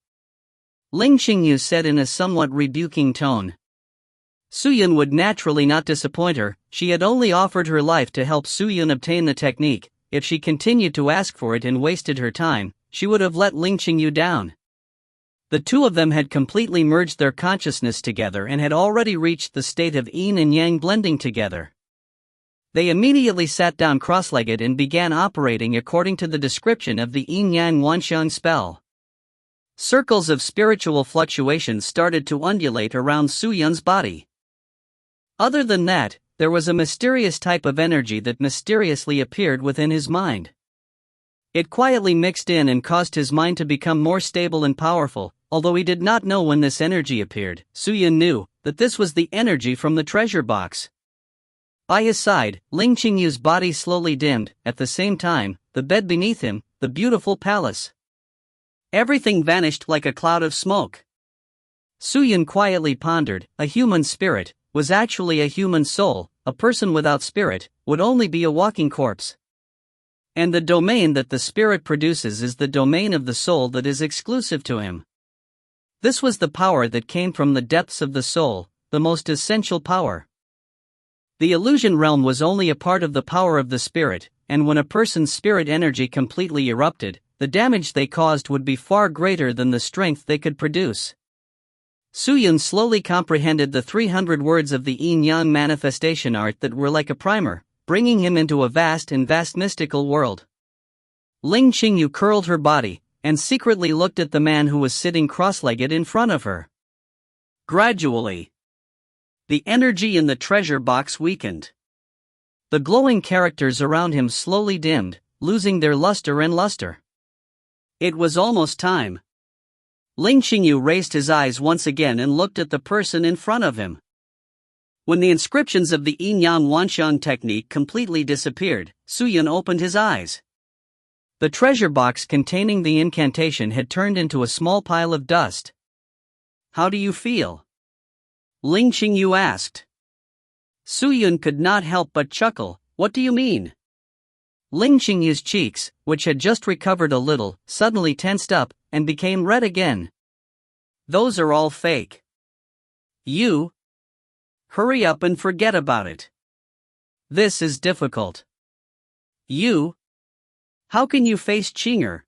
A: Ling Qingyu said in a somewhat rebuking tone. Su Yun would naturally not disappoint her. She had only offered her life to help Su Yun obtain the technique. If she continued to ask for it and wasted her time, she would have let Ling Qingyu down. The two of them had completely merged their consciousness together and had already reached the state of yin and yang blending together. They immediately sat down cross-legged and began operating according to the description of the yin-yang wanxiang spell. Circles of spiritual fluctuations started to undulate around Su Yun's body. Other than that, there was a mysterious type of energy that mysteriously appeared within his mind. It quietly mixed in and caused his mind to become more stable and powerful. Although he did not know when this energy appeared, Su Yun knew that this was the energy from the treasure box. By his side, Ling Qingyu's body slowly dimmed. At the same time, the bed beneath him, the beautiful palace. Everything vanished like a cloud of smoke. Su Yun quietly pondered, a human spirit was actually a human soul. A person without spirit would only be a walking corpse. And the domain that the spirit produces is the domain of the soul that is exclusive to him. This was the power that came from the depths of the soul, the most essential power. The illusion realm was only a part of the power of the spirit, and when a person's spirit energy completely erupted, the damage they caused would be far greater than the strength they could produce. Su Yun slowly comprehended the 300 words of the yin-yang manifestation art that were like a primer, bringing him into a vast mystical world. Ling Qingyu curled her body, and secretly looked at the man who was sitting cross-legged in front of her. Gradually, the energy in the treasure box weakened. The glowing characters around him slowly dimmed, losing their luster and luster. It was almost time. Ling Qingyu raised his eyes once again and looked at the person in front of him. When the inscriptions of the Yin-Yang Wanxiang technique completely disappeared, Su Yun opened his eyes. The treasure box containing the incantation had turned into a small pile of dust. "How do you feel?" Ling Qingyu asked. Su Yun could not help but chuckle. "What do you mean?" Ling Qingyu's cheeks, which had just recovered a little, suddenly tensed up and became red again. "Those are all fake. You hurry up and forget about it. This is difficult. You how can you face Qing'er?"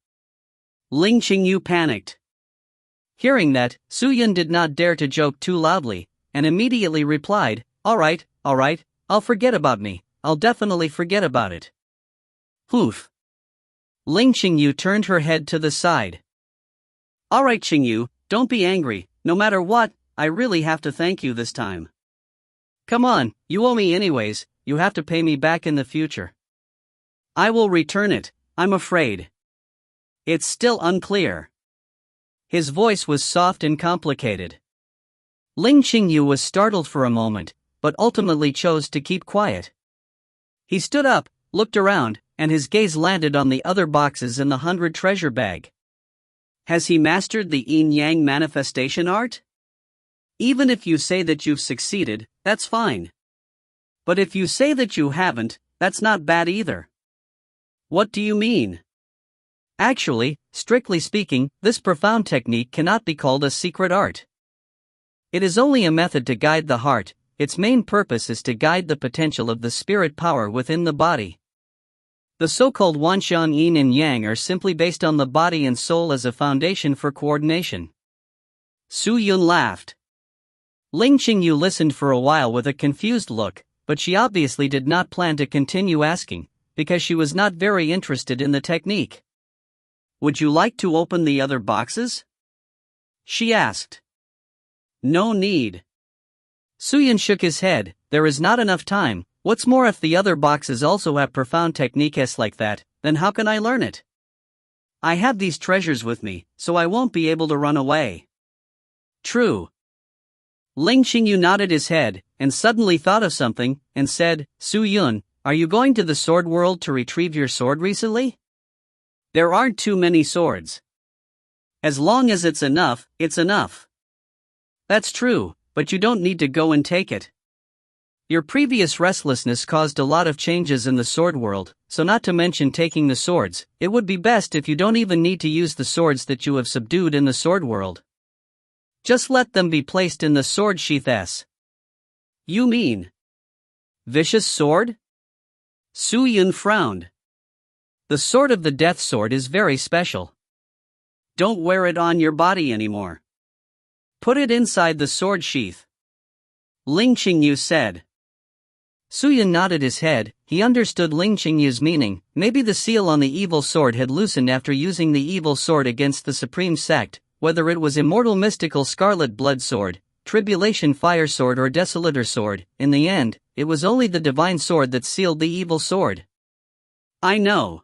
A: Ling Qingyu panicked. Hearing that, Su Yun did not dare to joke too loudly, and immediately replied, all right, I'll forget about me, I'll definitely forget about it." "Hoof." Ling Qingyu turned her head to the side. "All right, Qingyu, don't be angry, no matter what, I really have to thank you this time. Come on, you owe me anyways, you have to pay me back in the future. I will return it, I'm afraid. It's still unclear." His voice was soft and complicated. Ling Qingyu was startled for a moment, but ultimately chose to keep quiet. He stood up, looked around, and his gaze landed on the other boxes in the 100 treasure bag. Has he mastered the yin-yang manifestation art? Even if you say that you've succeeded, that's fine. But if you say that you haven't, that's not bad either. What do you mean? Actually, strictly speaking, this profound technique cannot be called a secret art. It is only a method to guide the heart. Its main purpose is to guide the potential of the spirit power within the body. The so-called Wanxiang Yin and Yang are simply based on the body and soul as a foundation for coordination. Su Yun laughed. Ling Qingyu listened for a while with a confused look, but she obviously did not plan to continue asking, because she was not very interested in the technique. "Would you like to open the other boxes?" she asked. "No need." Su Yun shook his head. "There is not enough time. What's more, if the other boxes also have profound techniques like that, then how can I learn it? I have these treasures with me, so I won't be able to run away." "True." Ling Qingyu nodded his head, and suddenly thought of something, and said, "Su Yun, are you going to the sword world to retrieve your sword recently? There aren't too many swords. As long as it's enough, it's enough." "That's true, but you don't need to go and take it. Your previous restlessness caused a lot of changes in the sword world, so not to mention taking the swords, it would be best if you don't even need to use the swords that you have subdued in the sword world. Just let them be placed in the sword sheath. You mean vicious sword?" Su Yun frowned. "The sword of the death sword is very special. Don't wear it on your body anymore. Put it inside the sword sheath," Ling Qingyu said. Su Yun nodded his head. He understood Ling Qingyu's meaning. Maybe the seal on the evil sword had loosened after using the evil sword against the supreme sect, whether it was Immortal Mystical Scarlet Blood Sword, Tribulation Fire Sword or Desolator Sword. In the end, it was only the divine sword that sealed the evil sword. "I know."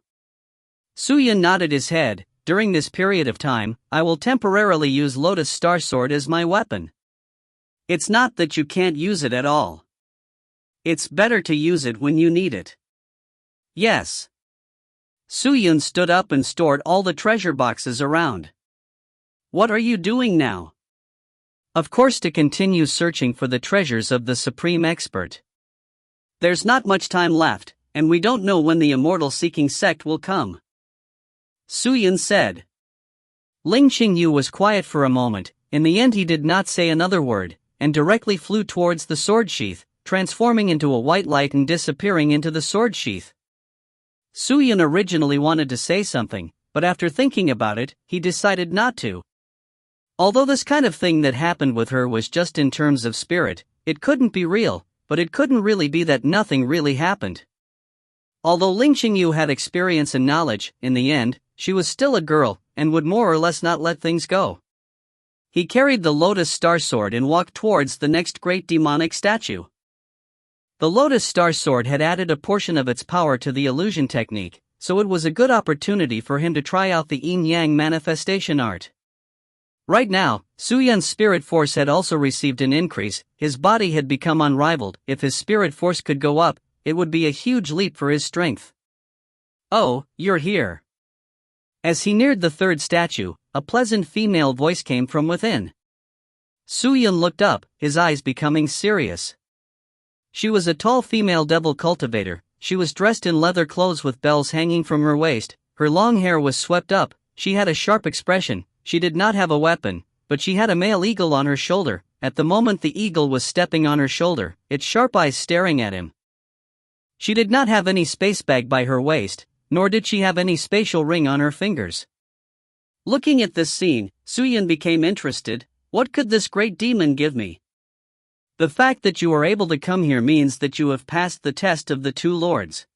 A: Su Yun nodded his head. "During this period of time, I will temporarily use Lotus Star Sword as my weapon. It's not that you can't use it at all. It's better to use it when you need it." "Yes." Su Yun stood up and stored all the treasure boxes around. "What are you doing now?" "Of course, to continue searching for the treasures of the supreme expert. There's not much time left, and we don't know when the immortal seeking sect will come," Su Yun said. Ling Qingyu was quiet for a moment. In the end he did not say another word, and directly flew towards the sword sheath, transforming into a white light and disappearing into the sword sheath. Su Yun originally wanted to say something, but after thinking about it, he decided not to. Although this kind of thing that happened with her was just in terms of spirit, it couldn't be real, but it couldn't really be that nothing really happened. Although Ling Qingyu had experience and knowledge, in the end, she was still a girl, and would more or less not let things go. He carried the Lotus Star Sword and walked towards the next great demonic statue. The Lotus Star Sword had added a portion of its power to the illusion technique, so it was a good opportunity for him to try out the yin-yang manifestation art. Right now, Suyun's spirit force had also received an increase, his body had become unrivaled. If his spirit force could go up, it would be a huge leap for his strength. "Oh, you're here." As he neared the third statue, a pleasant female voice came from within. Suyun looked up, his eyes becoming serious. She was a tall female devil cultivator. She was dressed in leather clothes with bells hanging from her waist, her long hair was swept up, she had a sharp expression. She did not have a weapon, but she had a male eagle on her shoulder. At the moment the eagle was stepping on her shoulder, its sharp eyes staring at him. She did not have any space bag by her waist, nor did she have any spatial ring on her fingers. Looking at this scene, Suyun became interested. What could this great demon give me? The fact that you are able to come here means that you have passed the test of the two lords.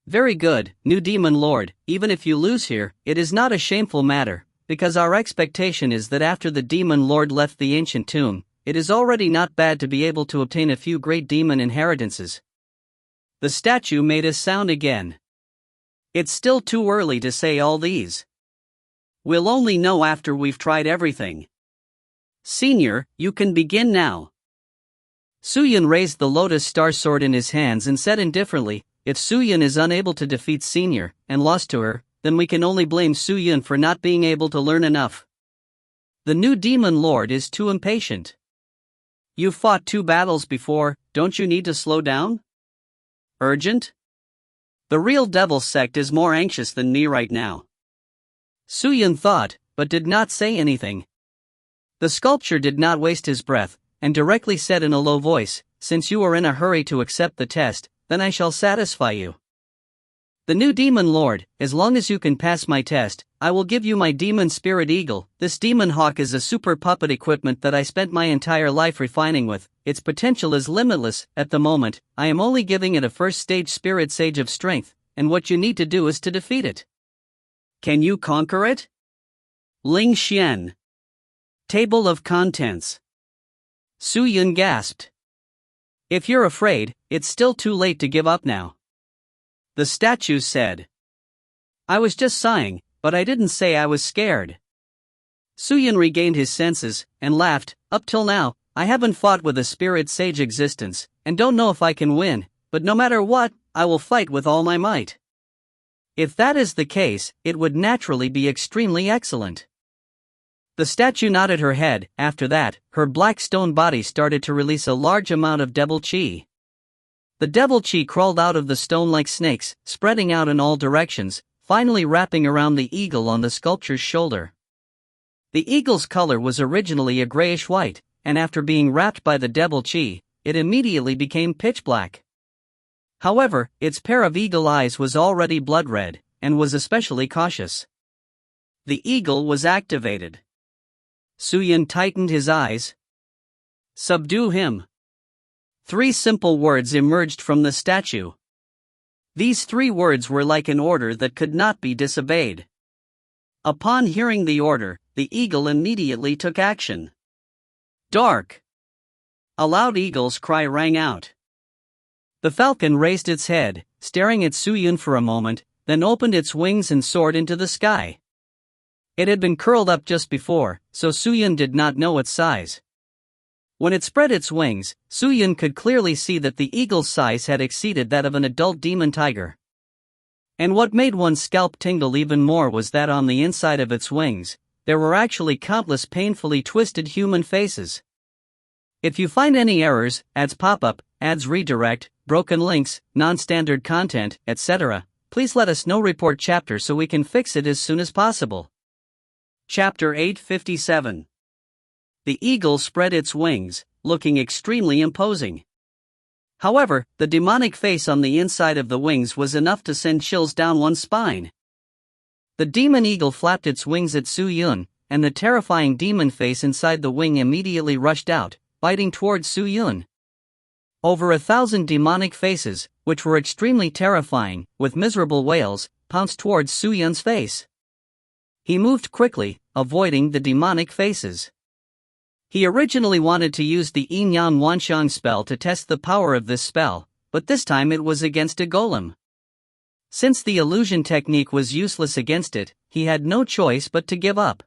A: Very good, new demon lord, even if you lose here, it is not a shameful matter, because our expectation is that after the demon lord left the ancient tomb, it is already not bad to be able to obtain a few great demon inheritances. The statue made a sound again. It's still too early to say all these. We'll only know after we've tried everything. Senior, you can begin now. Suyun raised the lotus star sword in his hands and said indifferently, if Suyun is unable to defeat Senior, and lost to her, then we can only blame Suyun for not being able to learn enough. The new demon lord is too impatient. You've fought 2 battles before, don't you need to slow down? Urgent? The real devil sect is more anxious than me right now. Suyun thought, but did not say anything. The sculpture did not waste his breath, and directly said in a low voice, since you are in a hurry to accept the test, then I shall satisfy you. The new demon lord, as long as you can pass my test, I will give you my demon spirit eagle. This demon hawk is a super puppet equipment that I spent my entire life refining with. Its potential is limitless. At the moment, I am only giving it a first stage spirit sage of strength, and what you need to do is to defeat it. Can you conquer it? Ling Xian. Table of Contents. Suyun gasped. If you're afraid, it's still too late to give up now. The statue said. I was just sighing, but I didn't say I was scared. Suyun regained his senses, and laughed. Up till now, I haven't fought with a spirit sage existence, and don't know if I can win, but no matter what, I will fight with all my might. If that is the case, it would naturally be extremely excellent. The statue nodded her head. After that, her black stone body started to release a large amount of devil chi. The devil chi crawled out of the stone like snakes, spreading out in all directions, finally wrapping around the eagle on the sculpture's shoulder. The eagle's color was originally a grayish-white, and after being wrapped by the devil chi, it immediately became pitch black. However, its pair of eagle eyes was already blood red, and was especially cautious. The eagle was activated. Suyun tightened his eyes. Subdue him. 3 simple words emerged from the statue. These 3 words were like an order that could not be disobeyed. Upon hearing the order, the eagle immediately took action. Dark. A loud eagle's cry rang out. The falcon raised its head, staring at Suyun for a moment, then opened its wings and soared into the sky. It had been curled up just before, so Suyun did not know its size. When it spread its wings, Suyun could clearly see that the eagle's size had exceeded that of an adult demon tiger. And what made one's scalp tingle even more was that on the inside of its wings, there were actually countless painfully twisted human faces. If you find any errors, ads pop up, ads redirect, broken links, non-standard content, etc., please let us know. Report chapter so we can fix it as soon as possible. Chapter 857. The eagle spread its wings, looking extremely imposing. However, the demonic face on the inside of the wings was enough to send chills down one's spine. The demon eagle flapped its wings at Suyun, and the terrifying demon face inside the wing immediately rushed out, biting towards Suyun. Over 1,000 demonic faces, which were extremely terrifying, with miserable wails, pounced towards Suyun's face. He moved quickly, avoiding the demonic faces. He originally wanted to use the Yin-Yang Wanxiang spell to test the power of this spell, but this time it was against a golem. Since the illusion technique was useless against it, he had no choice but to give up.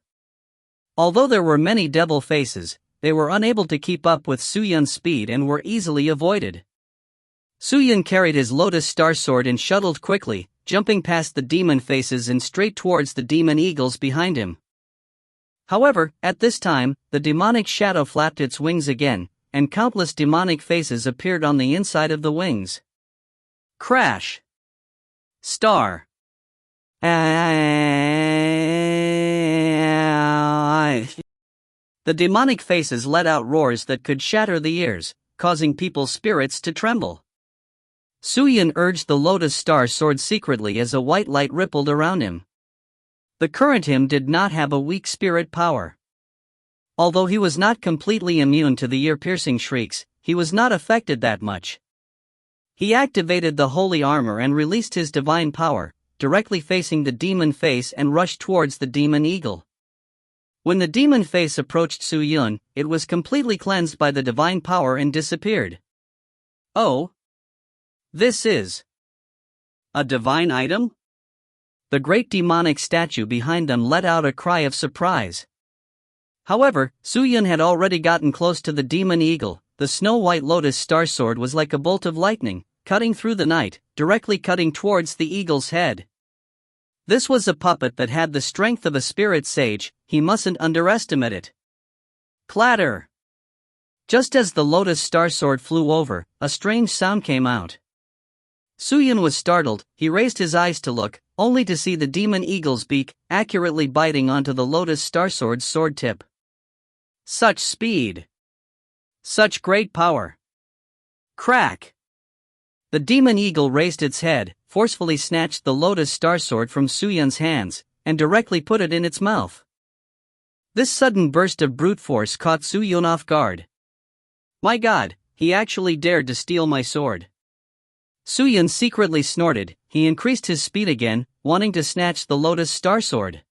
A: Although there were many devil faces, they were unable to keep up with Suyun's speed and were easily avoided. Suyun carried his Lotus Star Sword and shuttled quickly, jumping past the demon faces and straight towards the demon eagles behind him. However, at this time, the demonic shadow flapped its wings again, and countless demonic faces appeared on the inside of the wings. Crash! Star! The demonic faces let out roars that could shatter the ears, causing people's spirits to tremble. Suyun urged the Lotus Star Sword secretly as a white light rippled around him. The current him did not have a weak spirit power. Although he was not completely immune to the ear-piercing shrieks, he was not affected that much. He activated the holy armor and released his divine power, directly facing the demon face and rushed towards the demon eagle. When the demon face approached Suyun, it was completely cleansed by the divine power and disappeared. Oh! This is a divine item? The great demonic statue behind them let out a cry of surprise. However, Suyun had already gotten close to the demon eagle. The snow-white Lotus Star Sword was like a bolt of lightning, cutting through the night, directly cutting towards the eagle's head. This was a puppet that had the strength of a spirit sage, he mustn't underestimate it. Clatter! Just as the Lotus Star Sword flew over, a strange sound came out. Suyun was startled. He raised his eyes to look, only to see the demon eagle's beak accurately biting onto the Lotus Star Sword's sword tip. Such speed! Such great power! Crack! The demon eagle raised its head, forcefully snatched the Lotus Star Sword from Suyun's hands, and directly put it in its mouth. This sudden burst of brute force caught Suyun off guard. My God, he actually dared to steal my sword. Suyun secretly snorted. He increased his speed again, wanting to snatch the Lotus Star Sword.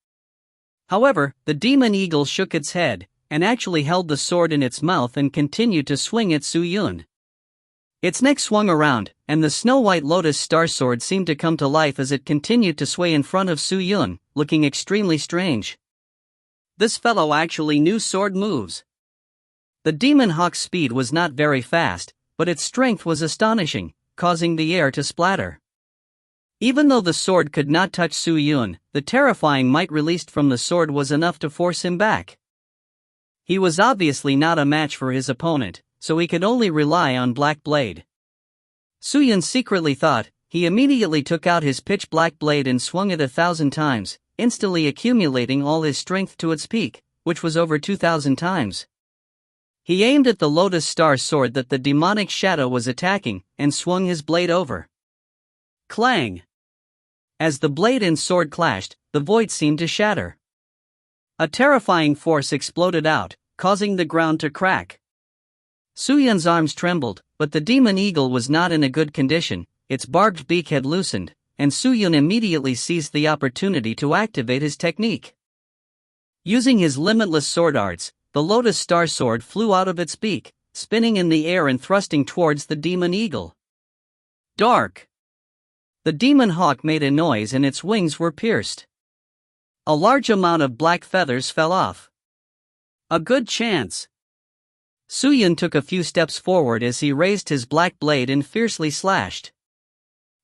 A: However, the demon eagle shook its head, and actually held the sword in its mouth and continued to swing at Suyun. Its neck swung around, and the snow-white Lotus Star Sword seemed to come to life as it continued to sway in front of Suyun, looking extremely strange. This fellow actually knew sword moves. The demon hawk's speed was not very fast, but its strength was astonishing, causing the air to splatter. Even though the sword could not touch Suyun, the terrifying might released from the sword was enough to force him back. He was obviously not a match for his opponent, so he could only rely on Black Blade. Suyun secretly thought. He immediately took out his pitch-black blade and swung it 1,000 times, instantly accumulating all his strength to its peak, which was over 2,000 times. He aimed at the Lotus Star Sword that the demonic shadow was attacking, and swung his blade over. Clang! As the blade and sword clashed, the void seemed to shatter. A terrifying force exploded out, causing the ground to crack. Suyun's arms trembled, but the demon eagle was not in a good condition. Its barbed beak had loosened, and Suyun immediately seized the opportunity to activate his technique. Using his limitless sword arts, the Lotus Star Sword flew out of its beak, spinning in the air and thrusting towards the demon eagle. Dark! The demon hawk made a noise and its wings were pierced. A large amount of black feathers fell off. A good chance. Suyun took a few steps forward as he raised his black blade and fiercely slashed.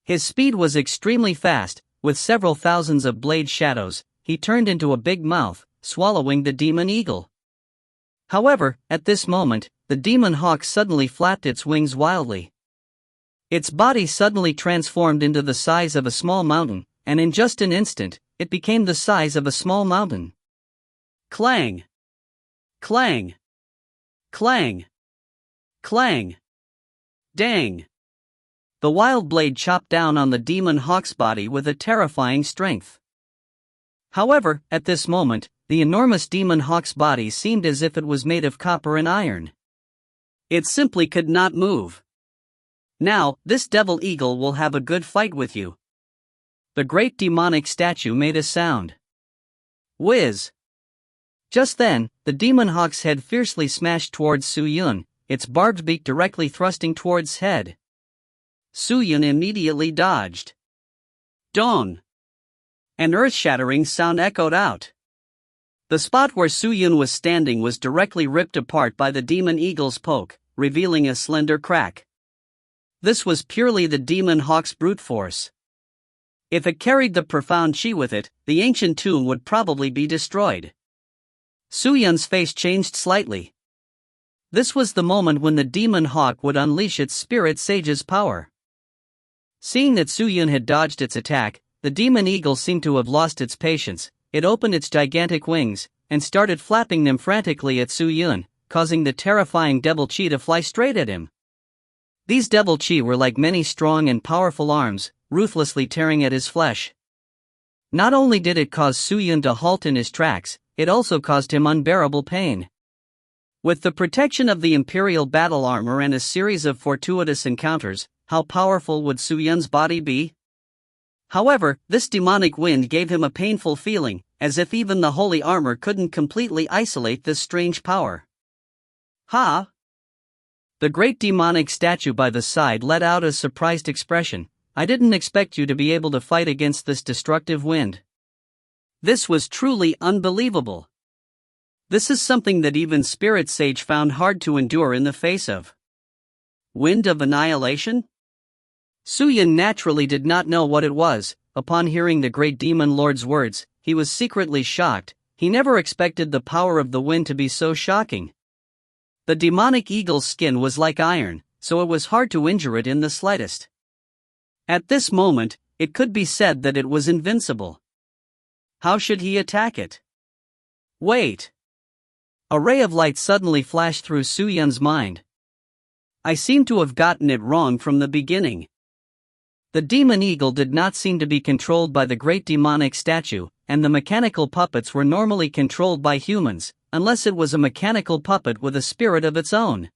A: His speed was extremely fast. With several thousands of blade shadows, he turned into a big mouth, swallowing the demon eagle. However, at this moment, the demon hawk suddenly flapped its wings wildly. Its body suddenly transformed into the size of a small mountain, and in just an instant, it became the size of a small mountain. Clang! Clang! Clang! Clang! Dang! The wild blade chopped down on the demon hawk's body with a terrifying strength. However, at this moment, the enormous demon hawk's body seemed as if it was made of copper and iron. It simply could not move. Now, this devil eagle will have a good fight with you. The great demonic statue made a sound. Whiz! Just then, the demon hawk's head fiercely smashed towards Suyun, its barbed beak directly thrusting towards head. Suyun immediately dodged. Dawn! An earth-shattering sound echoed out. The spot where Su-Yun was standing was directly ripped apart by the demon eagle's poke, revealing a slender crack. This was purely the demon hawk's brute force. If it carried the profound chi with it, the ancient tomb would probably be destroyed. Su-Yun's face changed slightly. This was the moment when the demon hawk would unleash its spirit sage's power. Seeing that Su-Yun had dodged its attack, the demon eagle seemed to have lost its patience. It opened its gigantic wings, and started flapping them frantically at Su-Yun, causing the terrifying devil chi to fly straight at him. These devil chi were like many strong and powerful arms, ruthlessly tearing at his flesh. Not only did it cause Su-Yun to halt in his tracks, it also caused him unbearable pain. With the protection of the Imperial battle armor and a series of fortuitous encounters, how powerful would Su-Yun's body be? However, this demonic wind gave him a painful feeling, as if even the holy armor couldn't completely isolate this strange power. Ha! The great demonic statue by the side let out a surprised expression. I didn't expect you to be able to fight against this destructive wind. This was truly unbelievable. This is something that even Spirit Sage found hard to endure in the face of. Wind of annihilation? Su-Yun naturally did not know what it was. Upon hearing the great demon lord's words, he was secretly shocked. He never expected the power of the wind to be so shocking. The demonic eagle's skin was like iron, so it was hard to injure it in the slightest. At this moment, it could be said that it was invincible. How should he attack it? Wait! A ray of light suddenly flashed through Su-Yun's mind. I seem to have gotten it wrong from the beginning. The demon eagle did not seem to be controlled by the great demonic statue, and the mechanical puppets were normally controlled by humans, unless it was a mechanical puppet with a spirit of its own.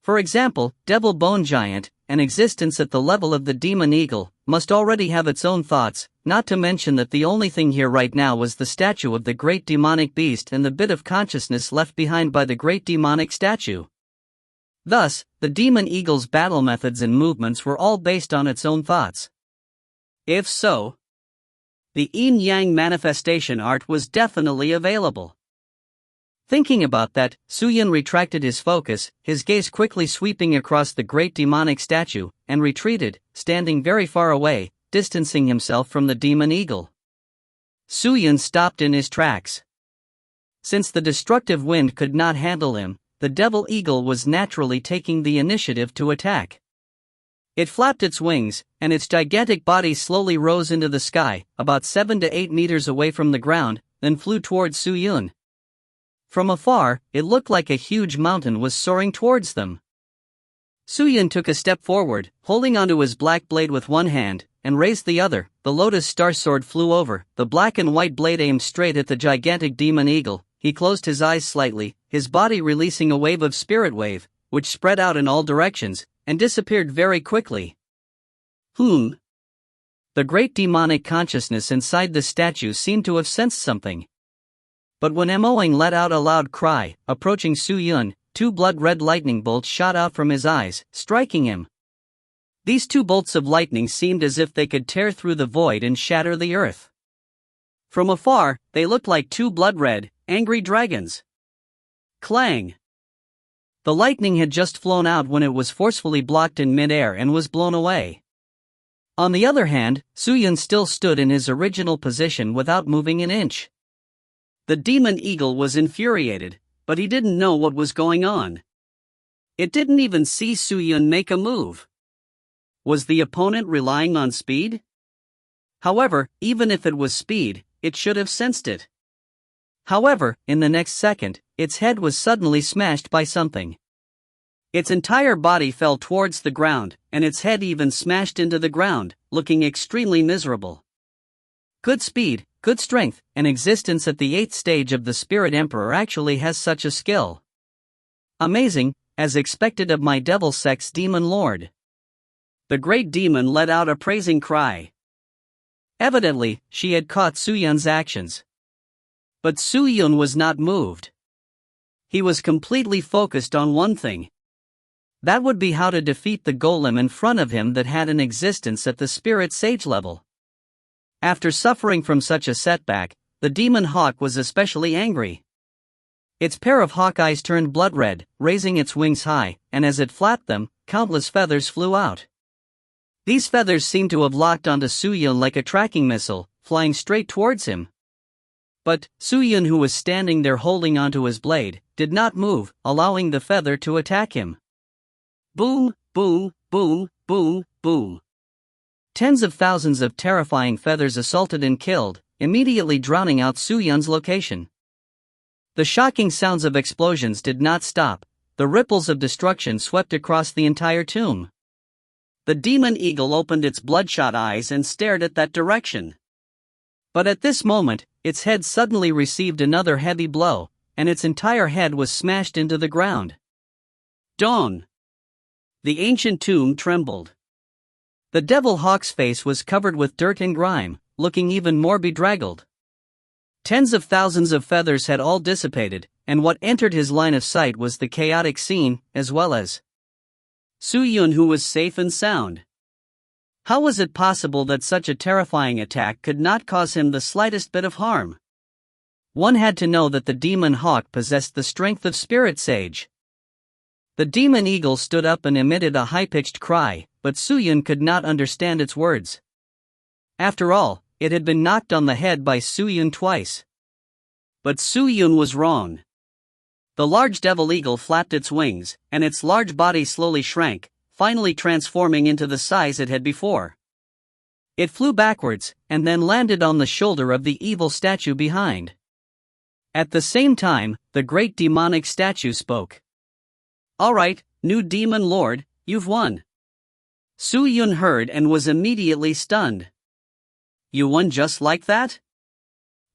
A: For example, Devil Bone Giant, an existence at the level of the demon eagle, must already have its own thoughts, not to mention that the only thing here right now was the statue of the great demonic beast and the bit of consciousness left behind by the great demonic statue. Thus, the demon eagle's battle methods and movements were all based on its own thoughts. If so, the yin-yang manifestation art was definitely available. Thinking about that, Su-Yun retracted his focus, his gaze quickly sweeping across the great demonic statue, and retreated, standing very far away, distancing himself from the demon eagle. Su-Yun stopped in his tracks. Since the destructive wind could not handle him, the devil eagle was naturally taking the initiative to attack. It flapped its wings, and its gigantic body slowly rose into the sky, about 7 to 8 meters away from the ground, then flew towards Su-Yun. From afar, it looked like a huge mountain was soaring towards them. Su-Yun took a step forward, holding onto his black blade with one hand, and raised the other. The lotus star sword flew over, the black and white blade aimed straight at the gigantic demon eagle. He closed his eyes slightly, his body releasing a wave of spirit wave, which spread out in all directions, and disappeared very quickly. The great demonic consciousness inside the statue seemed to have sensed something. But when Moing let out a loud cry, approaching Su-Yun, 2 blood-red lightning bolts shot out from his eyes, striking him. These 2 bolts of lightning seemed as if they could tear through the void and shatter the earth. From afar, they looked like 2 blood-red, angry dragons. Clang! The lightning had just flown out when it was forcefully blocked in mid-air and was blown away. On the other hand, Su-Yun still stood in his original position without moving an inch. The demon eagle was infuriated, but he didn't know what was going on. It didn't even see Su-Yun make a move. Was the opponent relying on speed? However, even if it was speed, it should have sensed it. However, in the next second, its head was suddenly smashed by something. Its entire body fell towards the ground, and its head even smashed into the ground, looking extremely miserable. Good speed, good strength, and existence at the 8th stage of the Spirit Emperor actually has such a skill. Amazing, as expected of my devil sex demon lord. The great demon let out a praising cry. Evidently, she had caught Su-Yun's actions. But Su-Yun was not moved. He was completely focused on one thing. That would be how to defeat the golem in front of him that had an existence at the Spirit Sage level. After suffering from such a setback, the demon hawk was especially angry. Its pair of hawk eyes turned blood red, raising its wings high, and as it flapped them, countless feathers flew out. These feathers seemed to have locked onto Su-Yun like a tracking missile, flying straight towards him. But Su-Yun, who was standing there holding onto his blade, did not move, allowing the feather to attack him. Boom, boom, boom, boom, boom. Tens of thousands of terrifying feathers assaulted and killed, immediately drowning out Su-Yun's location. The shocking sounds of explosions did not stop. The ripples of destruction swept across the entire tomb. The demon eagle opened its bloodshot eyes and stared at that direction. But at this moment, its head suddenly received another heavy blow, and its entire head was smashed into the ground. Dawn! The ancient tomb trembled. The devil hawk's face was covered with dirt and grime, looking even more bedraggled. Tens of thousands of feathers had all dissipated, and what entered his line of sight was the chaotic scene, as well as Su-Yun, who was safe and sound. How was it possible that such a terrifying attack could not cause him the slightest bit of harm? One had to know that the demon hawk possessed the strength of Spirit Sage. The demon eagle stood up and emitted a high-pitched cry, but Su-Yun could not understand its words. After all, it had been knocked on the head by Su-Yun twice. But Su-Yun was wrong. The large devil eagle flapped its wings, and its large body slowly shrank, finally transforming into the size it had before. It flew backwards, and then landed on the shoulder of the evil statue behind. At the same time, the great demonic statue spoke. "All right, new demon lord, you've won." Su-Yun heard and was immediately stunned. "You won just like that?"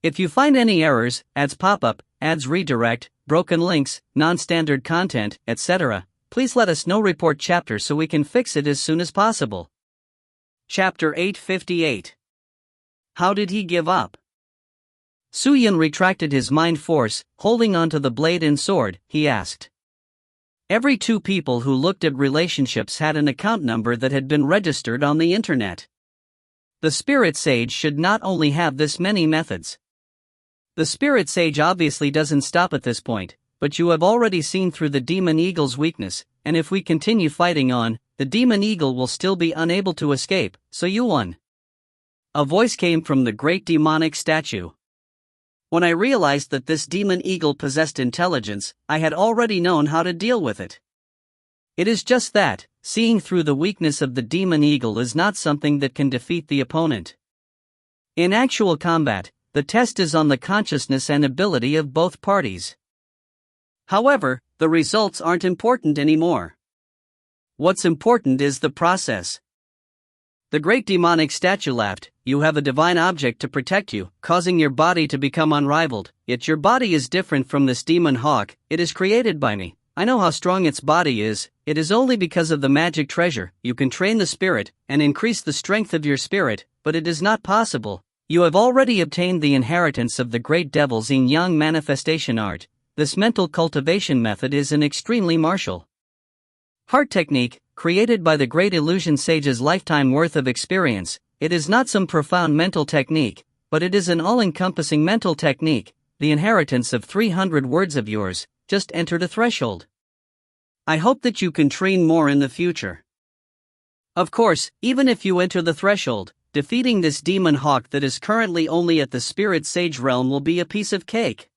A: If you find any errors, ads pop-up, ads redirect, broken links, non-standard content, etc., please let us know. Report chapter so we can fix it as soon as possible. Chapter 858. How did he give up? Su-Yun retracted his mind force, holding onto the blade and sword. He asked. Every two people who looked at relationships had an account number that had been registered on the internet. The Spirit Sage should not only have this many methods. The Spirit Sage obviously doesn't stop at this point, but you have already seen through the Demon Eagle's weakness, and if we continue fighting on, the Demon Eagle will still be unable to escape, so you won. A voice came from the great demonic statue. When I realized that this Demon Eagle possessed intelligence, I had already known how to deal with it. It is just that, seeing through the weakness of the Demon Eagle is not something that can defeat the opponent. In actual combat, the test is on the consciousness and ability of both parties. However, the results aren't important anymore. What's important is the process. The great demonic statue laughed. You have a divine object to protect you, causing your body to become unrivaled, yet your body is different from this demon hawk. It is created by me. I know how strong its body is. It is only because of the magic treasure. You can train the spirit and increase the strength of your spirit, but it is not possible. You have already obtained the inheritance of the great devil's yin-yang manifestation art. This mental cultivation method is an extremely martial heart technique, created by the great illusion sage's lifetime worth of experience. It is not some profound mental technique, but it is an all-encompassing mental technique. The inheritance of 300 words of yours just entered a threshold. I hope that you can train more in the future. Of course, even if you enter the threshold, defeating this demon hawk that is currently only at the spirit sage realm will be a piece of cake.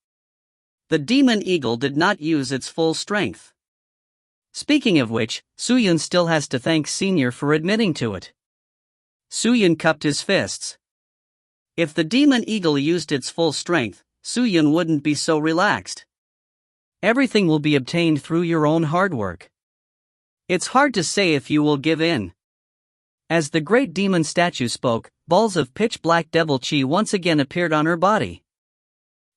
A: The demon eagle did not use its full strength. Speaking of which, Su-Yun still has to thank Senior for admitting to it. Su-Yun cupped his fists. If the demon eagle used its full strength, Su-Yun wouldn't be so relaxed. Everything will be obtained through your own hard work. It's hard to say if you will give in. As the great demon statue spoke, balls of pitch-black devil chi once again appeared on her body.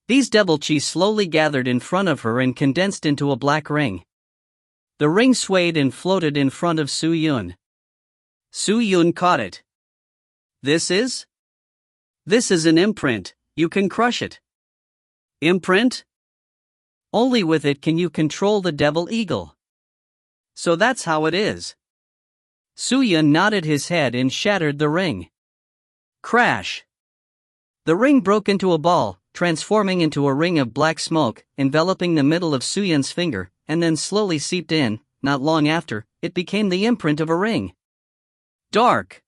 A: These devil chi slowly gathered in front of her and condensed into a black ring. The ring swayed and floated in front of Su-Yun. Su-Yun caught it. This is an imprint. You can crush it. Imprint? Only with it can you control the devil eagle. So that's how it is. Su-Yun nodded his head and shattered the ring. Crash! The ring broke into a ball, transforming into a ring of black smoke, enveloping the middle of Su-Yun's finger, and then slowly seeped in. Not long after, it became the imprint of a ring. Dark.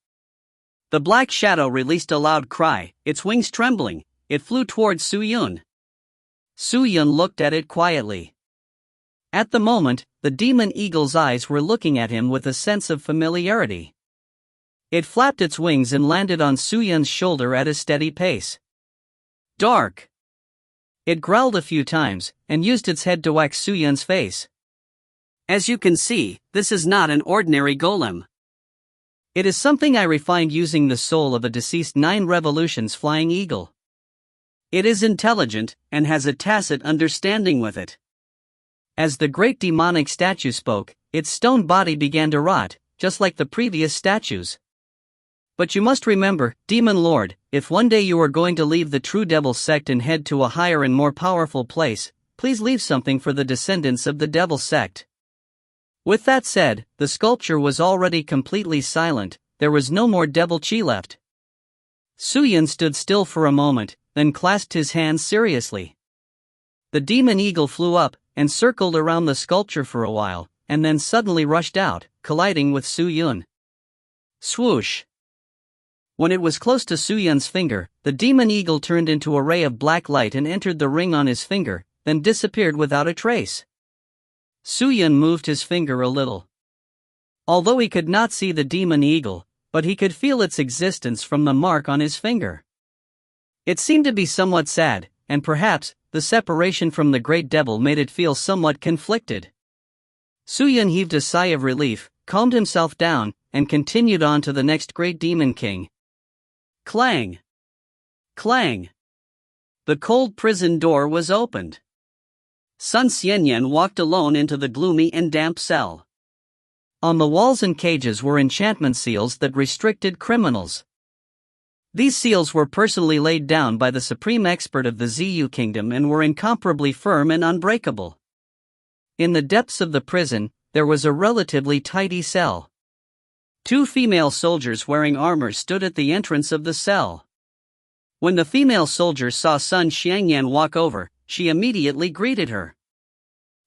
A: The black shadow released a loud cry, its wings trembling. It flew towards Su-Yun. Su-Yun looked at it quietly. At the moment, the demon eagle's eyes were looking at him with a sense of familiarity. It flapped its wings and landed on Su-Yun's shoulder at a steady pace. Dark. It growled a few times, and used its head to whack Su-Yun's face. As you can see, this is not an ordinary golem. It is something I refined using the soul of a deceased 9 revolutions flying eagle. It is intelligent, and has a tacit understanding with it. As the great demonic statue spoke, its stone body began to rot, just like the previous statues. But you must remember, Demon Lord, if one day you are going to leave the True Devil sect and head to a higher and more powerful place, please leave something for the descendants of the Devil sect. With that said, the sculpture was already completely silent. There was no more devil chi left. Su-Yun stood still for a moment, then clasped his hands seriously. The demon eagle flew up, and circled around the sculpture for a while, and then suddenly rushed out, colliding with Su-Yun. Swoosh! When it was close to Su-Yun's finger, the demon eagle turned into a ray of black light and entered the ring on his finger, then disappeared without a trace. Su-Yun moved his finger a little. Although he could not see the demon eagle, but he could feel its existence from the mark on his finger. It seemed to be somewhat sad, and perhaps, the separation from the great devil made it feel somewhat conflicted. Su-Yun heaved a sigh of relief, calmed himself down, and continued on to the next great demon king. Clang! Clang! The cold prison door was opened. Sun Xianyan walked alone into the gloomy and damp cell. On the walls and cages were enchantment seals that restricted criminals. These seals were personally laid down by the supreme expert of the Ziyu kingdom and were incomparably firm and unbreakable. In the depths of the prison, there was a relatively tidy cell. 2 female soldiers wearing armor stood at the entrance of the cell. When the female soldier saw Sun Xianyan walk over, she immediately greeted her.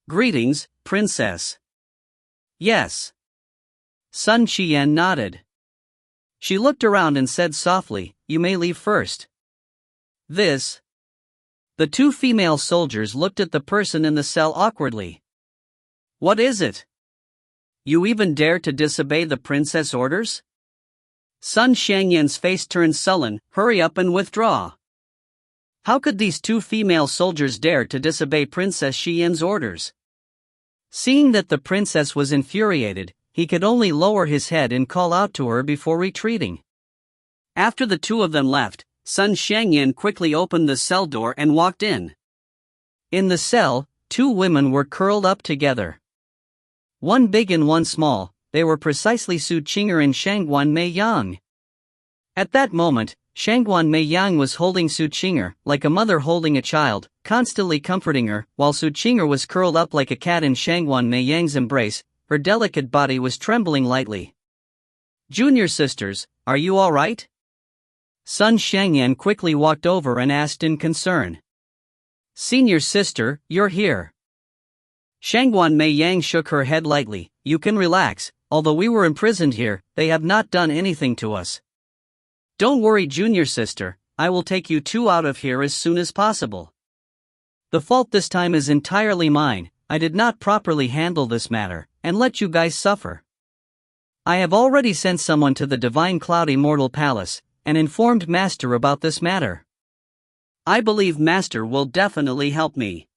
A: Greetings, princess. Yes. Sun Xian nodded. She looked around and said softly, you may leave first. This. The 2 female soldiers looked at the person in the cell awkwardly. What is it? You even dare to disobey the princess orders? Sun Xianyan's face turned sullen. Hurry up and withdraw. How could these 2 female soldiers dare to disobey Princess Xian's orders? Seeing that the princess was infuriated, he could only lower his head and call out to her before retreating. After the 2 of them left, Sun Xianyan quickly opened the cell door and walked in. In the cell, 2 women were curled up together. One big and one small, they were precisely Su Qing'er and Shangguan Meiyang. At that moment, Shangguan Meiyang was holding Su Qing'er, like a mother holding a child, constantly comforting her, while Su Qing'er was curled up like a cat in Shangguan Meiyang's embrace. Her delicate body was trembling lightly. Junior sisters, are you all right? Sun Xianyan quickly walked over and asked in concern. Senior sister, you're here. Shangguan Meiyang shook her head lightly. You can relax, although we were imprisoned here, they have not done anything to us. Don't worry, junior sister, I will take you 2 out of here as soon as possible. The fault this time is entirely mine. I did not properly handle this matter, and let you guys suffer. I have already sent someone to the Divine Cloud Immortal Palace, and informed Master about this matter. I believe Master will definitely help me.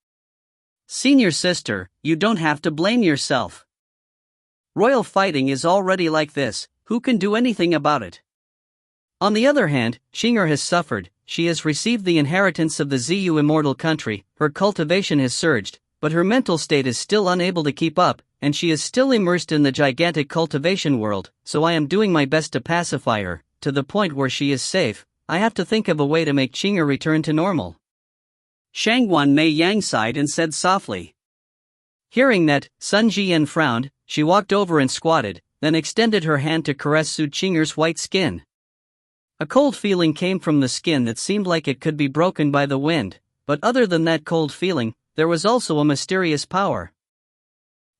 A: Senior sister, you don't have to blame yourself. Royal fighting is already like this, who can do anything about it? On the other hand, Qing'er has suffered, she has received the inheritance of the Ziyu immortal country, her cultivation has surged, but her mental state is still unable to keep up, and she is still immersed in the gigantic cultivation world, so I am doing my best to pacify her, to the point where she is safe. I have to think of a way to make Qing'er return to normal. Shangguan Meiyang sighed and said softly. Hearing that, Sun Jian frowned, she walked over and squatted, then extended her hand to caress Su Qing'er's white skin. A cold feeling came from the skin that seemed like it could be broken by the wind, but other than that cold feeling, there was also a mysterious power.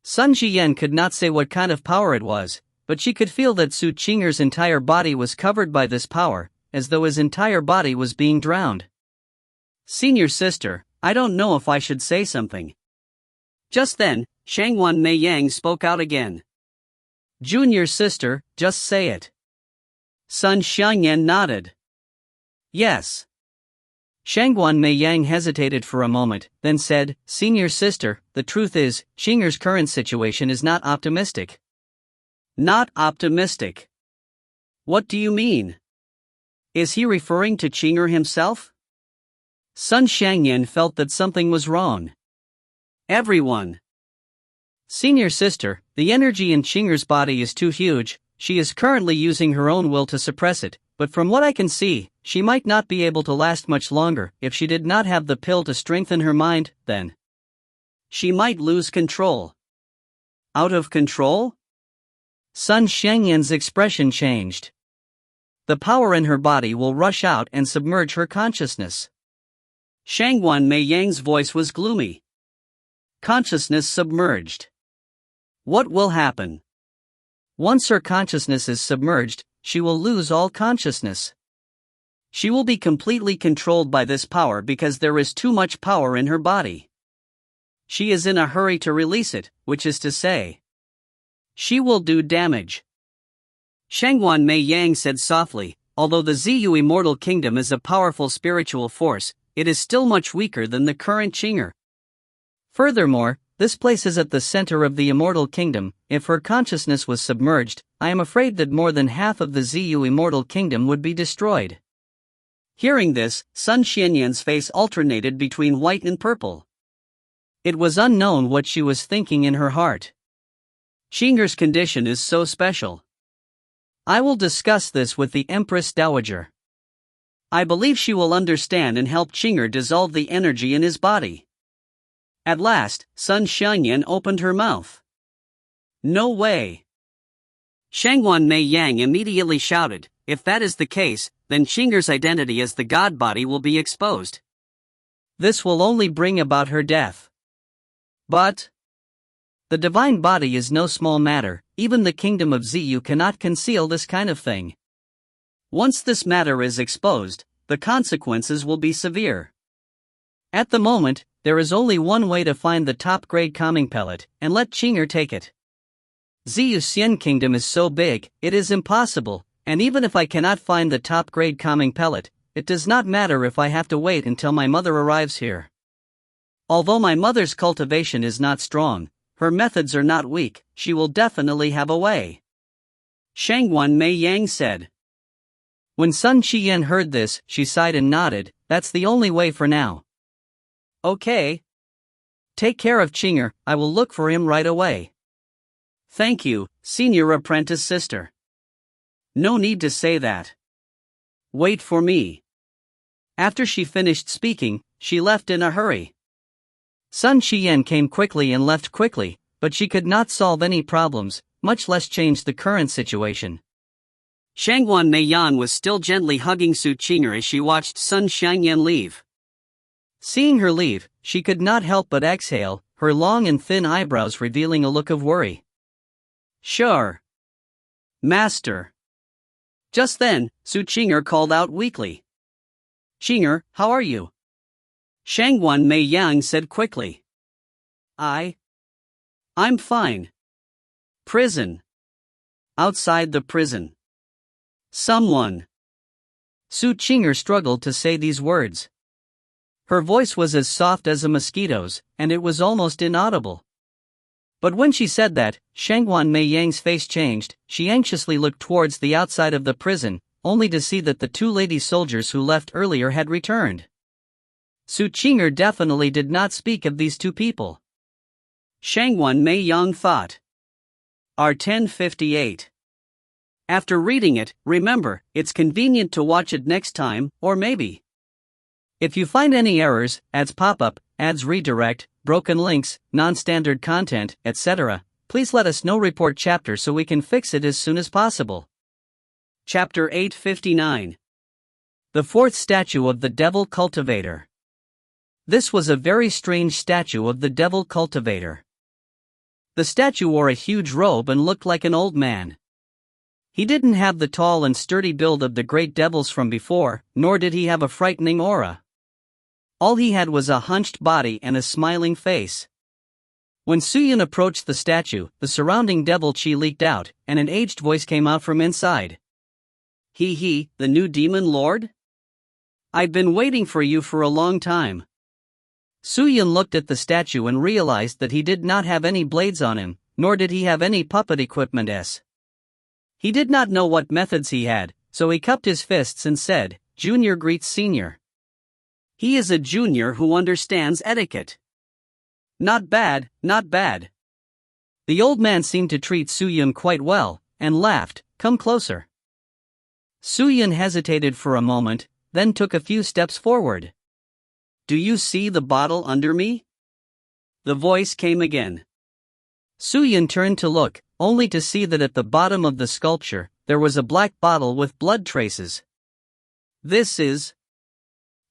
A: Sun Jian could not say what kind of power it was, but she could feel that Su Qing'er's entire body was covered by this power, as though his entire body was being drowned. "Senior sister, I don't know if I should say something." Just then, Shangwan Meiyang spoke out again. "Junior sister, just say it." Sun Xiangyan nodded. "Yes." Shangwan Meiyang hesitated for a moment, then said, "Senior sister, the truth is, Qing'er's current situation is not optimistic." "Not optimistic? What do you mean? Is he referring to Qing'er himself?" Sun Xiangyan felt that something was wrong. "Everyone." "Senior sister, the energy in Qing'er's body is too huge. She is currently using her own will to suppress it, but from what I can see, she might not be able to last much longer. If she did not have the pill to strengthen her mind, then she might lose control." "Out of control?" Sun Xiangyan's expression changed. "The power in her body will rush out and submerge her consciousness." Shangwan Meiyang's voice was gloomy. "Consciousness submerged. What will happen?" "Once her consciousness is submerged, she will lose all consciousness. She will be completely controlled by this power because there is too much power in her body. She is in a hurry to release it, which is to say, she will do damage." Shangwan Meiyang said softly, "Although the Ziyu Immortal Kingdom is a powerful spiritual force, it is still much weaker than the current Qing'er. Furthermore, this place is at the center of the Immortal Kingdom. If her consciousness was submerged, I am afraid that more than half of the Ziyu Immortal Kingdom would be destroyed." Hearing this, Sun Xianyan's face alternated between white and purple. It was unknown what she was thinking in her heart. Qing'er's condition is so special. I will discuss this with the Empress Dowager. I believe she will understand and help Qing'er dissolve the energy in his body. At last, Sun Xiangyan opened her mouth. "No way!" Shangwan Meiyang immediately shouted, "If that is the case, then Qing'er's identity as the god body will be exposed. This will only bring about her death." "But the divine body is no small matter. Even the kingdom of Ziyu cannot conceal this kind of thing. Once this matter is exposed, the consequences will be severe. At the moment, there is only one way to find the top-grade calming pellet, and let Qing'er take it. Ziyu Xian Kingdom is so big, it is impossible, and even if I cannot find the top-grade calming pellet, it does not matter if I have to wait until my mother arrives here. Although my mother's cultivation is not strong, her methods are not weak, she will definitely have a way." Shangwan Meiyang said. When Sun Qian heard this, she sighed and nodded. "That's the only way for now." "Okay. Take care of Qing'er, I will look for him right away." "Thank you, senior apprentice sister." "No need to say that. Wait for me." After she finished speaking, she left in a hurry. Sun Qian came quickly and left quickly, but she could not solve any problems, much less change the current situation. Shangwan Meiyan was still gently hugging Su Qing'er as she watched Sun Xiangyan leave. Seeing her leave, she could not help but exhale, her long and thin eyebrows revealing a look of worry. "Sure, Master." Just then, Su Qing'er called out weakly. "Qing'er, how are you?" Shangwan Meiyang said quickly. I'm fine." "Prison." "Outside the prison. Someone." Su Qing'er struggled to say these words. Her voice was as soft as a mosquito's, and it was almost inaudible. But when she said that, Shangwan Meiyang's face changed. She anxiously looked towards the outside of the prison, only to see that the two lady soldiers who left earlier had returned. Su Qing'er definitely did not speak of these two people. Shangwan Meiyang thought. R1058. After reading it, remember, it's convenient to watch it next time, or maybe. If you find any errors, ads pop up, ads redirect, broken links, non-standard content, etc., please let us know. Report chapter so we can fix it as soon as possible. Chapter 859. The fourth statue of the Devil Cultivator. This was a very strange statue of the Devil Cultivator. The statue wore a huge robe and looked like an old man. He didn't have the tall and sturdy build of the great devils from before, nor did he have a frightening aura. All he had was a hunched body and a smiling face. When Suyun approached the statue, the surrounding devil chi leaked out, and an aged voice came out from inside. "He, the new demon lord? I've been waiting for you for a long time." Suyun looked at the statue and realized that he did not have any blades on him, nor did he have any puppet equipment. He did not know what methods he had, so he cupped his fists and said, "Junior greets senior." He is a junior who understands etiquette. Not bad, not bad. The old man seemed to treat Suyun quite well, and laughed, "Come closer." Suyun hesitated for a moment, then took a few steps forward. "Do you see the bottle under me?" The voice came again. Suyun turned to look, only to see that at the bottom of the sculpture, there was a black bottle with blood traces. This is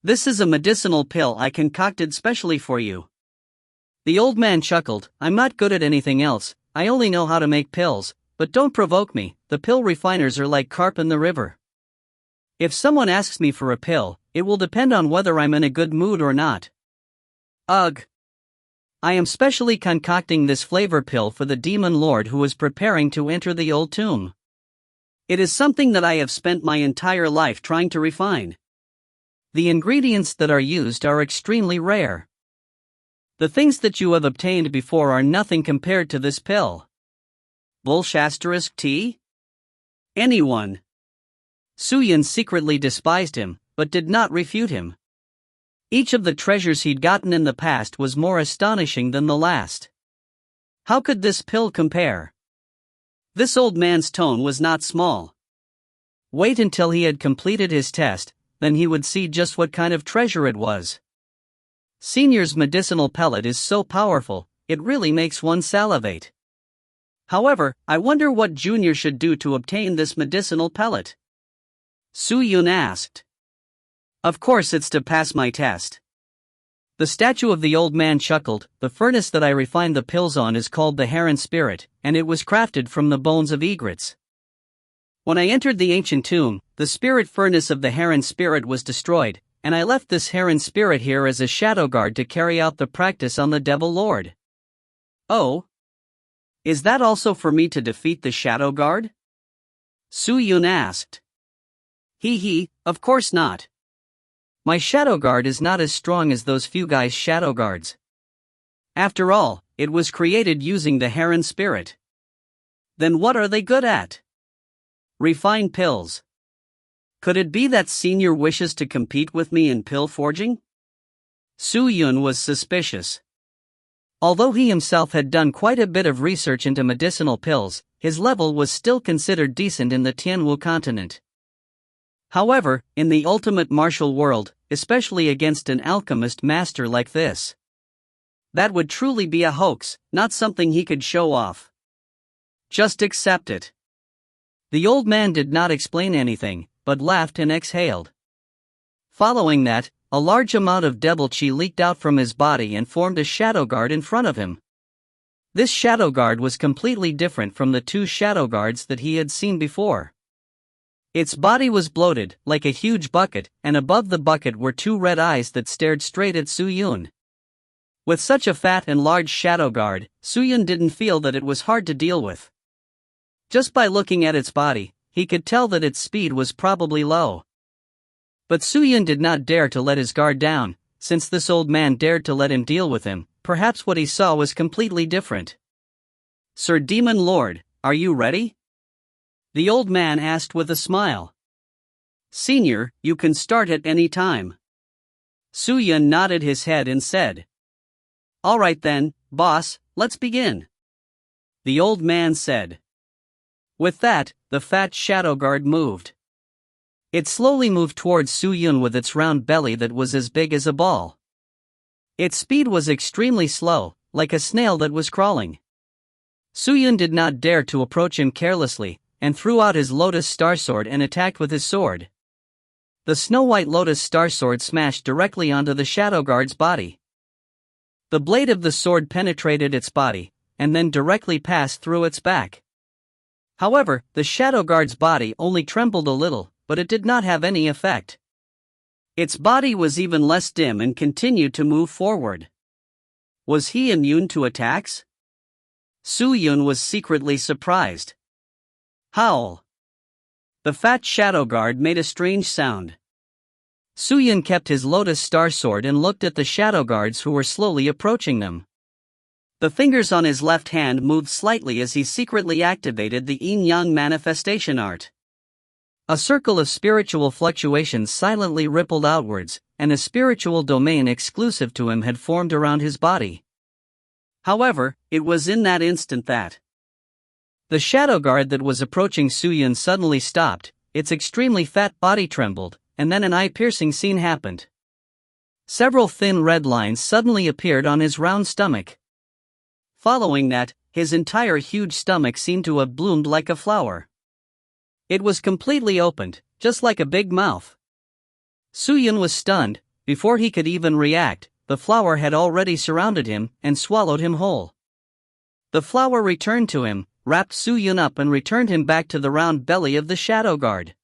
A: a medicinal pill I concocted specially for you." The old man chuckled, "I'm not good at anything else, I only know how to make pills, but don't provoke me, the pill refiners are like carp in the river. If someone asks me for a pill, it will depend on whether I'm in a good mood or not. Ugh. I am specially concocting this flavor pill for the demon lord who is preparing to enter the old tomb. It is something that I have spent my entire life trying to refine. The ingredients that are used are extremely rare. The things that you have obtained before are nothing compared to this pill. Bullshasterisk tea? Anyone." Suyun secretly despised him, but did not refute him. Each of the treasures he'd gotten in the past was more astonishing than the last. How could this pill compare? This old man's tone was not small. Wait until he had completed his test, then he would see just what kind of treasure it was. Senior's medicinal pellet is so powerful, it really makes one salivate. However, I wonder what Junior should do to obtain this medicinal pellet? Suyun asked. Of course it's to pass my test. The statue of the old man chuckled. The furnace that I refined the pills on is called the Heron Spirit, and it was crafted from the bones of egrets. When I entered the ancient tomb, the spirit furnace of the Heron Spirit was destroyed, and I left this Heron Spirit here as a shadow guard to carry out the practice on the Devil Lord. Oh? Is that also for me to defeat the shadow guard? Suyun asked. Of course not. My shadow guard is not as strong as those few guys' shadow guards. After all, it was created using the Heron Spirit. Then what are they good at? Refine pills. Could it be that Senior wishes to compete with me in pill forging? Suyun was suspicious. Although he himself had done quite a bit of research into medicinal pills, his level was still considered decent in the Tianwu continent. However, in the ultimate martial world, especially against an alchemist master like this, that would truly be a hoax, not something he could show off. Just accept it. The old man did not explain anything, but laughed and exhaled. Following that, a large amount of devil chi leaked out from his body and formed a shadow guard in front of him. This shadow guard was completely different from the two shadow guards that he had seen before. Its body was bloated, like a huge bucket, and above the bucket were two red eyes that stared straight at Suyun. With such a fat and large shadow guard, Suyun didn't feel that it was hard to deal with. Just by looking at its body, he could tell that its speed was probably low. But Suyun did not dare to let his guard down, since this old man dared to let him deal with him. Perhaps what he saw was completely different. Sir Demon Lord, are you ready? The old man asked with a smile. Senior, you can start at any time. Suyun nodded his head and said. All right then, boss, let's begin. The old man said. With that, the fat shadow guard moved. It slowly moved towards Suyun with its round belly that was as big as a ball. Its speed was extremely slow, like a snail that was crawling. Suyun did not dare to approach him carelessly, and threw out his lotus star sword and attacked with his sword. The Snow-White Lotus Star Sword smashed directly onto the Shadow Guard's body. The blade of the sword penetrated its body, and then directly passed through its back. However, the Shadow Guard's body only trembled a little, but it did not have any effect. Its body was even less dim and continued to move forward. Was he immune to attacks? Su-Yun was secretly surprised. Howl! The fat Shadow Guard made a strange sound. Su-Yun kept his Lotus Star Sword and looked at the Shadow Guards who were slowly approaching them. The fingers on his left hand moved slightly as he secretly activated the Yin-Yang manifestation art. A circle of spiritual fluctuations silently rippled outwards, and a spiritual domain exclusive to him had formed around his body. However, it was in that instant that the Shadow Guard that was approaching Su-Yun suddenly stopped, its extremely fat body trembled, and then an eye-piercing scene happened. Several thin red lines suddenly appeared on his round stomach. Following that, his entire huge stomach seemed to have bloomed like a flower. It was completely opened, just like a big mouth. Su-Yun was stunned. Before he could even react, the flower had already surrounded him and swallowed him whole. The flower returned to him, wrapped Su-Yun up and returned him back to the round belly of the Shadow Guard.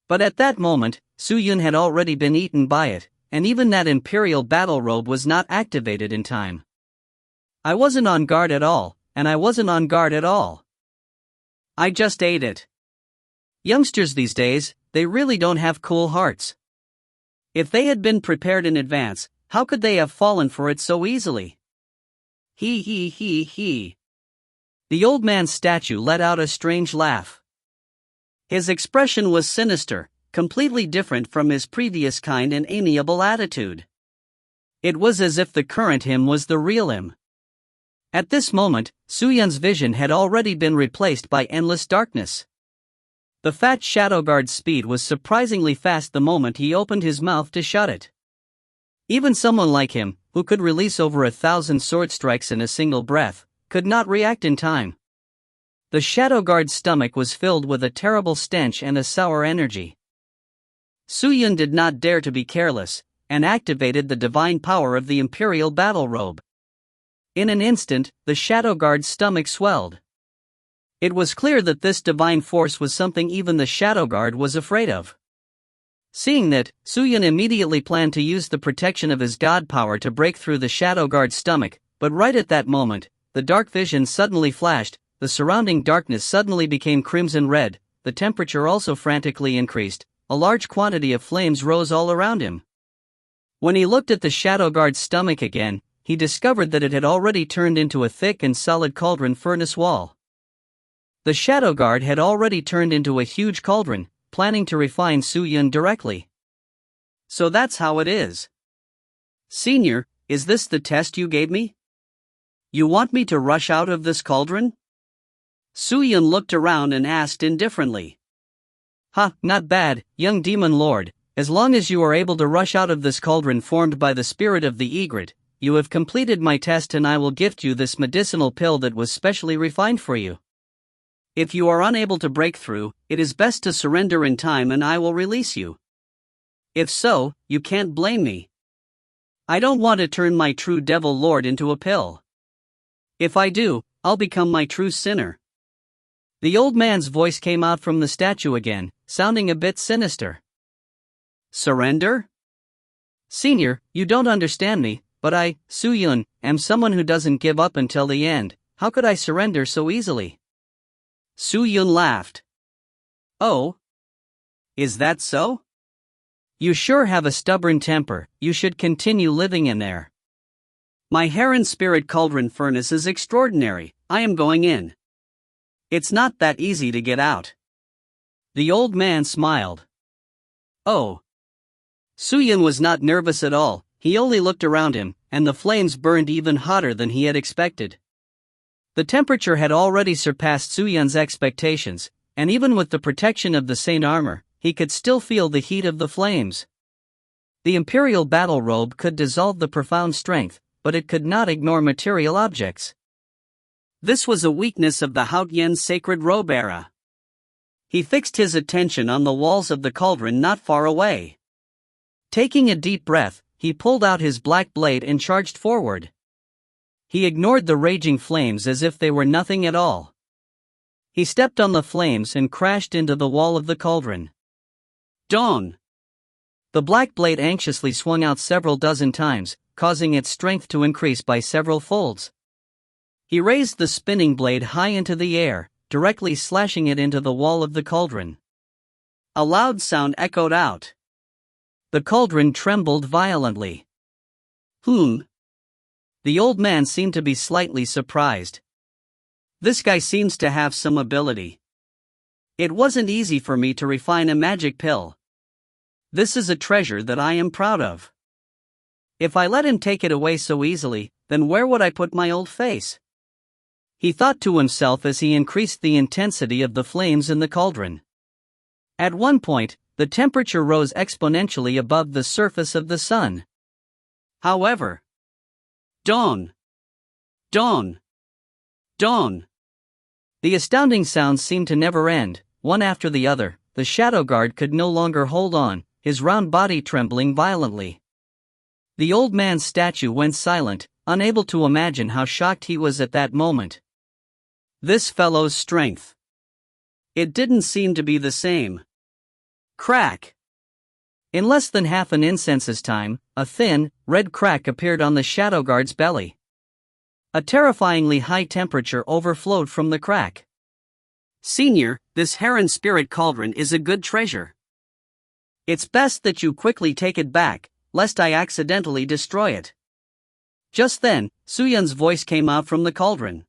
A: But at that moment, Su-Yun had already been eaten by it, and even that Imperial battle robe was not activated in time. I wasn't on guard at all, and I wasn't on guard at all. I just ate it. Youngsters these days, they really don't have cool hearts. If they had been prepared in advance, how could they have fallen for it so easily? He. The old man's statue let out a strange laugh. His expression was sinister, completely different from his previous kind and amiable attitude. It was as if the current him was the real him. At this moment, Su-Yun's vision had already been replaced by endless darkness. The fat Shadow Guard's speed was surprisingly fast the moment he opened his mouth to shut it. Even someone like him, who could release over 1,000 sword strikes in a single breath, could not react in time. The Shadow Guard's stomach was filled with a terrible stench and a sour energy. Su-Yun did not dare to be careless, and activated the divine power of the Imperial battle robe. In an instant, the Shadow Guard's stomach swelled. It was clear that this divine force was something even the Shadow Guard was afraid of. Seeing that, Su-Yun immediately planned to use the protection of his god power to break through the Shadow Guard's stomach, but right at that moment, the dark vision suddenly flashed, the surrounding darkness suddenly became crimson red, the temperature also frantically increased, a large quantity of flames rose all around him. When he looked at the Shadow Guard's stomach again, he discovered that it had already turned into a thick and solid cauldron furnace wall. The Shadow Guard had already turned into a huge cauldron, planning to refine Su-Yun directly. So that's how it is. Senior, is this the test you gave me? You want me to rush out of this cauldron? Su-Yun looked around and asked indifferently. Not bad, young demon lord, as long as you are able to rush out of this cauldron formed by the spirit of the egret, you have completed my test and I will gift you this medicinal pill that was specially refined for you. If you are unable to break through, it is best to surrender in time and I will release you. If so, you can't blame me. I don't want to turn my true devil lord into a pill. If I do, I'll become my true sinner. The old man's voice came out from the statue again, sounding a bit sinister. Surrender? Senior, you don't understand me, but I, Su-Yun, am someone who doesn't give up until the end. How could I surrender so easily? Su-Yun laughed. Oh? Is that so? You sure have a stubborn temper, you should continue living in there. My Heron Spirit Cauldron furnace is extraordinary, I am going in. It's not that easy to get out. The old man smiled. Oh. Su-Yun was not nervous at all, he only looked around him, and the flames burned even hotter than he had expected. The temperature had already surpassed Su-Yun's expectations, and even with the protection of the Saint armor, he could still feel the heat of the flames. The Imperial battle robe could dissolve the profound strength, but it could not ignore material objects. This was a weakness of the Haotian sacred robe era. He fixed his attention on the walls of the cauldron not far away. Taking a deep breath, he pulled out his black blade and charged forward. He ignored the raging flames as if they were nothing at all. He stepped on the flames and crashed into the wall of the cauldron. Dawn! The black blade anxiously swung out several dozen times, causing its strength to increase by several folds. He raised the spinning blade high into the air, directly slashing it into the wall of the cauldron. A loud sound echoed out. The cauldron trembled violently. The old man seemed to be slightly surprised. This guy seems to have some ability. It wasn't easy for me to refine a magic pill. This is a treasure that I am proud of. If I let him take it away so easily, then where would I put my old face? He thought to himself as he increased the intensity of the flames in the cauldron. At one point, the temperature rose exponentially above the surface of the sun. However, dawn! Dawn! Dawn! The astounding sounds seemed to never end, one after the other. The shadow guard could no longer hold on, his round body trembling violently. The old man's statue went silent, unable to imagine how shocked he was at that moment. This fellow's strength. It didn't seem to be the same. Crack! In less than half an incense's time, a thin, red crack appeared on the shadow guard's belly. A terrifyingly high temperature overflowed from the crack. Senior, this heron spirit cauldron is a good treasure. It's best that you quickly take it back, lest I accidentally destroy it. Just then, Suyun's voice came out from the cauldron.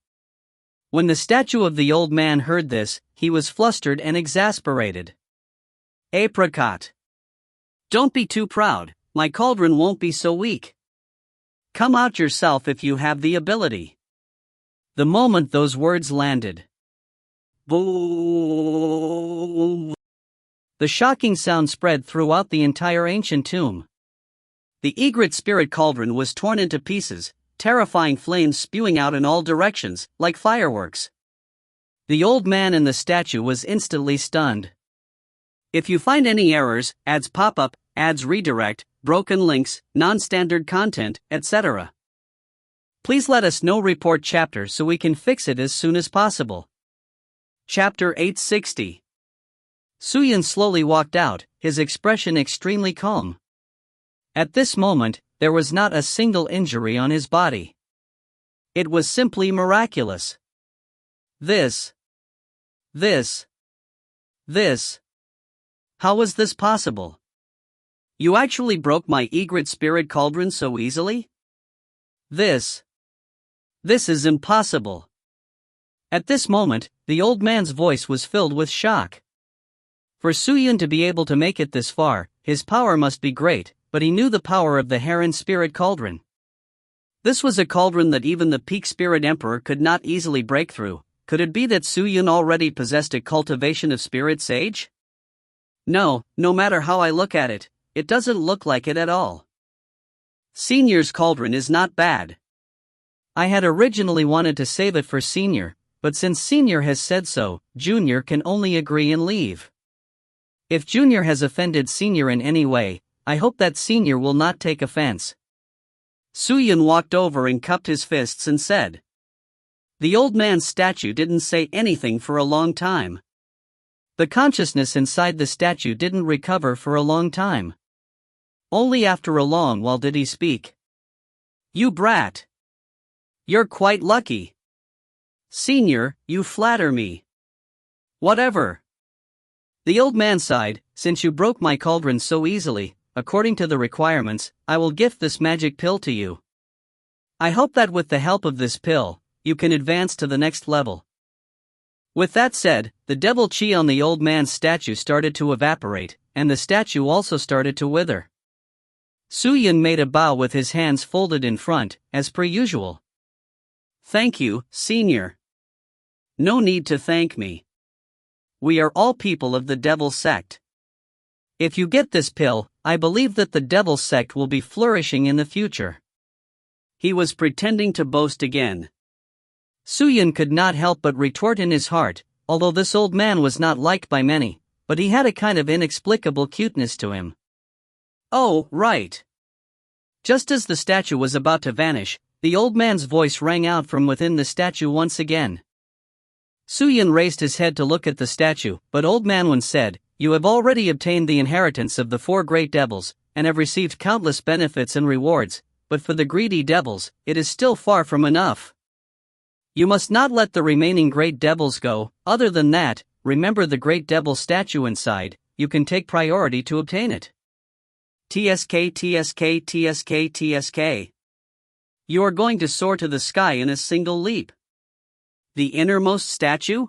A: When the statue of the old man heard this, he was flustered and exasperated. Apricot! Don't be too proud, my cauldron won't be so weak. Come out yourself if you have the ability. The moment those words landed, boom! The shocking sound spread throughout the entire ancient tomb. The egret spirit cauldron was torn into pieces, terrifying flames spewing out in all directions, like fireworks. The old man in the statue was instantly stunned. If you find any errors, ads pop up, ads redirect, broken links, non-standard content, etc., please let us know. Report chapter so we can fix it as soon as possible. Chapter 860. Suyun slowly walked out, his expression extremely calm. At this moment, there was not a single injury on his body. It was simply miraculous. This. How was this possible? You actually broke my egret spirit cauldron so easily? This is impossible. At this moment, the old man's voice was filled with shock. For Suyun to be able to make it this far, his power must be great, but he knew the power of the heron spirit cauldron. This was a cauldron that even the peak spirit emperor could not easily break through. Could it be that Suyun already possessed a cultivation of spirit sage? No matter how I look at it, it doesn't look like it at all. Senior's cauldron is not bad. I had originally wanted to save it for Senior, but since Senior has said so, Junior can only agree and leave. If Junior has offended Senior in any way, I hope that Senior will not take offense. Suyun walked over and cupped his fists and said. The old man's statue didn't say anything for a long time. The consciousness inside the statue didn't recover for a long time. Only after a long while did he speak. You brat! You're quite lucky. Senior, you flatter me. Whatever. The old man sighed. Since you broke my cauldron so easily, according to the requirements, I will gift this magic pill to you. I hope that with the help of this pill, you can advance to the next level. With that said, the devil chi on the old man's statue started to evaporate, and the statue also started to wither. Suyun made a bow with his hands folded in front, as per usual. Thank you, Senior. No need to thank me. We are all people of the devil sect. If you get this pill, I believe that the devil sect will be flourishing in the future. He was pretending to boast again. Suyun could not help but retort in his heart, although this old man was not liked by many, but he had a kind of inexplicable cuteness to him. Oh, right. Just as the statue was about to vanish, the old man's voice rang out from within the statue once again. Suyun raised his head to look at the statue, but Old Man Wen said, "You have already obtained the inheritance of the 4 great devils, and have received countless benefits and rewards, but for the greedy devils, it is still far from enough. You must not let the remaining great devils go. Other than that, remember the great devil statue inside, you can take priority to obtain it." TSK TSK TSK TSK. You are going to soar to the sky in a single leap. The innermost statue?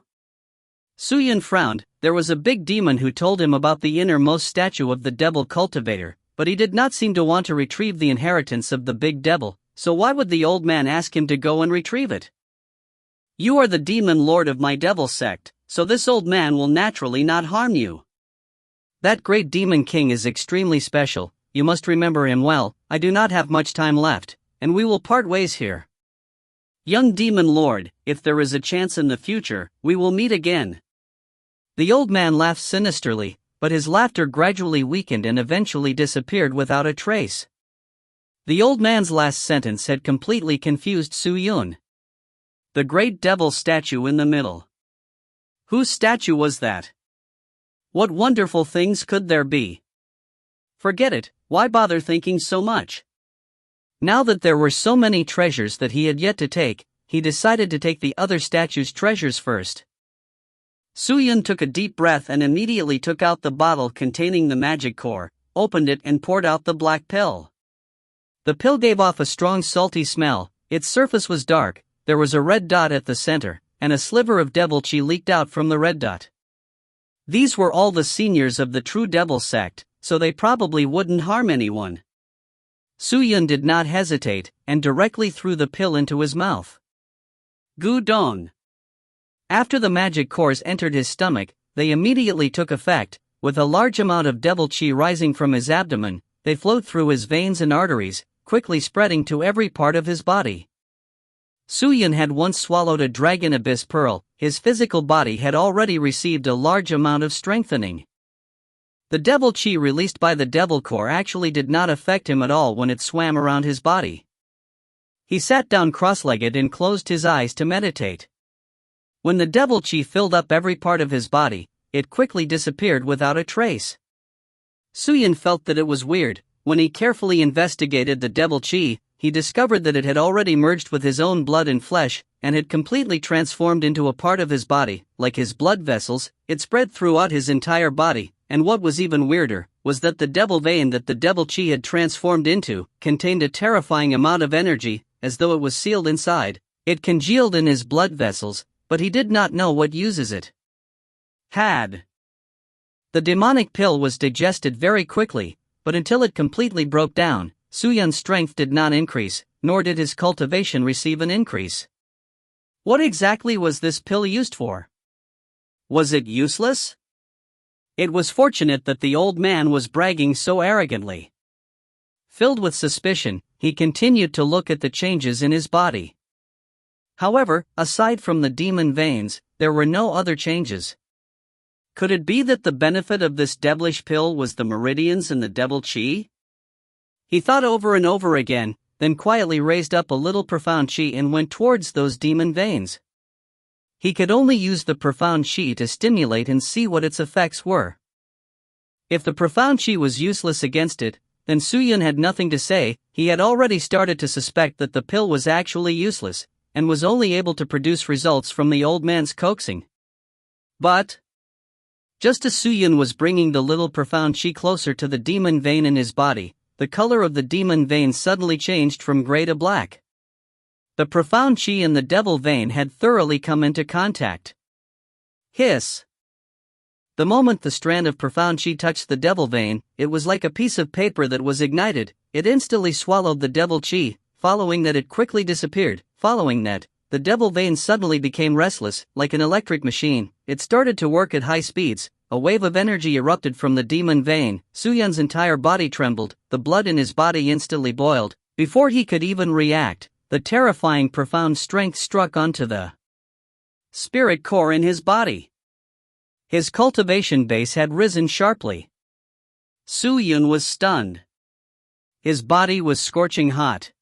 A: Suyun frowned. There was a big demon who told him about the innermost statue of the devil cultivator, but he did not seem to want to retrieve the inheritance of the big devil, so why would the old man ask him to go and retrieve it? You are the demon lord of my devil sect, so this old man will naturally not harm you. That great demon king is extremely special, you must remember him well. I do not have much time left, and we will part ways here. Young demon lord, if there is a chance in the future, we will meet again. The old man laughed sinisterly, but his laughter gradually weakened and eventually disappeared without a trace. The old man's last sentence had completely confused Suyun. The great devil statue in the middle. Whose statue was that? What wonderful things could there be? Forget it, why bother thinking so much? Now that there were so many treasures that he had yet to take, he decided to take the other statue's treasures first. Suyun took a deep breath and immediately took out the bottle containing the magic core, opened it and poured out the black pill. The pill gave off a strong salty smell, its surface was dark, there was a red dot at the center, and a sliver of devil chi leaked out from the red dot. These were all the seniors of the true devil sect, so they probably wouldn't harm anyone. Suyun did not hesitate, and directly threw the pill into his mouth. Gu Dong. After the magic cores entered his stomach, they immediately took effect, with a large amount of devil chi rising from his abdomen. They flowed through his veins and arteries, quickly spreading to every part of his body. Suyun had once swallowed a dragon abyss pearl, his physical body had already received a large amount of strengthening. The devil chi released by the devil core actually did not affect him at all when it swam around his body. He sat down cross-legged and closed his eyes to meditate. When the devil chi filled up every part of his body, it quickly disappeared without a trace. Suyun felt that it was weird. When he carefully investigated the devil chi, he discovered that it had already merged with his own blood and flesh, and had completely transformed into a part of his body. Like his blood vessels, it spread throughout his entire body. And what was even weirder, was that the devil vein that the devil chi had transformed into, contained a terrifying amount of energy, as though it was sealed inside. It congealed in his blood vessels, but he did not know what uses it. The demonic pill was digested very quickly, but until it completely broke down, Suyun's strength did not increase, nor did his cultivation receive an increase. What exactly was this pill used for? Was it useless? It was fortunate that the old man was bragging so arrogantly. Filled with suspicion, he continued to look at the changes in his body. However, aside from the demon veins, there were no other changes. Could it be that the benefit of this devilish pill was the meridians in the devil chi? He thought over and over again, then quietly raised up a little profound chi and went towards those demon veins. He could only use the profound chi to stimulate and see what its effects were. If the profound chi was useless against it, then Suyun had nothing to say. He had already started to suspect that the pill was actually useless, and was only able to produce results from the old man's coaxing. But just as Suyun was bringing the little profound chi closer to the demon vein in his body, the color of the demon vein suddenly changed from gray to black. The profound chi in the devil vein had thoroughly come into contact. Hiss! The moment the strand of profound chi touched the devil vein, it was like a piece of paper that was ignited. It instantly swallowed the devil chi. Following that, it quickly disappeared. Following that, the devil vein suddenly became restless, like an electric machine. It started to work at high speeds. A wave of energy erupted from the demon vein. Suyun's entire body trembled, the blood in his body instantly boiled. Before he could even react, the terrifying profound strength struck onto the spirit core in his body. His cultivation base had risen sharply. Su Yun was stunned. His body was scorching hot.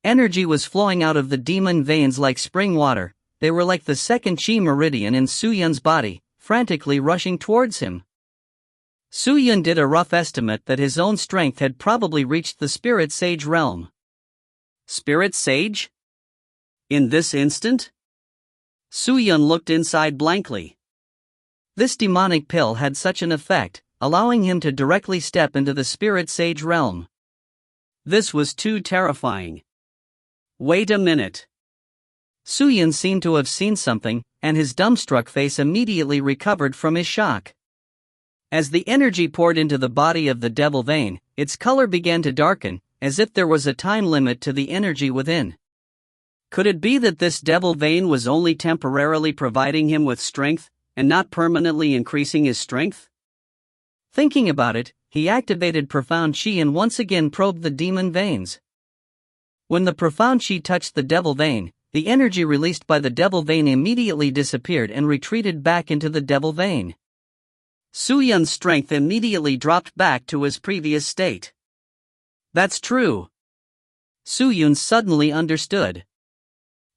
A: Energy was flowing out of the demon veins like spring water. They were like the second chi meridian in Su Yun's body, frantically rushing towards him. Su Yun did a rough estimate that his own strength had probably reached the Spirit Sage realm. Spirit Sage? In this instant? Su Yun looked inside blankly. This demonic pill had such an effect, allowing him to directly step into the Spirit Sage realm. This was too terrifying. Wait a minute. Su Yun seemed to have seen something, and his dumbstruck face immediately recovered from his shock. As the energy poured into the body of the devil vein, its color began to darken, as if there was a time limit to the energy within. Could it be that this devil vein was only temporarily providing him with strength, and not permanently increasing his strength? Thinking about it, he activated Profound Chi and once again probed the demon veins. When the Profound Chi touched the devil vein, the energy released by the devil vein immediately disappeared and retreated back into the devil vein. Su Yun's strength immediately dropped back to his previous state. That's true. Su Yun suddenly understood.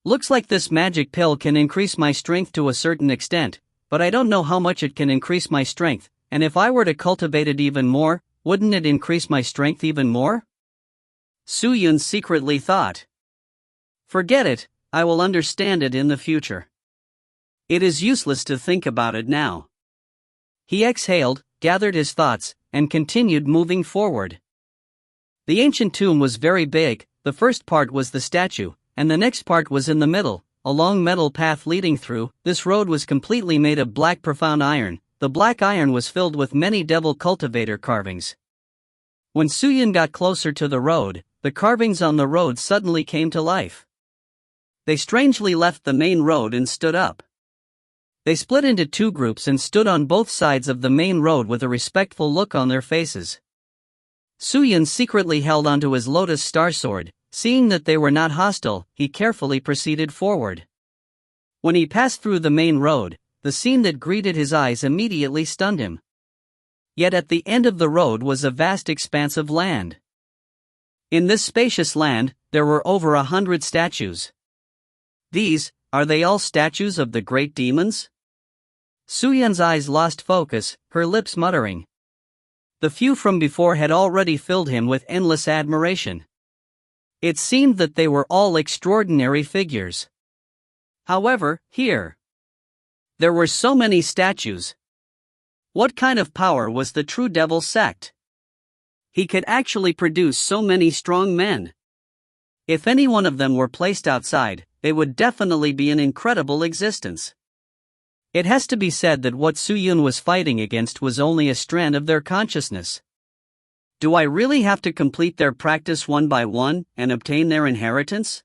A: Looks like this magic pill can increase my strength to a certain extent, but I don't know how much it can increase my strength, and if I were to cultivate it even more, wouldn't it increase my strength even more? Su Yun secretly thought. Forget it, I will understand it in the future. It is useless to think about it now. He exhaled, gathered his thoughts, and continued moving forward. The ancient tomb was very big. The first part was the statue, and the next part was in the middle, a long metal path leading through. This road was completely made of black profound iron. The black iron was filled with many devil cultivator carvings. When Su Yun got closer to the road, the carvings on the road suddenly came to life. They strangely left the main road and stood up. They split into two groups and stood on both sides of the main road with a respectful look on their faces. Su Yun secretly held onto his lotus star sword. Seeing that they were not hostile, he carefully proceeded forward. When he passed through the main road, the scene that greeted his eyes immediately stunned him. Yet at the end of the road was a vast expanse of land. In this spacious land, there were over 100 statues. Are they all statues of the great demons? Su Yun's eyes lost focus, her lips muttering. The few from before had already filled him with endless admiration. It seemed that they were all extraordinary figures. However, there were so many statues. What kind of power was the true devil sect? He could actually produce so many strong men. If any one of them were placed outside, they would definitely be an incredible existence. It has to be said that what Su Yun was fighting against was only a strand of their consciousness. Do I really have to complete their practice one by one and obtain their inheritance?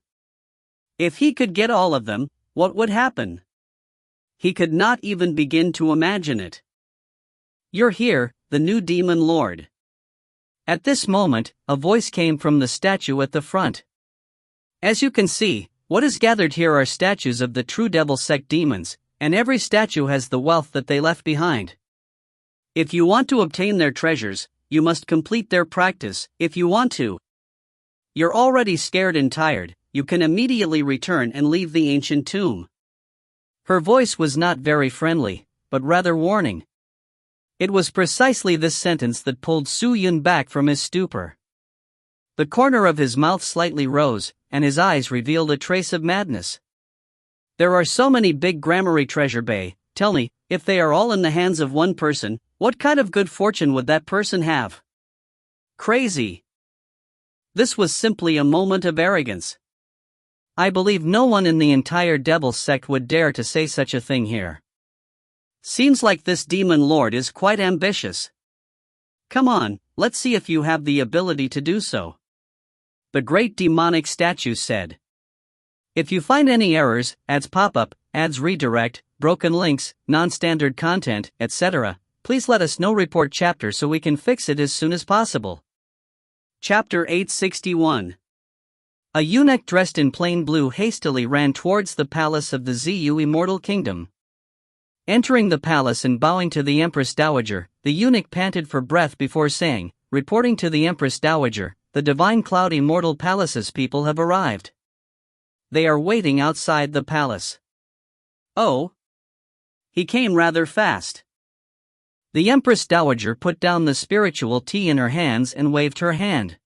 A: If he could get all of them, what would happen? He could not even begin to imagine it. You're here, the new demon lord. At this moment, a voice came from the statue at the front. As you can see, what is gathered here are statues of the true devil sect demons, and every statue has the wealth that they left behind. If you want to obtain their treasures, you must complete their practice. If you want to. You're already scared and tired, you can immediately return and leave the ancient tomb. Her voice was not very friendly, but rather warning. It was precisely this sentence that pulled Su Yun back from his stupor. The corner of his mouth slightly rose, and his eyes revealed a trace of madness. There are so many big Gramarye treasure bay. Tell me, if they are all in the hands of one person, what kind of good fortune would that person have? Crazy. This was simply a moment of arrogance. I believe no one in the entire devil sect would dare to say such a thing here. Seems like this demon lord is quite ambitious. Come on, let's see if you have the ability to do so. The great demonic statue said. If you find any errors, ads pop up, ads redirect, broken links, non-standard content, etc., please let us know. Report chapter so we can fix it as soon as possible. Chapter 861. A eunuch dressed in plain blue hastily ran towards the palace of the Zu Immortal Kingdom. Entering the palace and bowing to the Empress Dowager, the eunuch panted for breath before saying, reporting to the Empress Dowager, "The divine Cloud Immortal Palace's people have arrived. They are waiting outside the palace." "Oh? He came rather fast." The Empress Dowager put down the spiritual tea in her hands and waved her hand.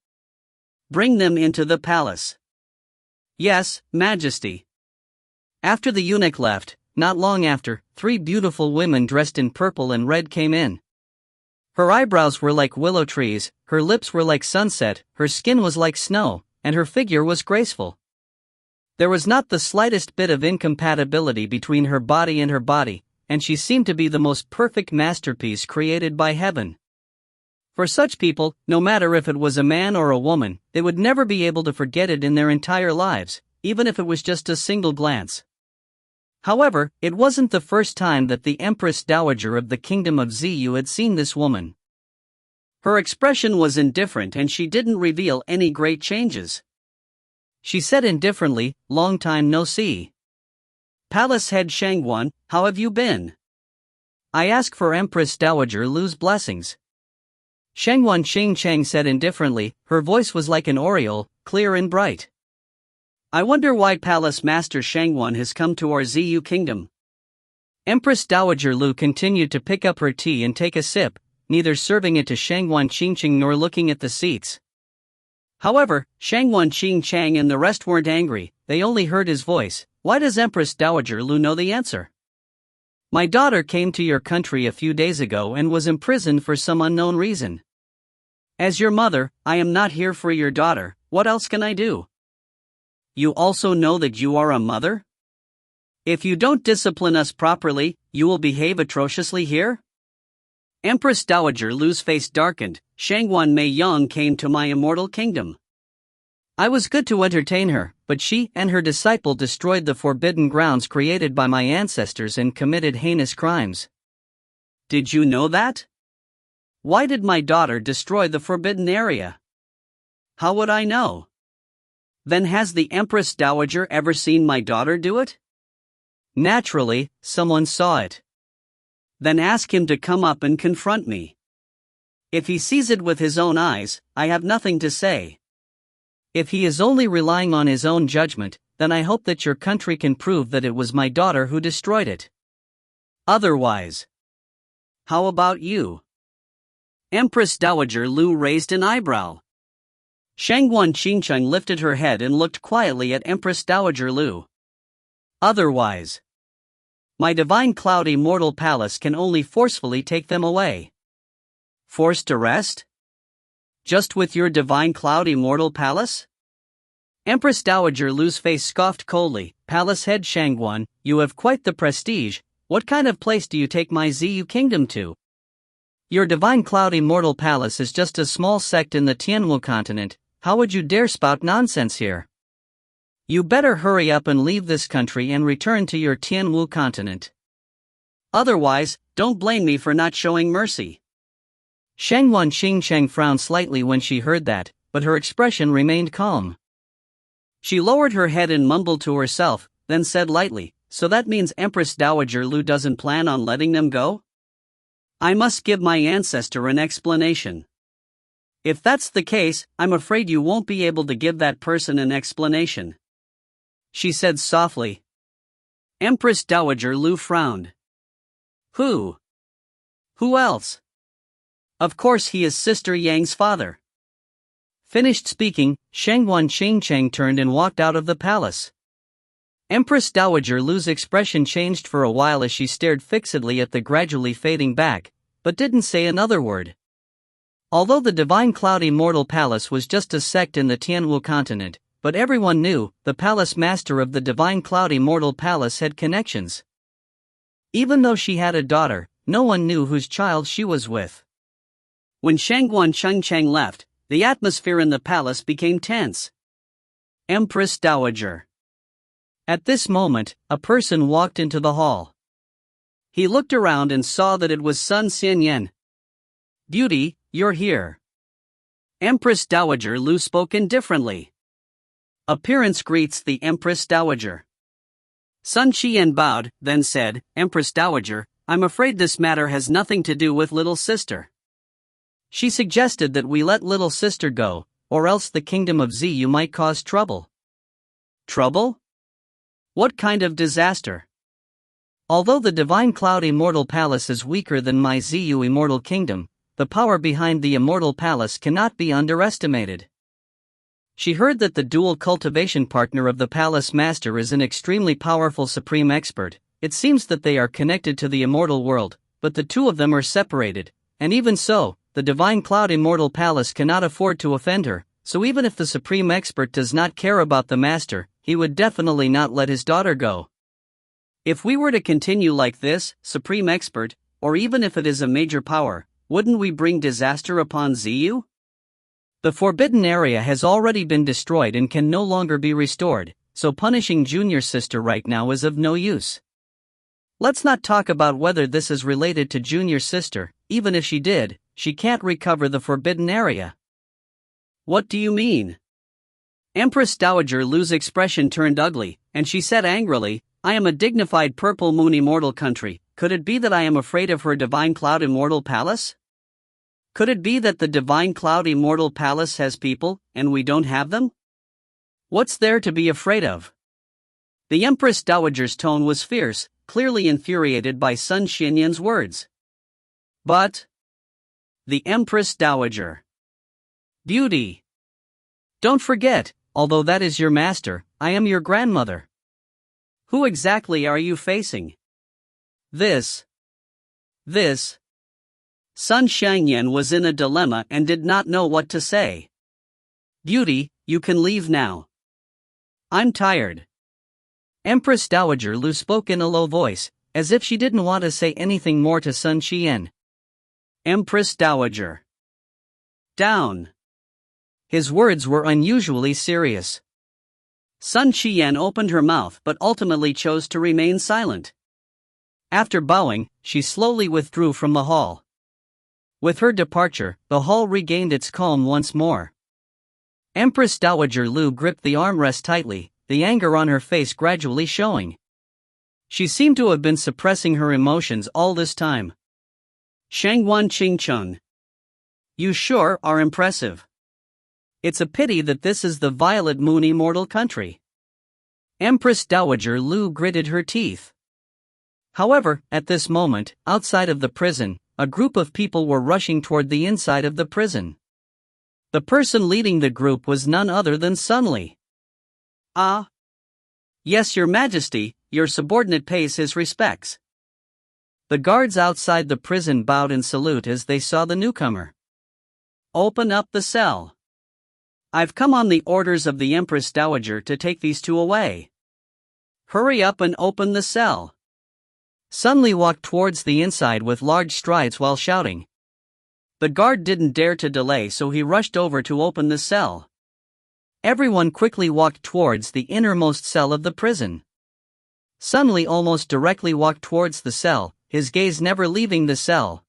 A: "Bring them into the palace." "Yes, Majesty." After the eunuch left, not long after, 3 beautiful women dressed in purple and red came in. Her eyebrows were like willow trees, her lips were like sunset, her skin was like snow, and her figure was graceful. There was not the slightest bit of incompatibility between her body and her body, and she seemed to be the most perfect masterpiece created by heaven. For such people, no matter if it was a man or a woman, they would never be able to forget it in their entire lives, even if it was just a single glance. However, it wasn't the first time that the Empress Dowager of the Kingdom of Zu had seen this woman. Her expression was indifferent and she didn't reveal any great changes. She said indifferently, "Long time no see. Palace head Shangguan, how have you been? I ask for Empress Dowager Lu's blessings." Shangguan Xingchang said indifferently, her voice was like an aureole, clear and bright. "I wonder why Palace Master Shangguan has come to our Zu kingdom." Empress Dowager Lu continued to pick up her tea and take a sip, neither serving it to Shangguan Xingchang nor looking at the seats. However, Shangguan Xingchang and the rest weren't angry, they only heard his voice. "Why does Empress Dowager Lu know the answer? My daughter came to your country a few days ago and was imprisoned for some unknown reason. As your mother, I am not here for your daughter, what else can I do? You also know that you are a mother? If you don't discipline us properly, you will behave atrociously here?" Empress Dowager Lu's face darkened. "Shangguan Mei Yang came to my immortal kingdom. I was good to entertain her, but she and her disciple destroyed the forbidden grounds created by my ancestors and committed heinous crimes." "Did you know that? Why did my daughter destroy the forbidden area?" "How would I know?" "Then has the Empress Dowager ever seen my daughter do it?" "Naturally, someone saw it." "Then ask him to come up and confront me. If he sees it with his own eyes, I have nothing to say. If he is only relying on his own judgment, then I hope that your country can prove that it was my daughter who destroyed it. Otherwise, how about you?" Empress Dowager Lu raised an eyebrow. Shangguan Xingcheng lifted her head and looked quietly at Empress Dowager Lu. "Otherwise, my divine Cloud Immortal Palace can only forcefully take them away." "Forced arrest? Just with your divine Cloud Immortal Palace?" Empress Dowager Lu's face scoffed coldly. "Palace head Shangguan, you have quite the prestige. What kind of place do you take my Zu kingdom to? Your divine Cloud Immortal Palace is just a small sect in the Tianwu continent. How would you dare spout nonsense here? You better hurry up and leave this country and return to your Tianwu continent. Otherwise, don't blame me for not showing mercy." Shangguan Xingcheng frowned slightly when she heard that, but her expression remained calm. She lowered her head and mumbled to herself, then said lightly, "So that means Empress Dowager Lu doesn't plan on letting them go? I must give my ancestor an explanation." "If that's the case, I'm afraid you won't be able to give that person an explanation," she said softly. Empress Dowager Lu frowned. Who? Who else? Of course he is Sister Yang's father." Finished speaking, Shangguan Xingcheng turned and walked out of the palace. Empress Dowager Lu's expression changed for a while as she stared fixedly at the gradually fading back, but didn't say another word. Although the Divine Cloud Immortal Palace was just a sect in the Tianwu continent, but everyone knew, the palace master of the Divine Cloud Immortal Palace had connections. Even though she had a daughter, no one knew whose child she was with. When Shangguan Xingcheng left, the atmosphere in the palace became tense. Empress Dowager. At this moment, a person walked into the hall. He looked around and saw that it was Sun Xianyan. "Beauty, you're here." Empress Dowager Lu spoke indifferently. Appearance greets the Empress Dowager. Sun Qian bowed, then said, Empress Dowager, I'm afraid this matter has nothing to do with little sister. She suggested that we let little sister go, or else the kingdom of Ziyu might cause trouble. Trouble? What kind of disaster? Although the Divine Cloud Immortal Palace is weaker than my Ziyu Immortal Kingdom, the power behind the Immortal Palace cannot be underestimated. She heard that the dual cultivation partner of the Palace Master is an extremely powerful supreme expert. It seems that they are connected to the immortal world, but the two of them are separated, and even so, the Divine Cloud Immortal Palace cannot afford to offend her, so even if the supreme expert does not care about the Master, he would definitely not let his daughter go. If we were to continue like this, supreme expert, or even if it is a major power, wouldn't we bring disaster upon Ziyu? The forbidden area has already been destroyed and can no longer be restored, so punishing junior sister right now is of no use. Let's not talk about whether this is related to junior sister. Even if she did, she can't recover the forbidden area. What do you mean? Empress Dowager Lu's expression turned ugly, and she said angrily, I am a dignified Purple Moon Immortal country. Could it be that I am afraid of her Divine Cloud Immortal Palace? Could it be that the Divine Cloud Immortal Palace has people, and we don't have them? What's there to be afraid of? The Empress Dowager's tone was fierce, clearly infuriated by Sun Xinyan's words. But the Empress Dowager. Beauty. Don't forget, although that is your master, I am your grandmother. Who exactly are you facing? This. Sun Xianyan was in a dilemma and did not know what to say. Beauty, you can leave now. I'm tired. Empress Dowager Lu spoke in a low voice, as if she didn't want to say anything more to Sun Qian. Empress Dowager. Down. His words were unusually serious. Sun Qian opened her mouth but ultimately chose to remain silent. After bowing, she slowly withdrew from the hall. With her departure, the hall regained its calm once more. Empress Dowager Lu gripped the armrest tightly, the anger on her face gradually showing. She seemed to have been suppressing her emotions all this time. Shangwan Qingcheng. You sure are impressive. It's a pity that this is the Violet Moon Immortal country. Empress Dowager Lu gritted her teeth. However, at this moment, outside of the prison, a group of people were rushing toward the inside of the prison. The person leading the group was none other than Sunli. Ah. Yes, Your Majesty, your subordinate pays his respects. The guards outside the prison bowed in salute as they saw the newcomer. Open up the cell. I've come on the orders of the Empress Dowager to take these two away. Hurry up and open the cell. Sunli walked towards the inside with large strides while shouting. The guard didn't dare to delay, so he rushed over to open the cell. Everyone quickly walked towards the innermost cell of the prison. Sunli almost directly walked towards the cell, his gaze never leaving the cell.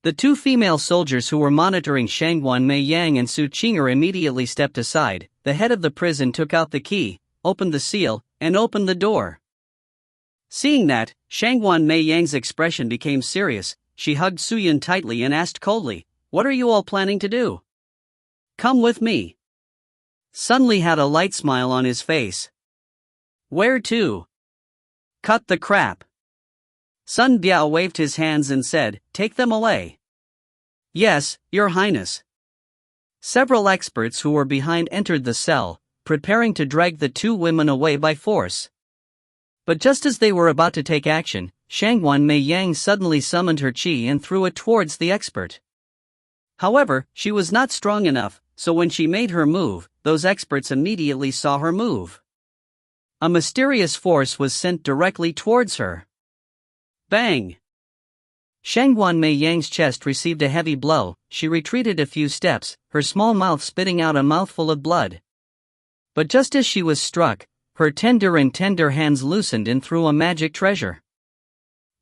A: The two female soldiers who were monitoring Shangwan Mei Yang and Su Qing'er immediately stepped aside. The head of the prison took out the key, opened the seal, and opened the door. Seeing that, Shangwan Mei Yang's expression became serious. She hugged Suyan tightly and asked coldly, What are you all planning to do? Come with me. Sunli had a light smile on his face. Where to? Cut the crap. Sun Biao waved his hands and said, Take them away. Yes, Your Highness. Several experts who were behind entered the cell, preparing to drag the two women away by force. But just as they were about to take action, Shangwan Mei Yang suddenly summoned her qi and threw it towards the expert. However, she was not strong enough, so when she made her move, those experts immediately saw her move. A mysterious force was sent directly towards her. Bang! Shangwan Mei Yang's chest received a heavy blow. She retreated a few steps, her small mouth spitting out a mouthful of blood. But just as she was struck, her tender hands loosened and threw a magic treasure.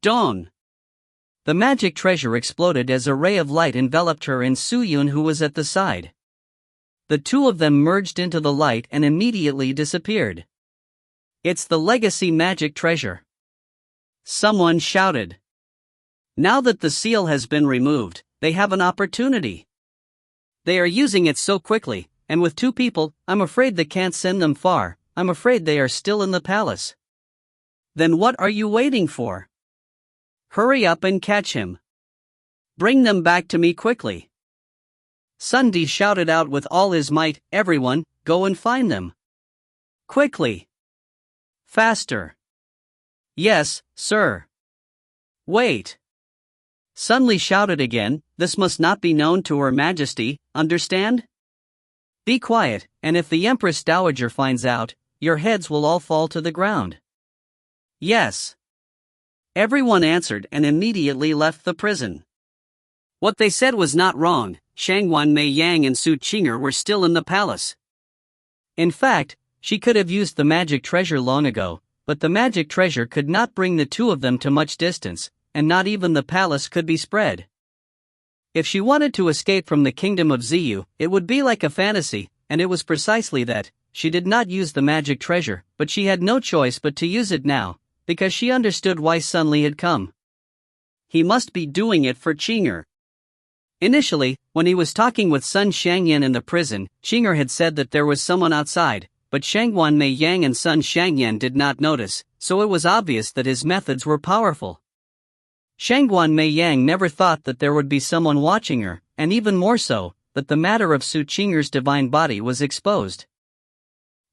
A: Dong! The magic treasure exploded as a ray of light enveloped her and Su Yun, who was at the side. The two of them merged into the light and immediately disappeared. It's the legacy magic treasure. Someone shouted. Now that the seal has been removed, they have an opportunity. They are using it so quickly, and with 2 people, I'm afraid they can't send them far. I'm afraid they are still in the palace. Then what are you waiting for? Hurry up and catch him. Bring them back to me quickly. Sunday shouted out with all his might, everyone, go and find them. Quickly. Faster. Yes, sir. Wait. Sunday shouted again, this must not be known to Her Majesty, understand? Be quiet, and if the Empress Dowager finds out, your heads will all fall to the ground. Yes. Everyone answered and immediately left the prison. What they said was not wrong. Shangguan Mei Yang and Su Qing'er were still in the palace. In fact, she could have used the magic treasure long ago, but the magic treasure could not bring the 2 of them to much distance, and not even the palace could be spread. If she wanted to escape from the kingdom of Ziyu, it would be like a fantasy, and it was precisely that. She did not use the magic treasure, but she had no choice but to use it now, because she understood why Sun Li had come. He must be doing it for Qing'er. Initially, when he was talking with Sun Shangyan in the prison, Qing'er had said that there was someone outside, but Shangguan Mei Yang and Sun Shangyan did not notice, so it was obvious that his methods were powerful. Shangguan Mei Yang never thought that there would be someone watching her, and even more so, that the matter of Su Qing'er's divine body was exposed.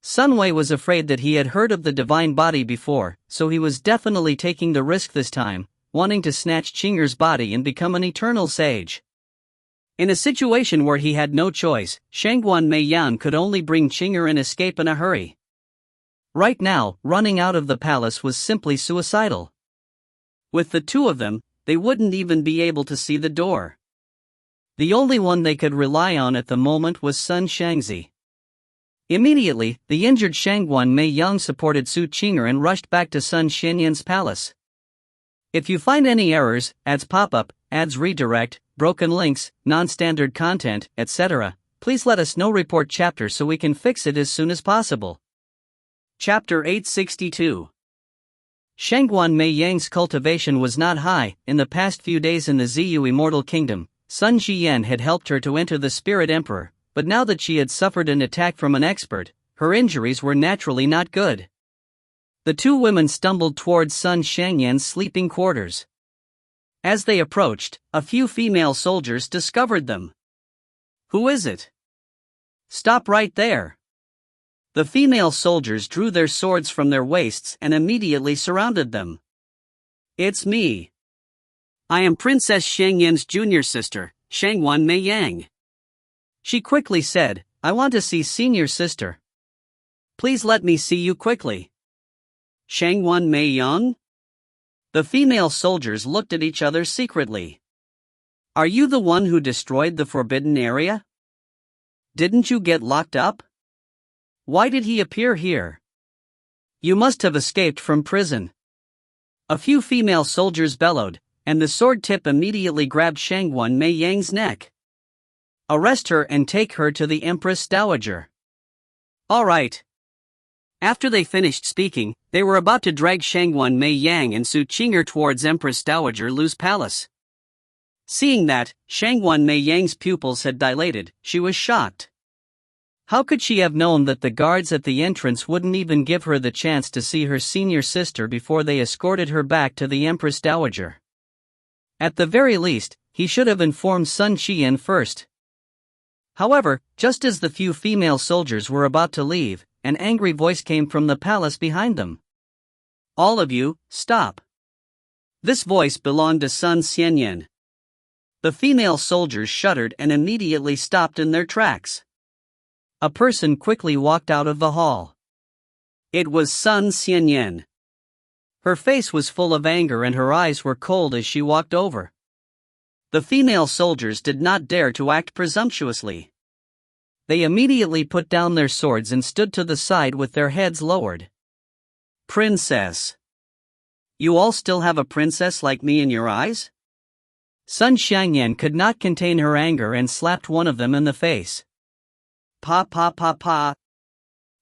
A: Sun Wei was afraid that he had heard of the divine body before, so he was definitely taking the risk this time, wanting to snatch Qing'er's body and become an eternal sage. In a situation where he had no choice, Shangguan Mei Yang could only bring Qing'er and escape in a hurry. Right now, running out of the palace was simply suicidal. With the 2 of them, they wouldn't even be able to see the door. The only one they could rely on at the moment was Sun Shangzi. Immediately, the injured Shangguan Mei Yang supported Su Qing'er and rushed back to Sun Shenyan's palace. If you find any errors, ads pop-up, ads redirect, broken links, non-standard content, etc., please let us know. Report chapter so we can fix it as soon as possible. Chapter 862. Shangguan Mei Yang's cultivation was not high. In the past few days in the Ziyu Immortal Kingdom, Sun Jian had helped her to enter the Spirit Emperor, but now that she had suffered an attack from an expert, her injuries were naturally not good. The 2 women stumbled towards Sun Shangyan's sleeping quarters. As they approached, a few female soldiers discovered them. Who is it? Stop right there. The female soldiers drew their swords from their waists and immediately surrounded them. It's me. I am Princess Shangyan's junior sister, Shangguan Mei Yang. She quickly said, I want to see senior sister. Please let me see you quickly. Shangguan Mei Yang? The female soldiers looked at each other secretly. Are you the one who destroyed the forbidden area? Didn't you get locked up? Why did he appear here? You must have escaped from prison. A few female soldiers bellowed, and the sword tip immediately grabbed Shangguan Mei Yang's neck. Arrest her and take her to the Empress Dowager. All right. After they finished speaking, they were about to drag Shangguan Mei Yang and Su Qing'er towards Empress Dowager Lu's palace. Seeing that, Shangguan Mei Yang's pupils had dilated, she was shocked. How could she have known that the guards at the entrance wouldn't even give her the chance to see her senior sister before they escorted her back to the Empress Dowager? At the very least, he should have informed Sun Qian first. However, just as the few female soldiers were about to leave, an angry voice came from the palace behind them. All of you, stop. This voice belonged to Sun Xianyan. The female soldiers shuddered and immediately stopped in their tracks. A person quickly walked out of the hall. It was Sun Xianyan. Her face was full of anger and her eyes were cold as she walked over. The female soldiers did not dare to act presumptuously. They immediately put down their swords and stood to the side with their heads lowered. Princess. You all still have a princess like me in your eyes? Sun Shangyan could not contain her anger and slapped one of them in the face. Pa pa pa pa.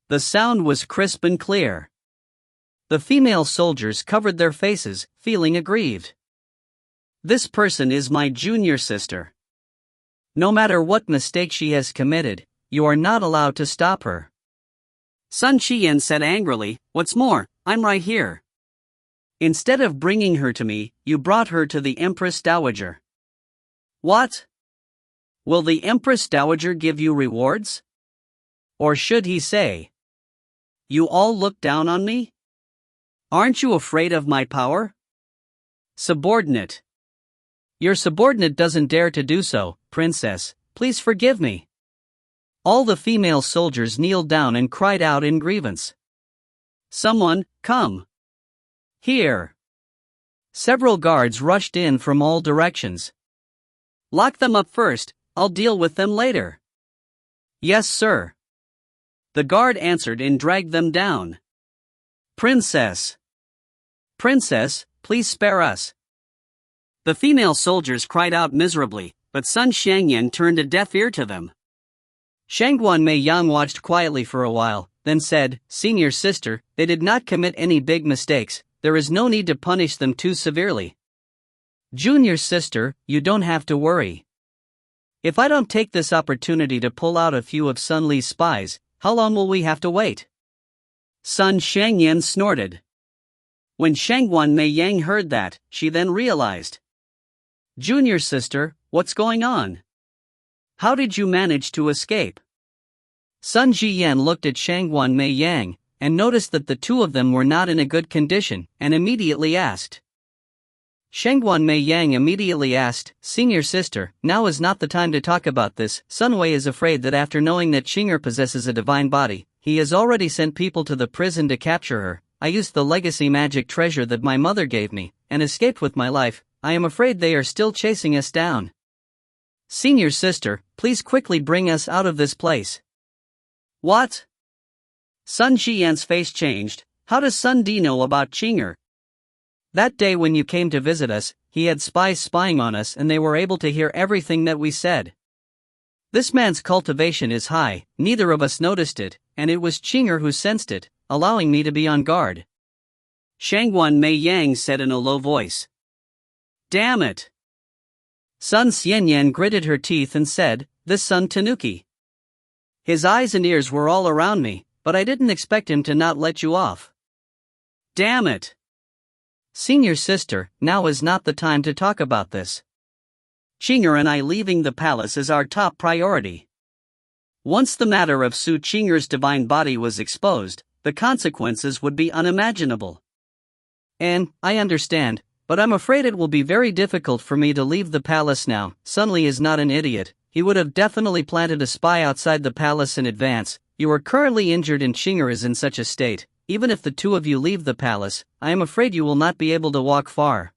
A: The sound was crisp and clear. The female soldiers covered their faces, feeling aggrieved. This person is my junior sister. No matter what mistake she has committed, you are not allowed to stop her. Sun Qian said angrily, what's more, I'm right here. Instead of bringing her to me, you brought her to the Empress Dowager. What? Will the Empress Dowager give you rewards? Or should he say, you all look down on me? Aren't you afraid of my power? Subordinate. Your subordinate doesn't dare to do so, princess, please forgive me. All the female soldiers kneeled down and cried out in grievance. Someone, come. Here. Several guards rushed in from all directions. Lock them up first, I'll deal with them later. Yes, sir. The guard answered and dragged them down. Princess. Princess, please spare us. The female soldiers cried out miserably, but Sun Xiangyan turned a deaf ear to them. Shangguan Mei Yang watched quietly for a while, then said, Senior sister, they did not commit any big mistakes, there is no need to punish them too severely. Junior sister, you don't have to worry. If I don't take this opportunity to pull out a few of Sun Li's spies, how long will we have to wait? Sun Xiangyan snorted. When Shangguan Mei Yang heard that, she then realized. Junior sister, what's going on? How did you manage to escape? Sun Jiyan looked at Shangguan Mei Yang, and noticed that the two of them were not in a good condition, and immediately asked. Shangguan Mei Yang immediately asked, Senior sister, now is not the time to talk about this. Sun Wei is afraid that after knowing that Qinger possesses a divine body, he has already sent people to the prison to capture her. I used the legacy magic treasure that my mother gave me, and escaped with my life. I am afraid they are still chasing us down. Senior sister, please quickly bring us out of this place. What? Sun Jiyan's face changed. How does Sun Di know about Qinger? That day when you came to visit us, he had spies spying on us and they were able to hear everything that we said. This man's cultivation is high, neither of us noticed it, and it was Qinger who sensed it, allowing me to be on guard. Shangguan Mei Yang said in a low voice. Damn it! Sun Xianyan gritted her teeth and said, this Sun Tanuki. His eyes and ears were all around me, but I didn't expect him to not let you off. Damn it! Senior sister, now is not the time to talk about this. Qinger and I leaving the palace is our top priority. Once the matter of Su Qinger's divine body was exposed, the consequences would be unimaginable. And, I understand, but I'm afraid it will be very difficult for me to leave the palace now. Sun Li is not an idiot, he would have definitely planted a spy outside the palace in advance. You are currently injured and Qinger is in such a state. Even if the two of you leave the palace, I am afraid you will not be able to walk far.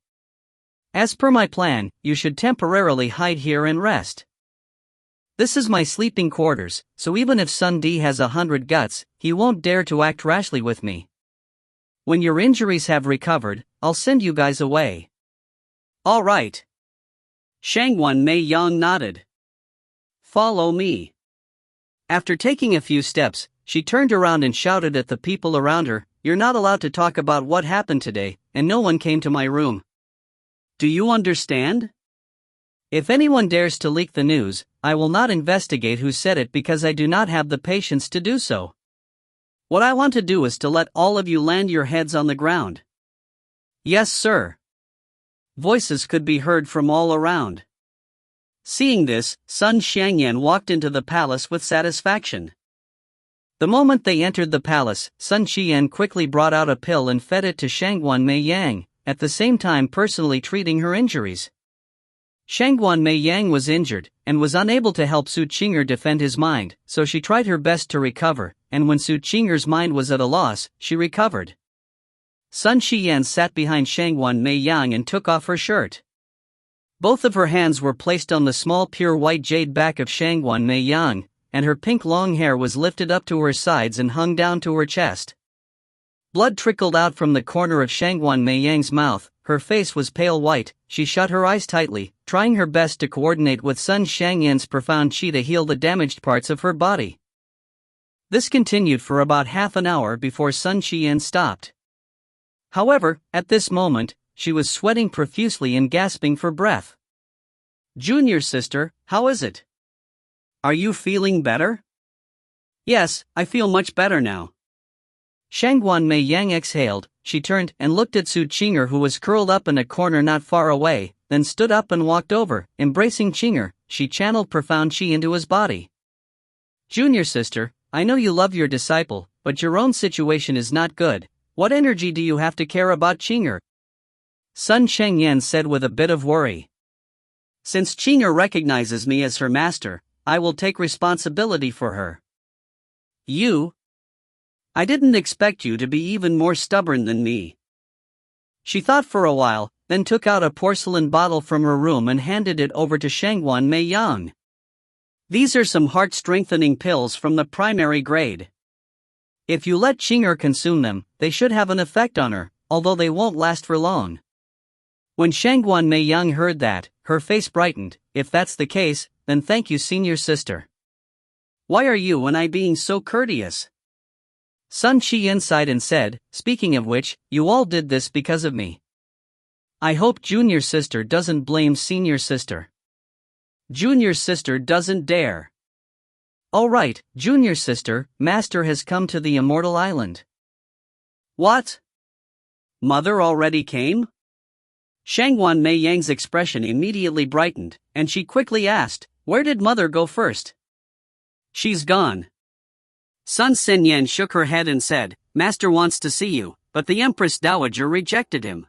A: As per my plan, you should temporarily hide here and rest. This is my sleeping quarters, so even if Sun Di has 100 guts, he won't dare to act rashly with me. When your injuries have recovered, I'll send you guys away. All right. Shangguan Mei Yang nodded. Follow me. After taking a few steps, she turned around and shouted at the people around her, you're not allowed to talk about what happened today, and no one came to my room. Do you understand? If anyone dares to leak the news, I will not investigate who said it because I do not have the patience to do so. What I want to do is to let all of you land your heads on the ground. Yes, sir. Voices could be heard from all around. Seeing this, Sun Xiangyan walked into the palace with satisfaction. The moment they entered the palace, Sun Qian quickly brought out a pill and fed it to Shangguan Mei Yang, at the same time personally treating her injuries. Shangguan Mei Yang was injured, and was unable to help Su Qinger defend his mind, so she tried her best to recover, and when Su Qinger's mind was at a loss, she recovered. Sun Qian sat behind Shangguan Mei Yang and took off her shirt. Both of her hands were placed on the small pure white jade back of Shangguan Mei Yang, and her pink long hair was lifted up to her sides and hung down to her chest. Blood trickled out from the corner of Shangguan Mei Yang's mouth, her face was pale white, she shut her eyes tightly, trying her best to coordinate with Sun Xiangyan's profound qi to heal the damaged parts of her body. This continued for about half an hour before Sun Qian stopped. However, at this moment, she was sweating profusely and gasping for breath. "Junior sister, how is it? Are you feeling better?" "Yes, I feel much better now." Shangguan Mei Yang exhaled. She turned and looked at Su Qinger, who was curled up in a corner not far away, then stood up and walked over. Embracing Qinger, she channeled profound qi into his body. "Junior sister, I know you love your disciple, but your own situation is not good. What energy do you have to care about Qinger?" Sun Shengyan said with a bit of worry. "Since Qinger recognizes me as her master, I will take responsibility for her." "You? I didn't expect you to be even more stubborn than me." She thought for a while, then took out a porcelain bottle from her room and handed it over to Shangguan Mei Yang. "These are some heart-strengthening pills from the primary grade. If you let Qinger consume them, they should have an effect on her, although they won't last for long." When Shangguan Mei Yang heard that, her face brightened. "If that's the case, then thank you, senior sister." "Why are you and I being so courteous?" Sun Qian sighed and said, "Speaking of which, you all did this because of me. I hope junior sister doesn't blame senior sister." "Junior sister doesn't dare." "All right, junior sister, master has come to the Immortal Island." "What? Mother already came?" Shangguan Mei Yang's expression immediately brightened, and she quickly asked, "Where did mother go first?" "She's gone." Sun Senyan shook her head and said, "Master wants to see you, but the Empress Dowager rejected him.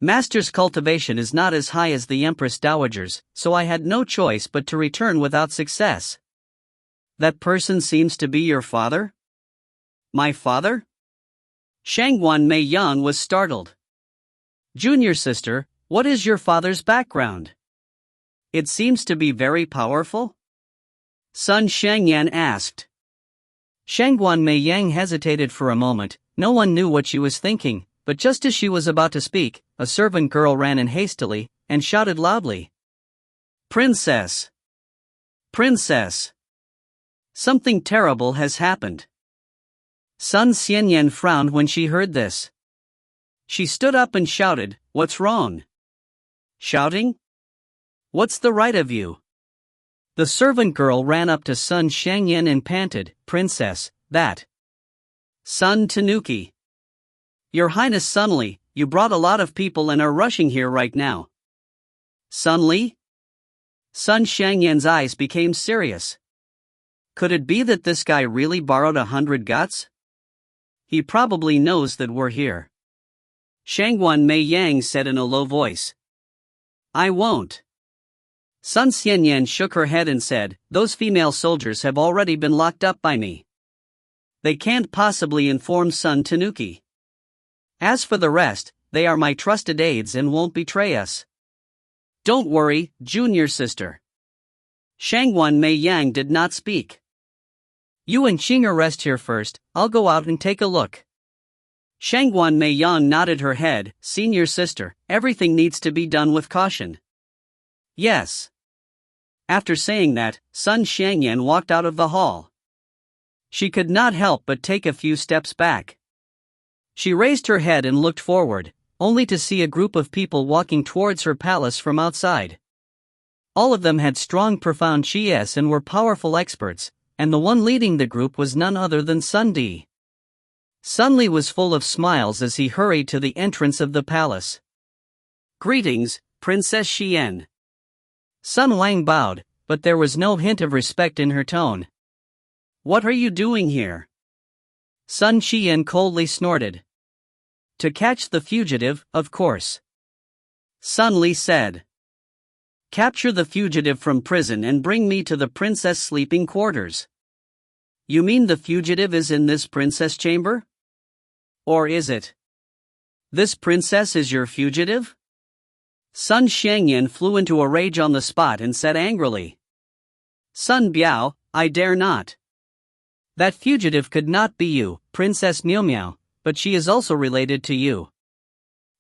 A: Master's cultivation is not as high as the Empress Dowager's, so I had no choice but to return without success." "That person seems to be your father?" "My father?" Shangguan Mei Yang was startled. "Junior sister, what is your father's background? It seems to be very powerful?" Sun Shengyan asked. Shangguan Mei Yang hesitated for a moment. No one knew what she was thinking, but just as she was about to speak, a servant girl ran in hastily and shouted loudly, "Princess! Princess! Something terrible has happened." Sun Xianyan frowned when she heard this. She stood up and shouted, "What's wrong?" "Shouting? What's the right of you?" The servant girl ran up to Sun Shengyan and panted, "Princess, that Sun Tanuki. Your Highness Sunli, you brought a lot of people and are rushing here right now." "Sunli?" Sun Shengyan's eyes became serious. Could it be that this guy really borrowed 100 guts? He probably knows that we're here. Shangguan Mei Yang said in a low voice. "I won't." Sun Xianyan shook her head and said, "Those female soldiers have already been locked up by me. They can't possibly inform Sun Tanuki. As for the rest, they are my trusted aides and won't betray us." "Don't worry, junior sister." Shangguan Mei Yang did not speak. "You and Qinger rest here first, I'll go out and take a look." Shangguan Mei Yang nodded her head, "Senior sister, everything needs to be done with caution." "Yes." After saying that, Sun Shengyan walked out of the hall. She could not help but take a few steps back. She raised her head and looked forward, only to see a group of people walking towards her palace from outside. All of them had strong profound qis and were powerful experts, and the one leading the group was none other than Sun Di. Sun Li was full of smiles as he hurried to the entrance of the palace. "Greetings, Princess Xian." Sun Wang bowed, but there was no hint of respect in her tone. "What are you doing here?" Sun Qian coldly snorted. "To catch the fugitive, of course." Sun Li said. "Capture the fugitive from prison and bring me to the princess sleeping quarters." "You mean the fugitive is in this princess chamber? Or is it? This princess is your fugitive?" Sun Shengyan flew into a rage on the spot and said angrily. "Sun Biao, I dare not. That fugitive could not be you, Princess Miao Miao, but she is also related to you.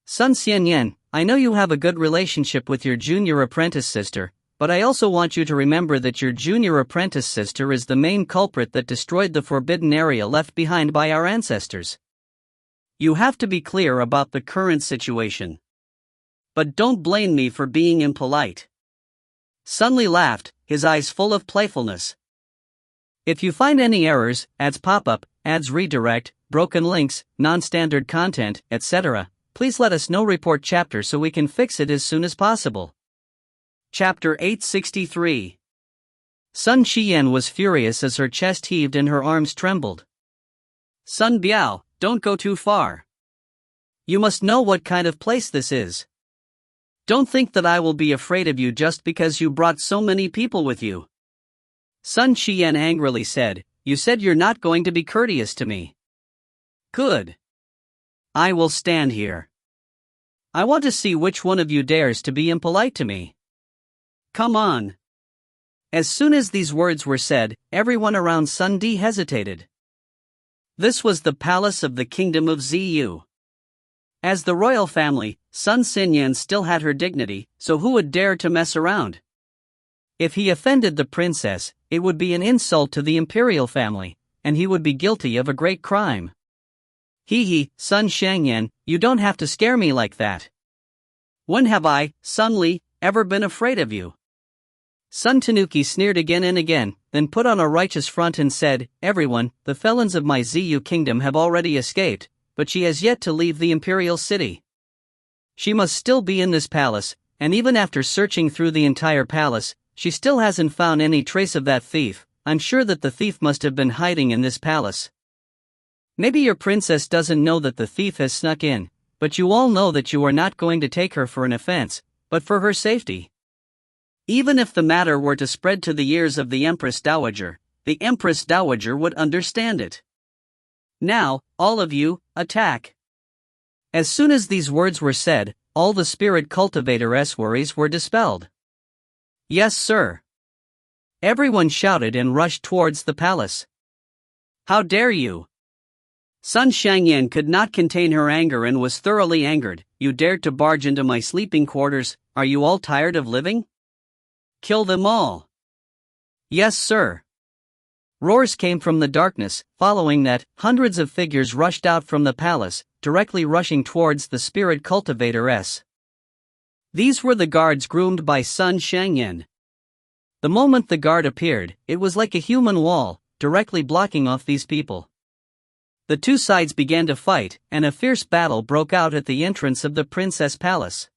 A: Sun Xianyan, I know you have a good relationship with your junior apprentice sister, but I also want you to remember that your junior apprentice sister is the main culprit that destroyed the forbidden area left behind by our ancestors. You have to be clear about the current situation. But don't blame me for being impolite. Sun Li laughed, his eyes full of playfulness. If you find any errors, ads pop up, ads redirect, broken links, non-standard content, etc., please let us know. Report chapter so we can fix it as soon as possible. Chapter 863. Sun Qian was furious as her chest heaved and her arms trembled. Sun Biao, don't go too far. You must know what kind of place this is. Don't think that I will be afraid of you just because you brought so many people with you. Sun Qian angrily said, You said you're not going to be courteous to me. Good. I will stand here. I want to see which one of you dares to be impolite to me. Come on. As soon as these words were said, everyone around Sun Di hesitated. This was the palace of the kingdom of Ziyu. As the royal family, Sun Xinyan still had her dignity, so who would dare to mess around? If he offended the princess, it would be an insult to the imperial family, and he would be guilty of a great crime. Hee, Sun Shangyan, you don't have to scare me like that. When have I, Sun Li, ever been afraid of you? Sun Tanuki sneered again and again, then put on a righteous front and said, Everyone, the felons of my Ziyu kingdom have already escaped, but she has yet to leave the imperial city. She must still be in this palace, and even after searching through the entire palace, she still hasn't found any trace of that thief. I'm sure that the thief must have been hiding in this palace. Maybe your princess doesn't know that the thief has snuck in, but you all know that you are not going to take her for an offense, but for her safety. Even if the matter were to spread to the ears of the Empress Dowager, the Empress Dowager would understand it. Now, all of you, attack. As soon as these words were said, all the spirit cultivator's worries were dispelled. Yes, sir. Everyone shouted and rushed towards the palace. How dare you? Sun Shangyan could not contain her anger and was thoroughly angered. You dared to barge into my sleeping quarters. Are you all tired of living? Kill them all. Yes, sir. Roars came from the darkness. Following that, hundreds of figures rushed out from the palace, directly rushing towards the spirit cultivator's. These were the guards groomed by Sun Shangyan. The moment the guard appeared, it was like a human wall, directly blocking off these people. The two sides began to fight, and a fierce battle broke out at the entrance of the princess palace.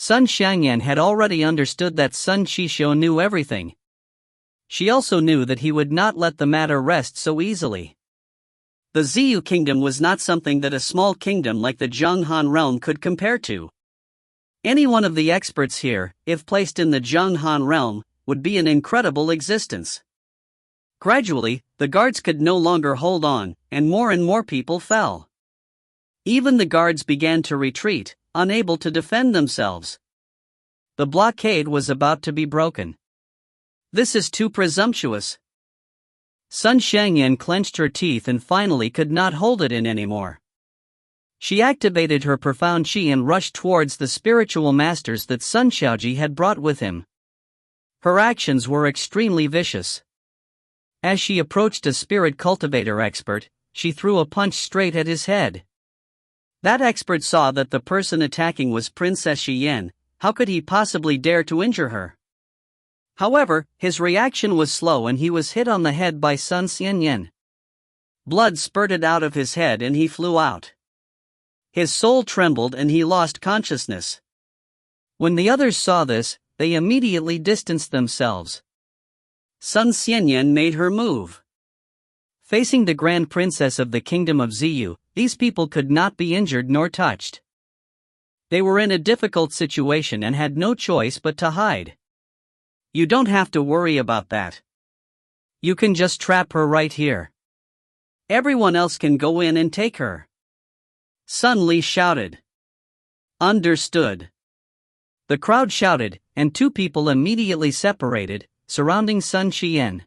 A: Sun Shangyan had already understood that Sun Qishou knew everything. She also knew that he would not let the matter rest so easily. The Ziyu kingdom was not something that a small kingdom like the Zhenghan realm could compare to. Any one of the experts here, if placed in the Zhenghan realm, would be an incredible existence. Gradually, the guards could no longer hold on, and more people fell. Even the guards began to retreat, unable to defend themselves. The blockade was about to be broken. This is too presumptuous. Sun Shangyan clenched her teeth and finally could not hold it in anymore. She activated her profound qi and rushed towards the spiritual masters that Sun Xiaoji had brought with him. Her actions were extremely vicious. As she approached a spirit cultivator expert, she threw a punch straight at his head. That expert saw that the person attacking was Princess Xian. How could he possibly dare to injure her? However, his reaction was slow and he was hit on the head by Sun Xianyan. Blood spurted out of his head and he flew out. His soul trembled and he lost consciousness. When the others saw this, they immediately distanced themselves. Sun Xianyan made her move. Facing the Grand Princess of the Kingdom of Ziyu, these people could not be injured nor touched. They were in a difficult situation and had no choice but to hide. You don't have to worry about that. You can just trap her right here. Everyone else can go in and take her. Sun Li shouted. Understood. The crowd shouted, and two people immediately separated, surrounding Sun Qian.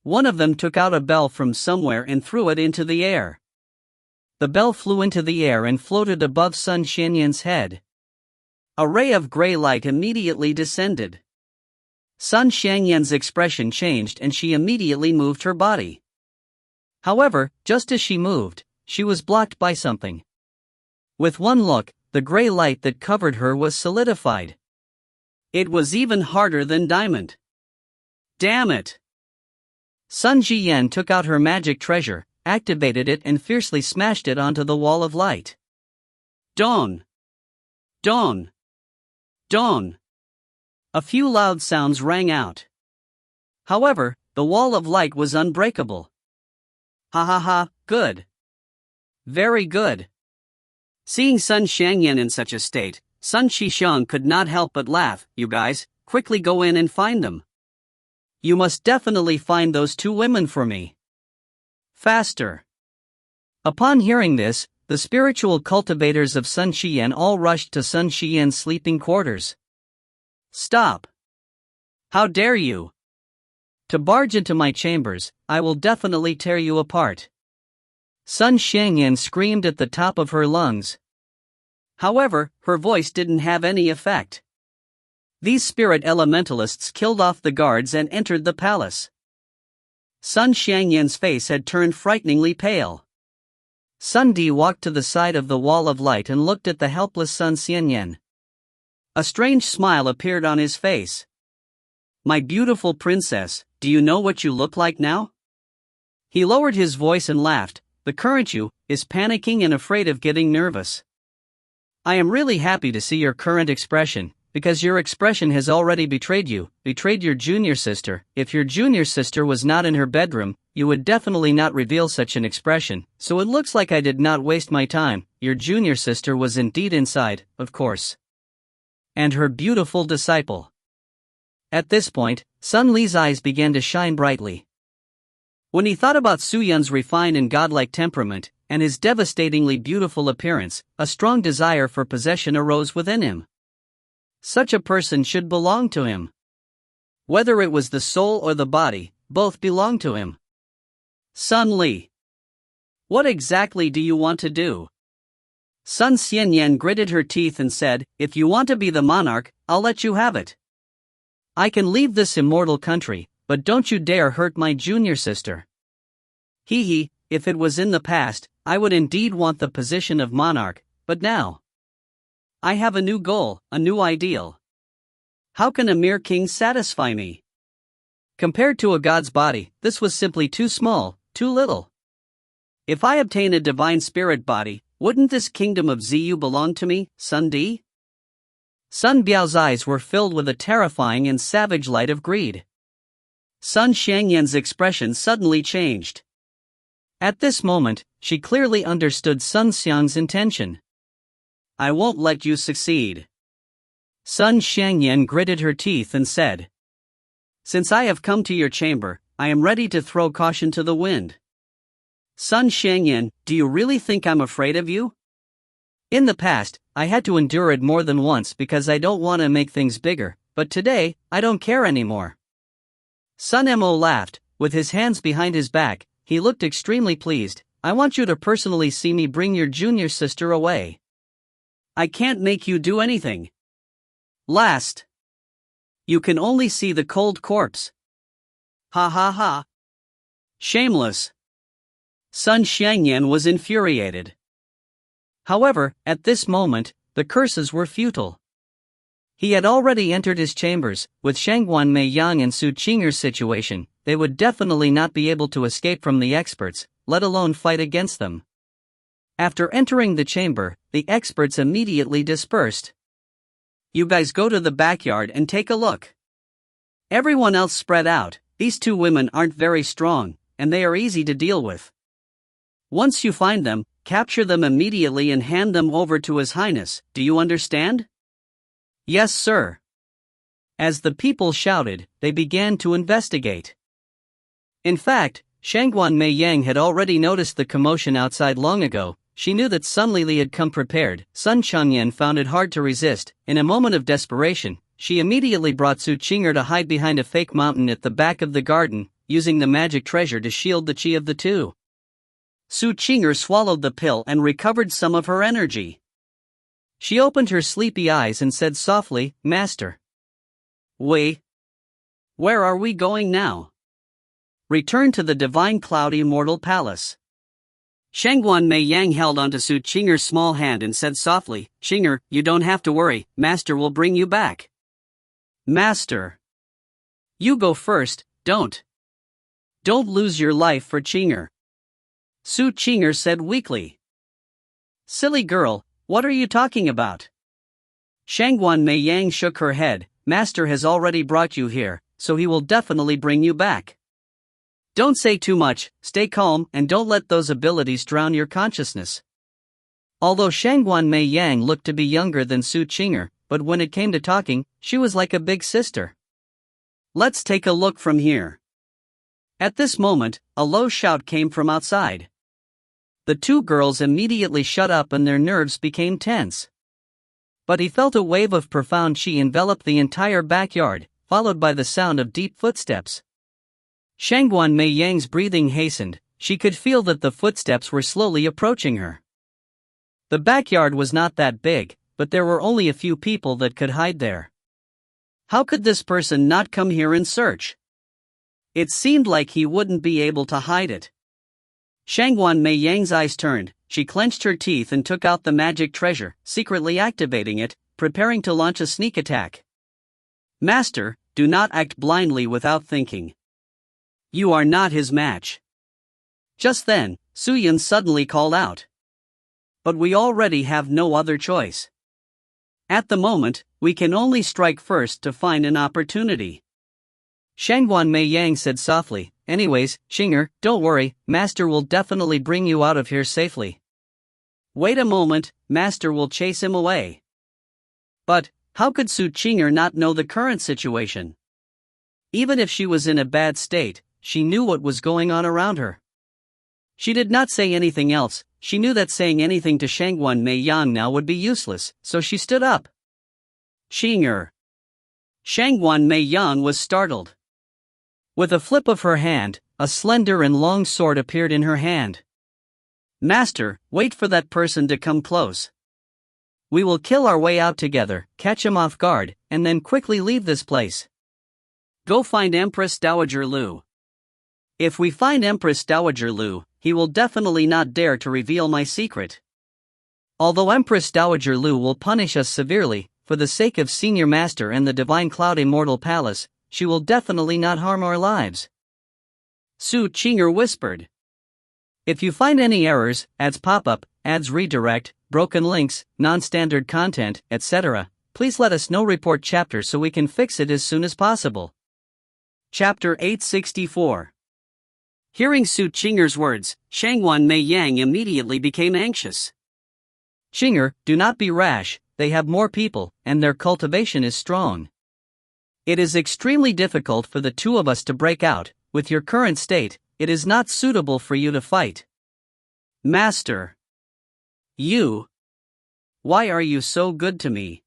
A: One of them took out a bell from somewhere and threw it into the air. The bell flew into the air and floated above Sun Xianyan's head. A ray of gray light immediately descended. Sun Xianyan's expression changed and she immediately moved her body. However, just as she moved, she was blocked by something. With one look, the gray light that covered her was solidified. It was even harder than diamond. Damn it! Sun Jiyan took out her magic treasure, activated it and fiercely smashed it onto the wall of light. Dawn! Dawn! Dawn! A few loud sounds rang out. However, the wall of light was unbreakable. Ha ha ha, good. Very good. Seeing Sun Shangyan in such a state, Sun Shishang could not help but laugh. You guys, quickly go in and find them. You must definitely find those two women for me. Faster. Upon hearing this, the spiritual cultivators of Sun Shiyan all rushed to Sun Shiyan's sleeping quarters. Stop! How dare you! To barge into my chambers, I will definitely tear you apart. Sun Shangyan screamed at the top of her lungs. However, her voice didn't have any effect. These spirit elementalists killed off the guards and entered the palace. Sun Shangyan's face had turned frighteningly pale. Sun Di walked to the side of the wall of light and looked at the helpless Sun Xianyan. A strange smile appeared on his face. My beautiful princess, do you know what you look like now? He lowered his voice and laughed. The current you is panicking and afraid of getting nervous. I am really happy to see your current expression, because your expression has already betrayed you, betrayed your junior sister. If your junior sister was not in her bedroom, you would definitely not reveal such an expression, so it looks like I did not waste my time. Your junior sister was indeed inside, of course. And her beautiful disciple. At this point, Sun Li's eyes began to shine brightly. When he thought about Su Yun's refined and godlike temperament, and his devastatingly beautiful appearance, a strong desire for possession arose within him. Such a person should belong to him. Whether it was the soul or the body, both belonged to him. Sun Li. What exactly do you want to do? Sun Xianyan gritted her teeth and said, if you want to be the monarch, I'll let you have it. I can leave this immortal country, but don't you dare hurt my junior sister. Hee, if it was in the past, I would indeed want the position of monarch, but now I have a new goal, a new ideal. How can a mere king satisfy me? Compared to a god's body, this was simply too small, too little. If I obtain a divine spirit body, wouldn't this kingdom of Ziyu belong to me, Sun Di? Sun Biao's eyes were filled with a terrifying and savage light of greed. Sun Shangyan's expression suddenly changed. At this moment, she clearly understood Sun Xiang's intention. I won't let you succeed. Sun Shangyan gritted her teeth and said, since I have come to your chamber, I am ready to throw caution to the wind. Sun Shangyan, do you really think I'm afraid of you? In the past, I had to endure it more than once because I don't want to make things bigger, but today, I don't care anymore. Sun Mo laughed, with his hands behind his back. He looked extremely pleased. I want you to personally see me bring your junior sister away. I can't make you do anything. Last. You can only see the cold corpse. Ha ha ha. Shameless. Sun Shangyan was infuriated. However, at this moment, the curses were futile. He had already entered his chambers. With Shangguan Meiyang and Su Qing'er's situation, they would definitely not be able to escape from the experts, let alone fight against them. After entering the chamber, the experts immediately dispersed. You guys go to the backyard and take a look. Everyone else spread out. These two women aren't very strong, and they are easy to deal with. Once you find them, capture them immediately and hand them over to His Highness. Do you understand? Yes, sir. As the people shouted, they began to investigate. In fact, Shangguan Meiyang had already noticed the commotion outside long ago. She knew that Sun Lili had come prepared. Sun Changyan found it hard to resist. In a moment of desperation, she immediately brought Su Qing'er to hide behind a fake mountain at the back of the garden, using the magic treasure to shield the chi of the two. Su Qing'er swallowed the pill and recovered some of her energy. She opened her sleepy eyes and said softly, Master. Where are we going now? Return to the Divine Cloud Immortal Palace. Shangguan Mei Yang held onto Su Qing'er's small hand and said softly, "Qing'er, you don't have to worry, Master will bring you back." "Master. You go first, don't lose your life for Qing'er," Su Qing'er said weakly. "Silly girl, what are you talking about?" Shangguan Mei Yang shook her head. "Master has already brought you here, so he will definitely bring you back. Don't say too much, stay calm, and don't let those abilities drown your consciousness." Although Shangguan Mei Yang looked to be younger than Su Qing'er, but when it came to talking, she was like a big sister. "Let's take a look from here." At this moment, a low shout came from outside. The two girls immediately shut up and their nerves became tense. But he felt a wave of profound chi envelop the entire backyard, followed by the sound of deep footsteps. Shangguan Mei Yang's breathing hastened. She could feel that the footsteps were slowly approaching her. The backyard was not that big, but there were only a few people that could hide there. How could this person not come here and search? It seemed like he wouldn't be able to hide it. Shangguan Mei Yang's eyes turned. She clenched her teeth and took out the magic treasure, secretly activating it, preparing to launch a sneak attack. "Master, do not act blindly without thinking. You are not his match." Just then, Su Yun suddenly called out. "But we already have no other choice. At the moment, we can only strike first to find an opportunity." Shangguan Mei Yang said softly, "Anyways, Qing'er, don't worry, Master will definitely bring you out of here safely." "Wait a moment, Master will chase him away." But how could Su Qing'er not know the current situation? Even if she was in a bad state, she knew what was going on around her. She did not say anything else. She knew that saying anything to Shangguan Mei Yang now would be useless, so she stood up. "Qing'er." Shangguan Mei Yang was startled. With a flip of her hand, a slender and long sword appeared in her hand. "Master, wait for that person to come close. We will kill our way out together, catch him off guard, and then quickly leave this place. Go find Empress Dowager Lu. If we find Empress Dowager Lu, he will definitely not dare to reveal my secret. Although Empress Dowager Lu will punish us severely, for the sake of Senior Master and the Divine Cloud Immortal Palace, she will definitely not harm our lives," Su Qing'er whispered. "If you find any errors, ads pop-up, ads redirect, broken links, non-standard content, etc., please let us know. Report chapter so we can fix it as soon as possible." Chapter 864. Hearing Su Qing'er's words, Shangguan Mei Yang immediately became anxious. "Qing'er, do not be rash, they have more people, and their cultivation is strong. It is extremely difficult for the two of us to break out. With your current state, it is not suitable for you to fight." "Master. Why are you so good to me?"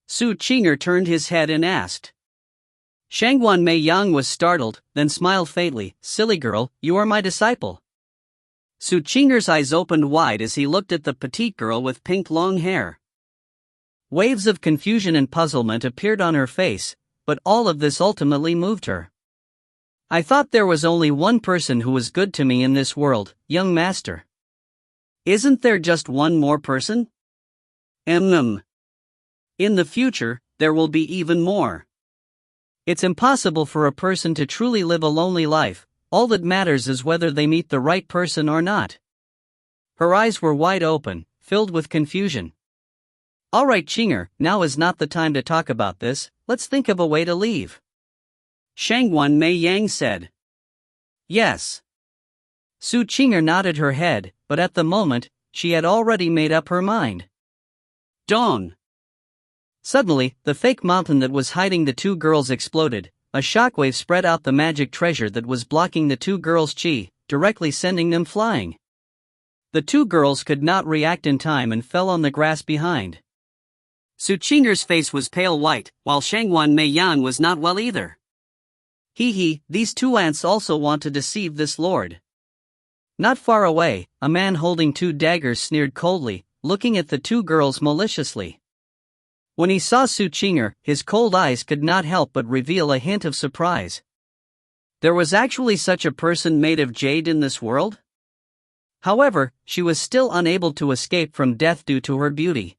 A: Su Qing'er turned his head and asked. Shangguan Mei Yang was startled, then smiled faintly. "Silly girl, you are my disciple." Su Qing'er's eyes opened wide as he looked at the petite girl with pink long hair. Waves of confusion and puzzlement appeared on her face, but all of this ultimately moved her. "I thought there was only one person who was good to me in this world, young master. Isn't there just one more person?" In the future, there will be even more. It's impossible for a person to truly live a lonely life. All that matters is whether they meet the right person or not." Her eyes were wide open, filled with confusion. "Alright Qing'er, now is not the time to talk about this, let's think of a way to leave," Shangguan Mei Yang said. "Yes." Su Qing'er nodded her head, but at the moment, she had already made up her mind. Dong! Suddenly, the fake mountain that was hiding the two girls exploded. A shockwave spread out the magic treasure that was blocking the two girls' chi, directly sending them flying. The two girls could not react in time and fell on the grass behind. Su Qing'er's face was pale white, while Shangguan Mei Yang was not well either. Hee, these two ants also want to deceive this lord. Not far away, a man holding two daggers sneered coldly, looking at the two girls maliciously. When he saw Su Qing'er, his cold eyes could not help but reveal a hint of surprise. There was actually such a person made of jade in this world? However, she was still unable to escape from death due to her beauty.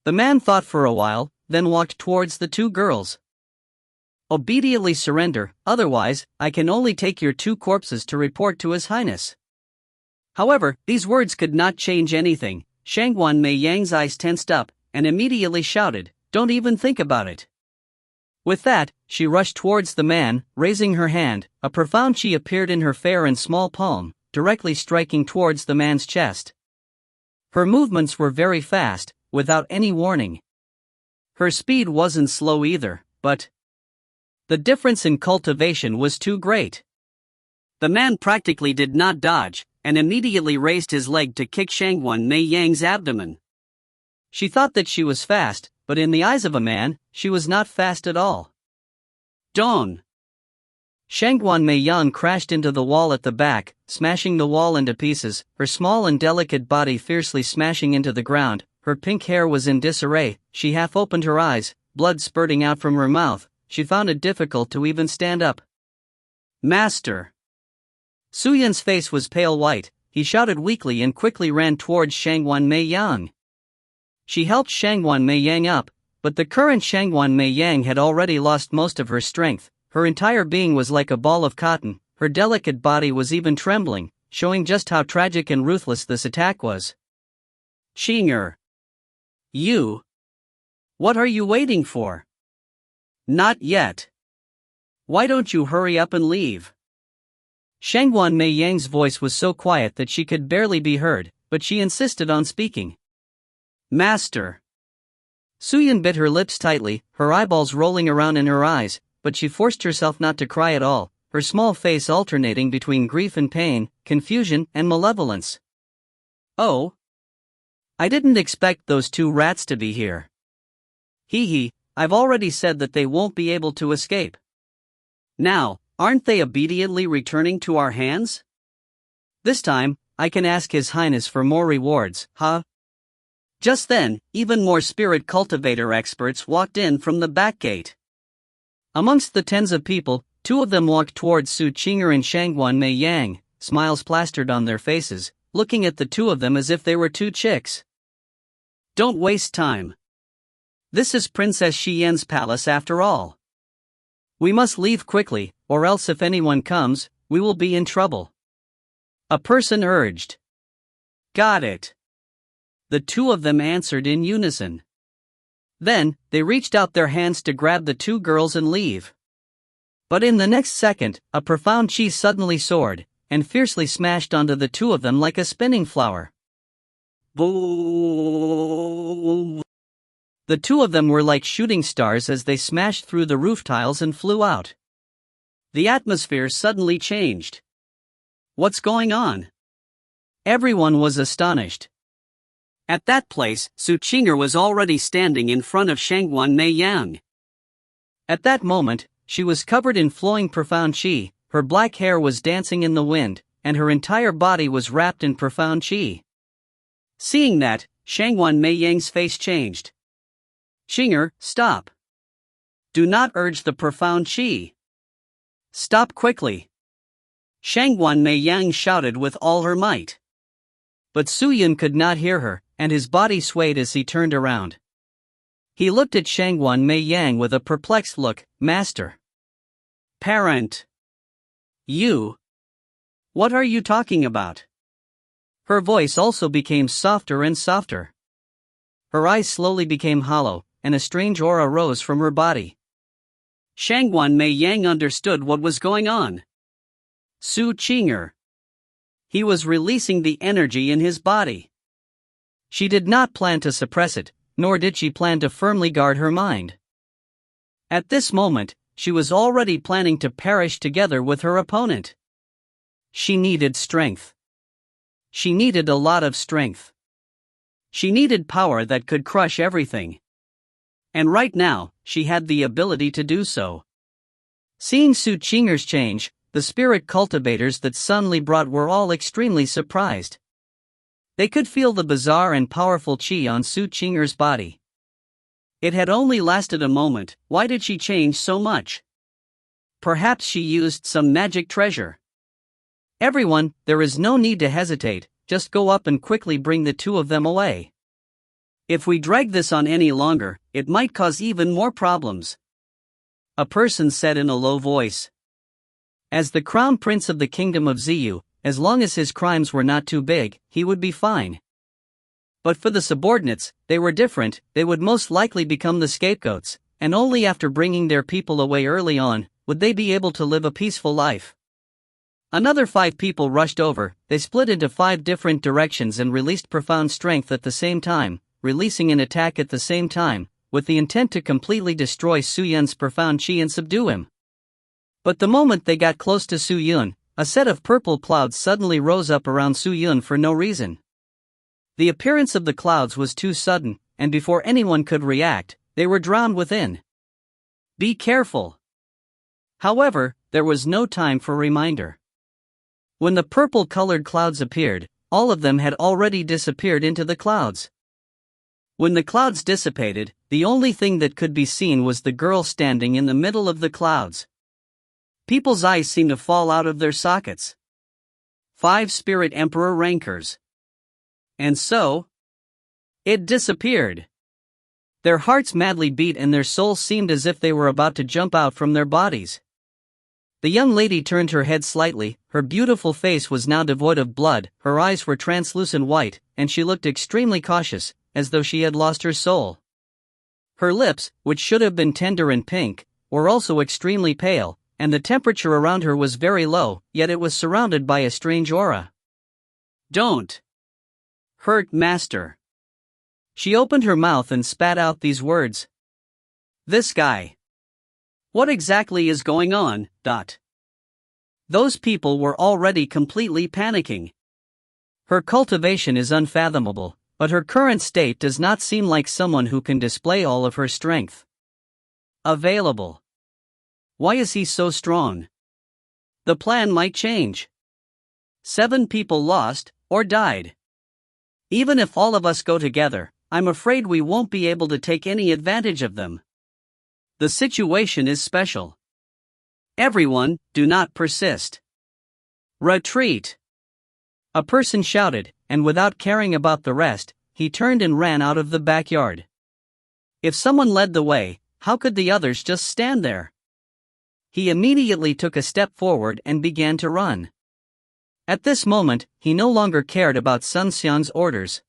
A: The man thought for a while, then walked towards the two girls. Obediently surrender, otherwise, I can only take your two corpses to report to His Highness. However, these words could not change anything. Shangguan Mei Yang's eyes tensed up, and immediately shouted, "Don't even think about it." With that, she rushed towards the man, raising her hand. A profound chi appeared in her fair and small palm, directly striking towards the man's chest. Her movements were very fast, without any warning. Her speed wasn't slow either, but the difference in cultivation was too great. The man practically did not dodge, and immediately raised his leg to kick Shangguan Mei Yang's abdomen. She thought that she was fast, but in the eyes of a man, she was not fast at all. Dawn! Shangguan Mei Yang crashed into the wall at the back, smashing the wall into pieces, her small and delicate body fiercely smashing into the ground. Her pink hair was in disarray. She half opened her eyes, blood spurting out from her mouth. She found it difficult to even stand up. Master! Suyan's face was pale white. He shouted weakly and quickly ran towards Shangguan Mei Yang. She helped Shangguan Mei Yang up, but the current Shangguan Mei Yang had already lost most of her strength. Her entire being was like a ball of cotton. Her delicate body was even trembling, showing just how tragic and ruthless this attack was. Qinger! You! What are you waiting for? Not yet. Why don't you hurry up and leave? Shangguan Mei Yang's voice was so quiet that she could barely be heard, but she insisted on speaking. Master! Suyan bit her lips tightly, her eyeballs rolling around in her eyes, but she forced herself not to cry at all, her small face alternating between grief and pain, confusion and malevolence. Oh! I didn't expect those two rats to be here. Hee, I've already said that they won't be able to escape. Now, aren't they obediently returning to our hands? This time, I can ask His Highness for more rewards, huh? Just then, even more spirit cultivator experts walked in from the back gate. Amongst the tens of people, two of them walked towards Su Qinger and Shangguan Mei Yang, smiles plastered on their faces, looking at the two of them as if they were two chicks. Don't waste time. This is Princess Xian's palace after all. We must leave quickly, or else if anyone comes, we will be in trouble. A person urged. Got it. The two of them answered in unison. Then, they reached out their hands to grab the two girls and leave. But in the next second, a profound chi suddenly soared, and fiercely smashed onto the two of them like a spinning flower. Boom! The two of them were like shooting stars as they smashed through the roof tiles and flew out. The atmosphere suddenly changed. What's going on? Everyone was astonished. At that place, Su Qinger was already standing in front of Shangguan Mei Yang. At that moment, she was covered in flowing profound chi, her black hair was dancing in the wind, and her entire body was wrapped in profound chi. Seeing that, Shangguan Mei Yang's face changed. Qinger, stop. Do not urge the profound chi. Stop quickly. Shangguan Mei Yang shouted with all her might. But Suyan could not hear her, and his body swayed as he turned around. He looked at Shangguan Mei Yang with a perplexed look. Master. Parent. You. What are you talking about? Her voice also became softer and softer. Her eyes slowly became hollow, and a strange aura rose from her body. Shangguan Mei Yang understood what was going on. Su Qinger. He was releasing the energy in his body. She did not plan to suppress it, nor did she plan to firmly guard her mind. At this moment, she was already planning to perish together with her opponent. She needed strength. She needed a lot of strength. She needed power that could crush everything. And right now, she had the ability to do so. Seeing Su Qinger's change, the spirit cultivators that Sun Li brought were all extremely surprised. They could feel the bizarre and powerful chi on Su Qinger's body. It had only lasted a moment. Why did she change so much? Perhaps she used some magic treasure. Everyone, there is no need to hesitate, just go up and quickly bring the two of them away. If we drag this on any longer, it might cause even more problems. A person said in a low voice. As the crown prince of the kingdom of Ziyu, as long as his crimes were not too big, he would be fine. But for the subordinates, they were different. They would most likely become the scapegoats, and only after bringing their people away early on, would they be able to live a peaceful life. Another 5 people rushed over. They split into 5 different directions and released profound strength at the same time, releasing an attack at the same time, with the intent to completely destroy Su Yun's profound chi and subdue him. But the moment they got close to Su Yun, a set of purple clouds suddenly rose up around Su Yun for no reason. The appearance of the clouds was too sudden, and before anyone could react, they were drowned within. Be careful. However, there was no time for reminder. When the purple-colored clouds appeared, all of them had already disappeared into the clouds. When the clouds dissipated, the only thing that could be seen was the girl standing in the middle of the clouds. People's eyes seemed to fall out of their sockets. 5 Spirit Emperor Rankers. And so, it disappeared. Their hearts madly beat and their souls seemed as if they were about to jump out from their bodies. The young lady turned her head slightly. Her beautiful face was now devoid of blood, her eyes were translucent white, and she looked extremely cautious, as though she had lost her soul. Her lips, which should have been tender and pink, were also extremely pale, and the temperature around her was very low, yet it was surrounded by a strange aura. Don't hurt Master. She opened her mouth and spat out these words. This guy. What exactly is going on? Those people were already completely panicking. Her cultivation is unfathomable, but her current state does not seem like someone who can display all of her strength. Available. Why is he so strong? The plan might change. 7 people lost, or died. Even if all of us go together, I'm afraid we won't be able to take any advantage of them. The situation is special. Everyone, do not persist. Retreat! A person shouted, and without caring about the rest, he turned and ran out of the backyard. If someone led the way, how could the others just stand there? He immediately took a step forward and began to run. At this moment, he no longer cared about Sun Xiang's orders.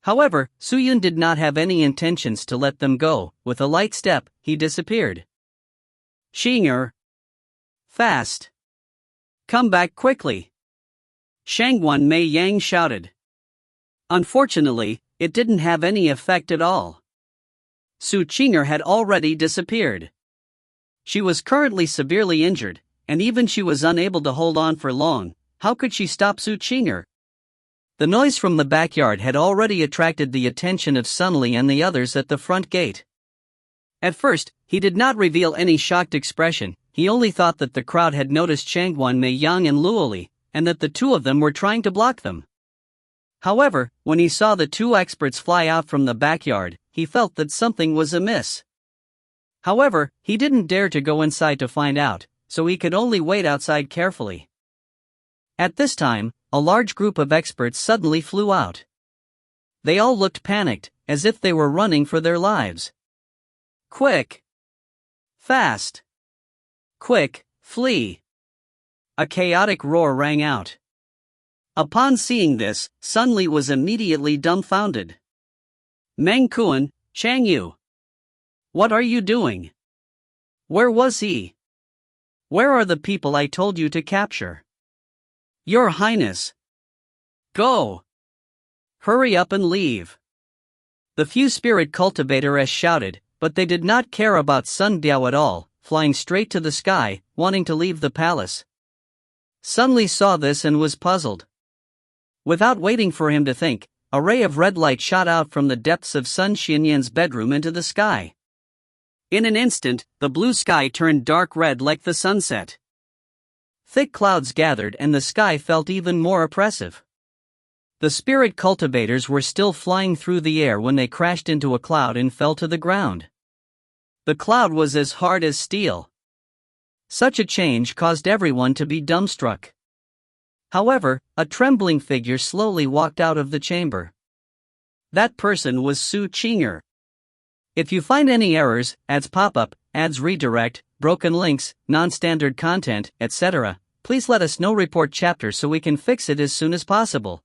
A: However, Su Yun did not have any intentions to let them go. With a light step, he disappeared. Xinger! Fast! Come back quickly! Shangguan Mei Yang shouted. Unfortunately, it didn't have any effect at all. Su Qinger had already disappeared. She was currently severely injured, and even she was unable to hold on for long. How could she stop Su Qinger? The noise from the backyard had already attracted the attention of Sun Li and the others at the front gate. At first, he did not reveal any shocked expression. He only thought that the crowd had noticed Shangguan Mei Yang and Luoli, and that the two of them were trying to block them. However, when he saw the 2 experts fly out from the backyard, he felt that something was amiss. However, he didn't dare to go inside to find out, so he could only wait outside carefully. At this time, a large group of experts suddenly flew out. They all looked panicked, as if they were running for their lives. Quick! Fast! Quick, flee! A chaotic roar rang out. Upon seeing this, Sun Li was immediately dumbfounded. Meng Kuan, Chang Yu! What are you doing? Where was he? Where are the people I told you to capture? Your Highness! Go! Hurry up and leave! The few spirit cultivators shouted, but they did not care about Sun Diao at all, flying straight to the sky, wanting to leave the palace. Sun Li saw this and was puzzled. Without waiting for him to think, a ray of red light shot out from the depths of Sun Xianyan's bedroom into the sky. In an instant, the blue sky turned dark red like the sunset. Thick clouds gathered and the sky felt even more oppressive. The spirit cultivators were still flying through the air when they crashed into a cloud and fell to the ground. The cloud was as hard as steel. Such a change caused everyone to be dumbstruck. However, a trembling figure slowly walked out of the chamber. That person was Su Chinger. If you find any errors, ads pop-up, ads redirect, broken links, non-standard content, etc., please let us know. Report chapter so we can fix it as soon as possible.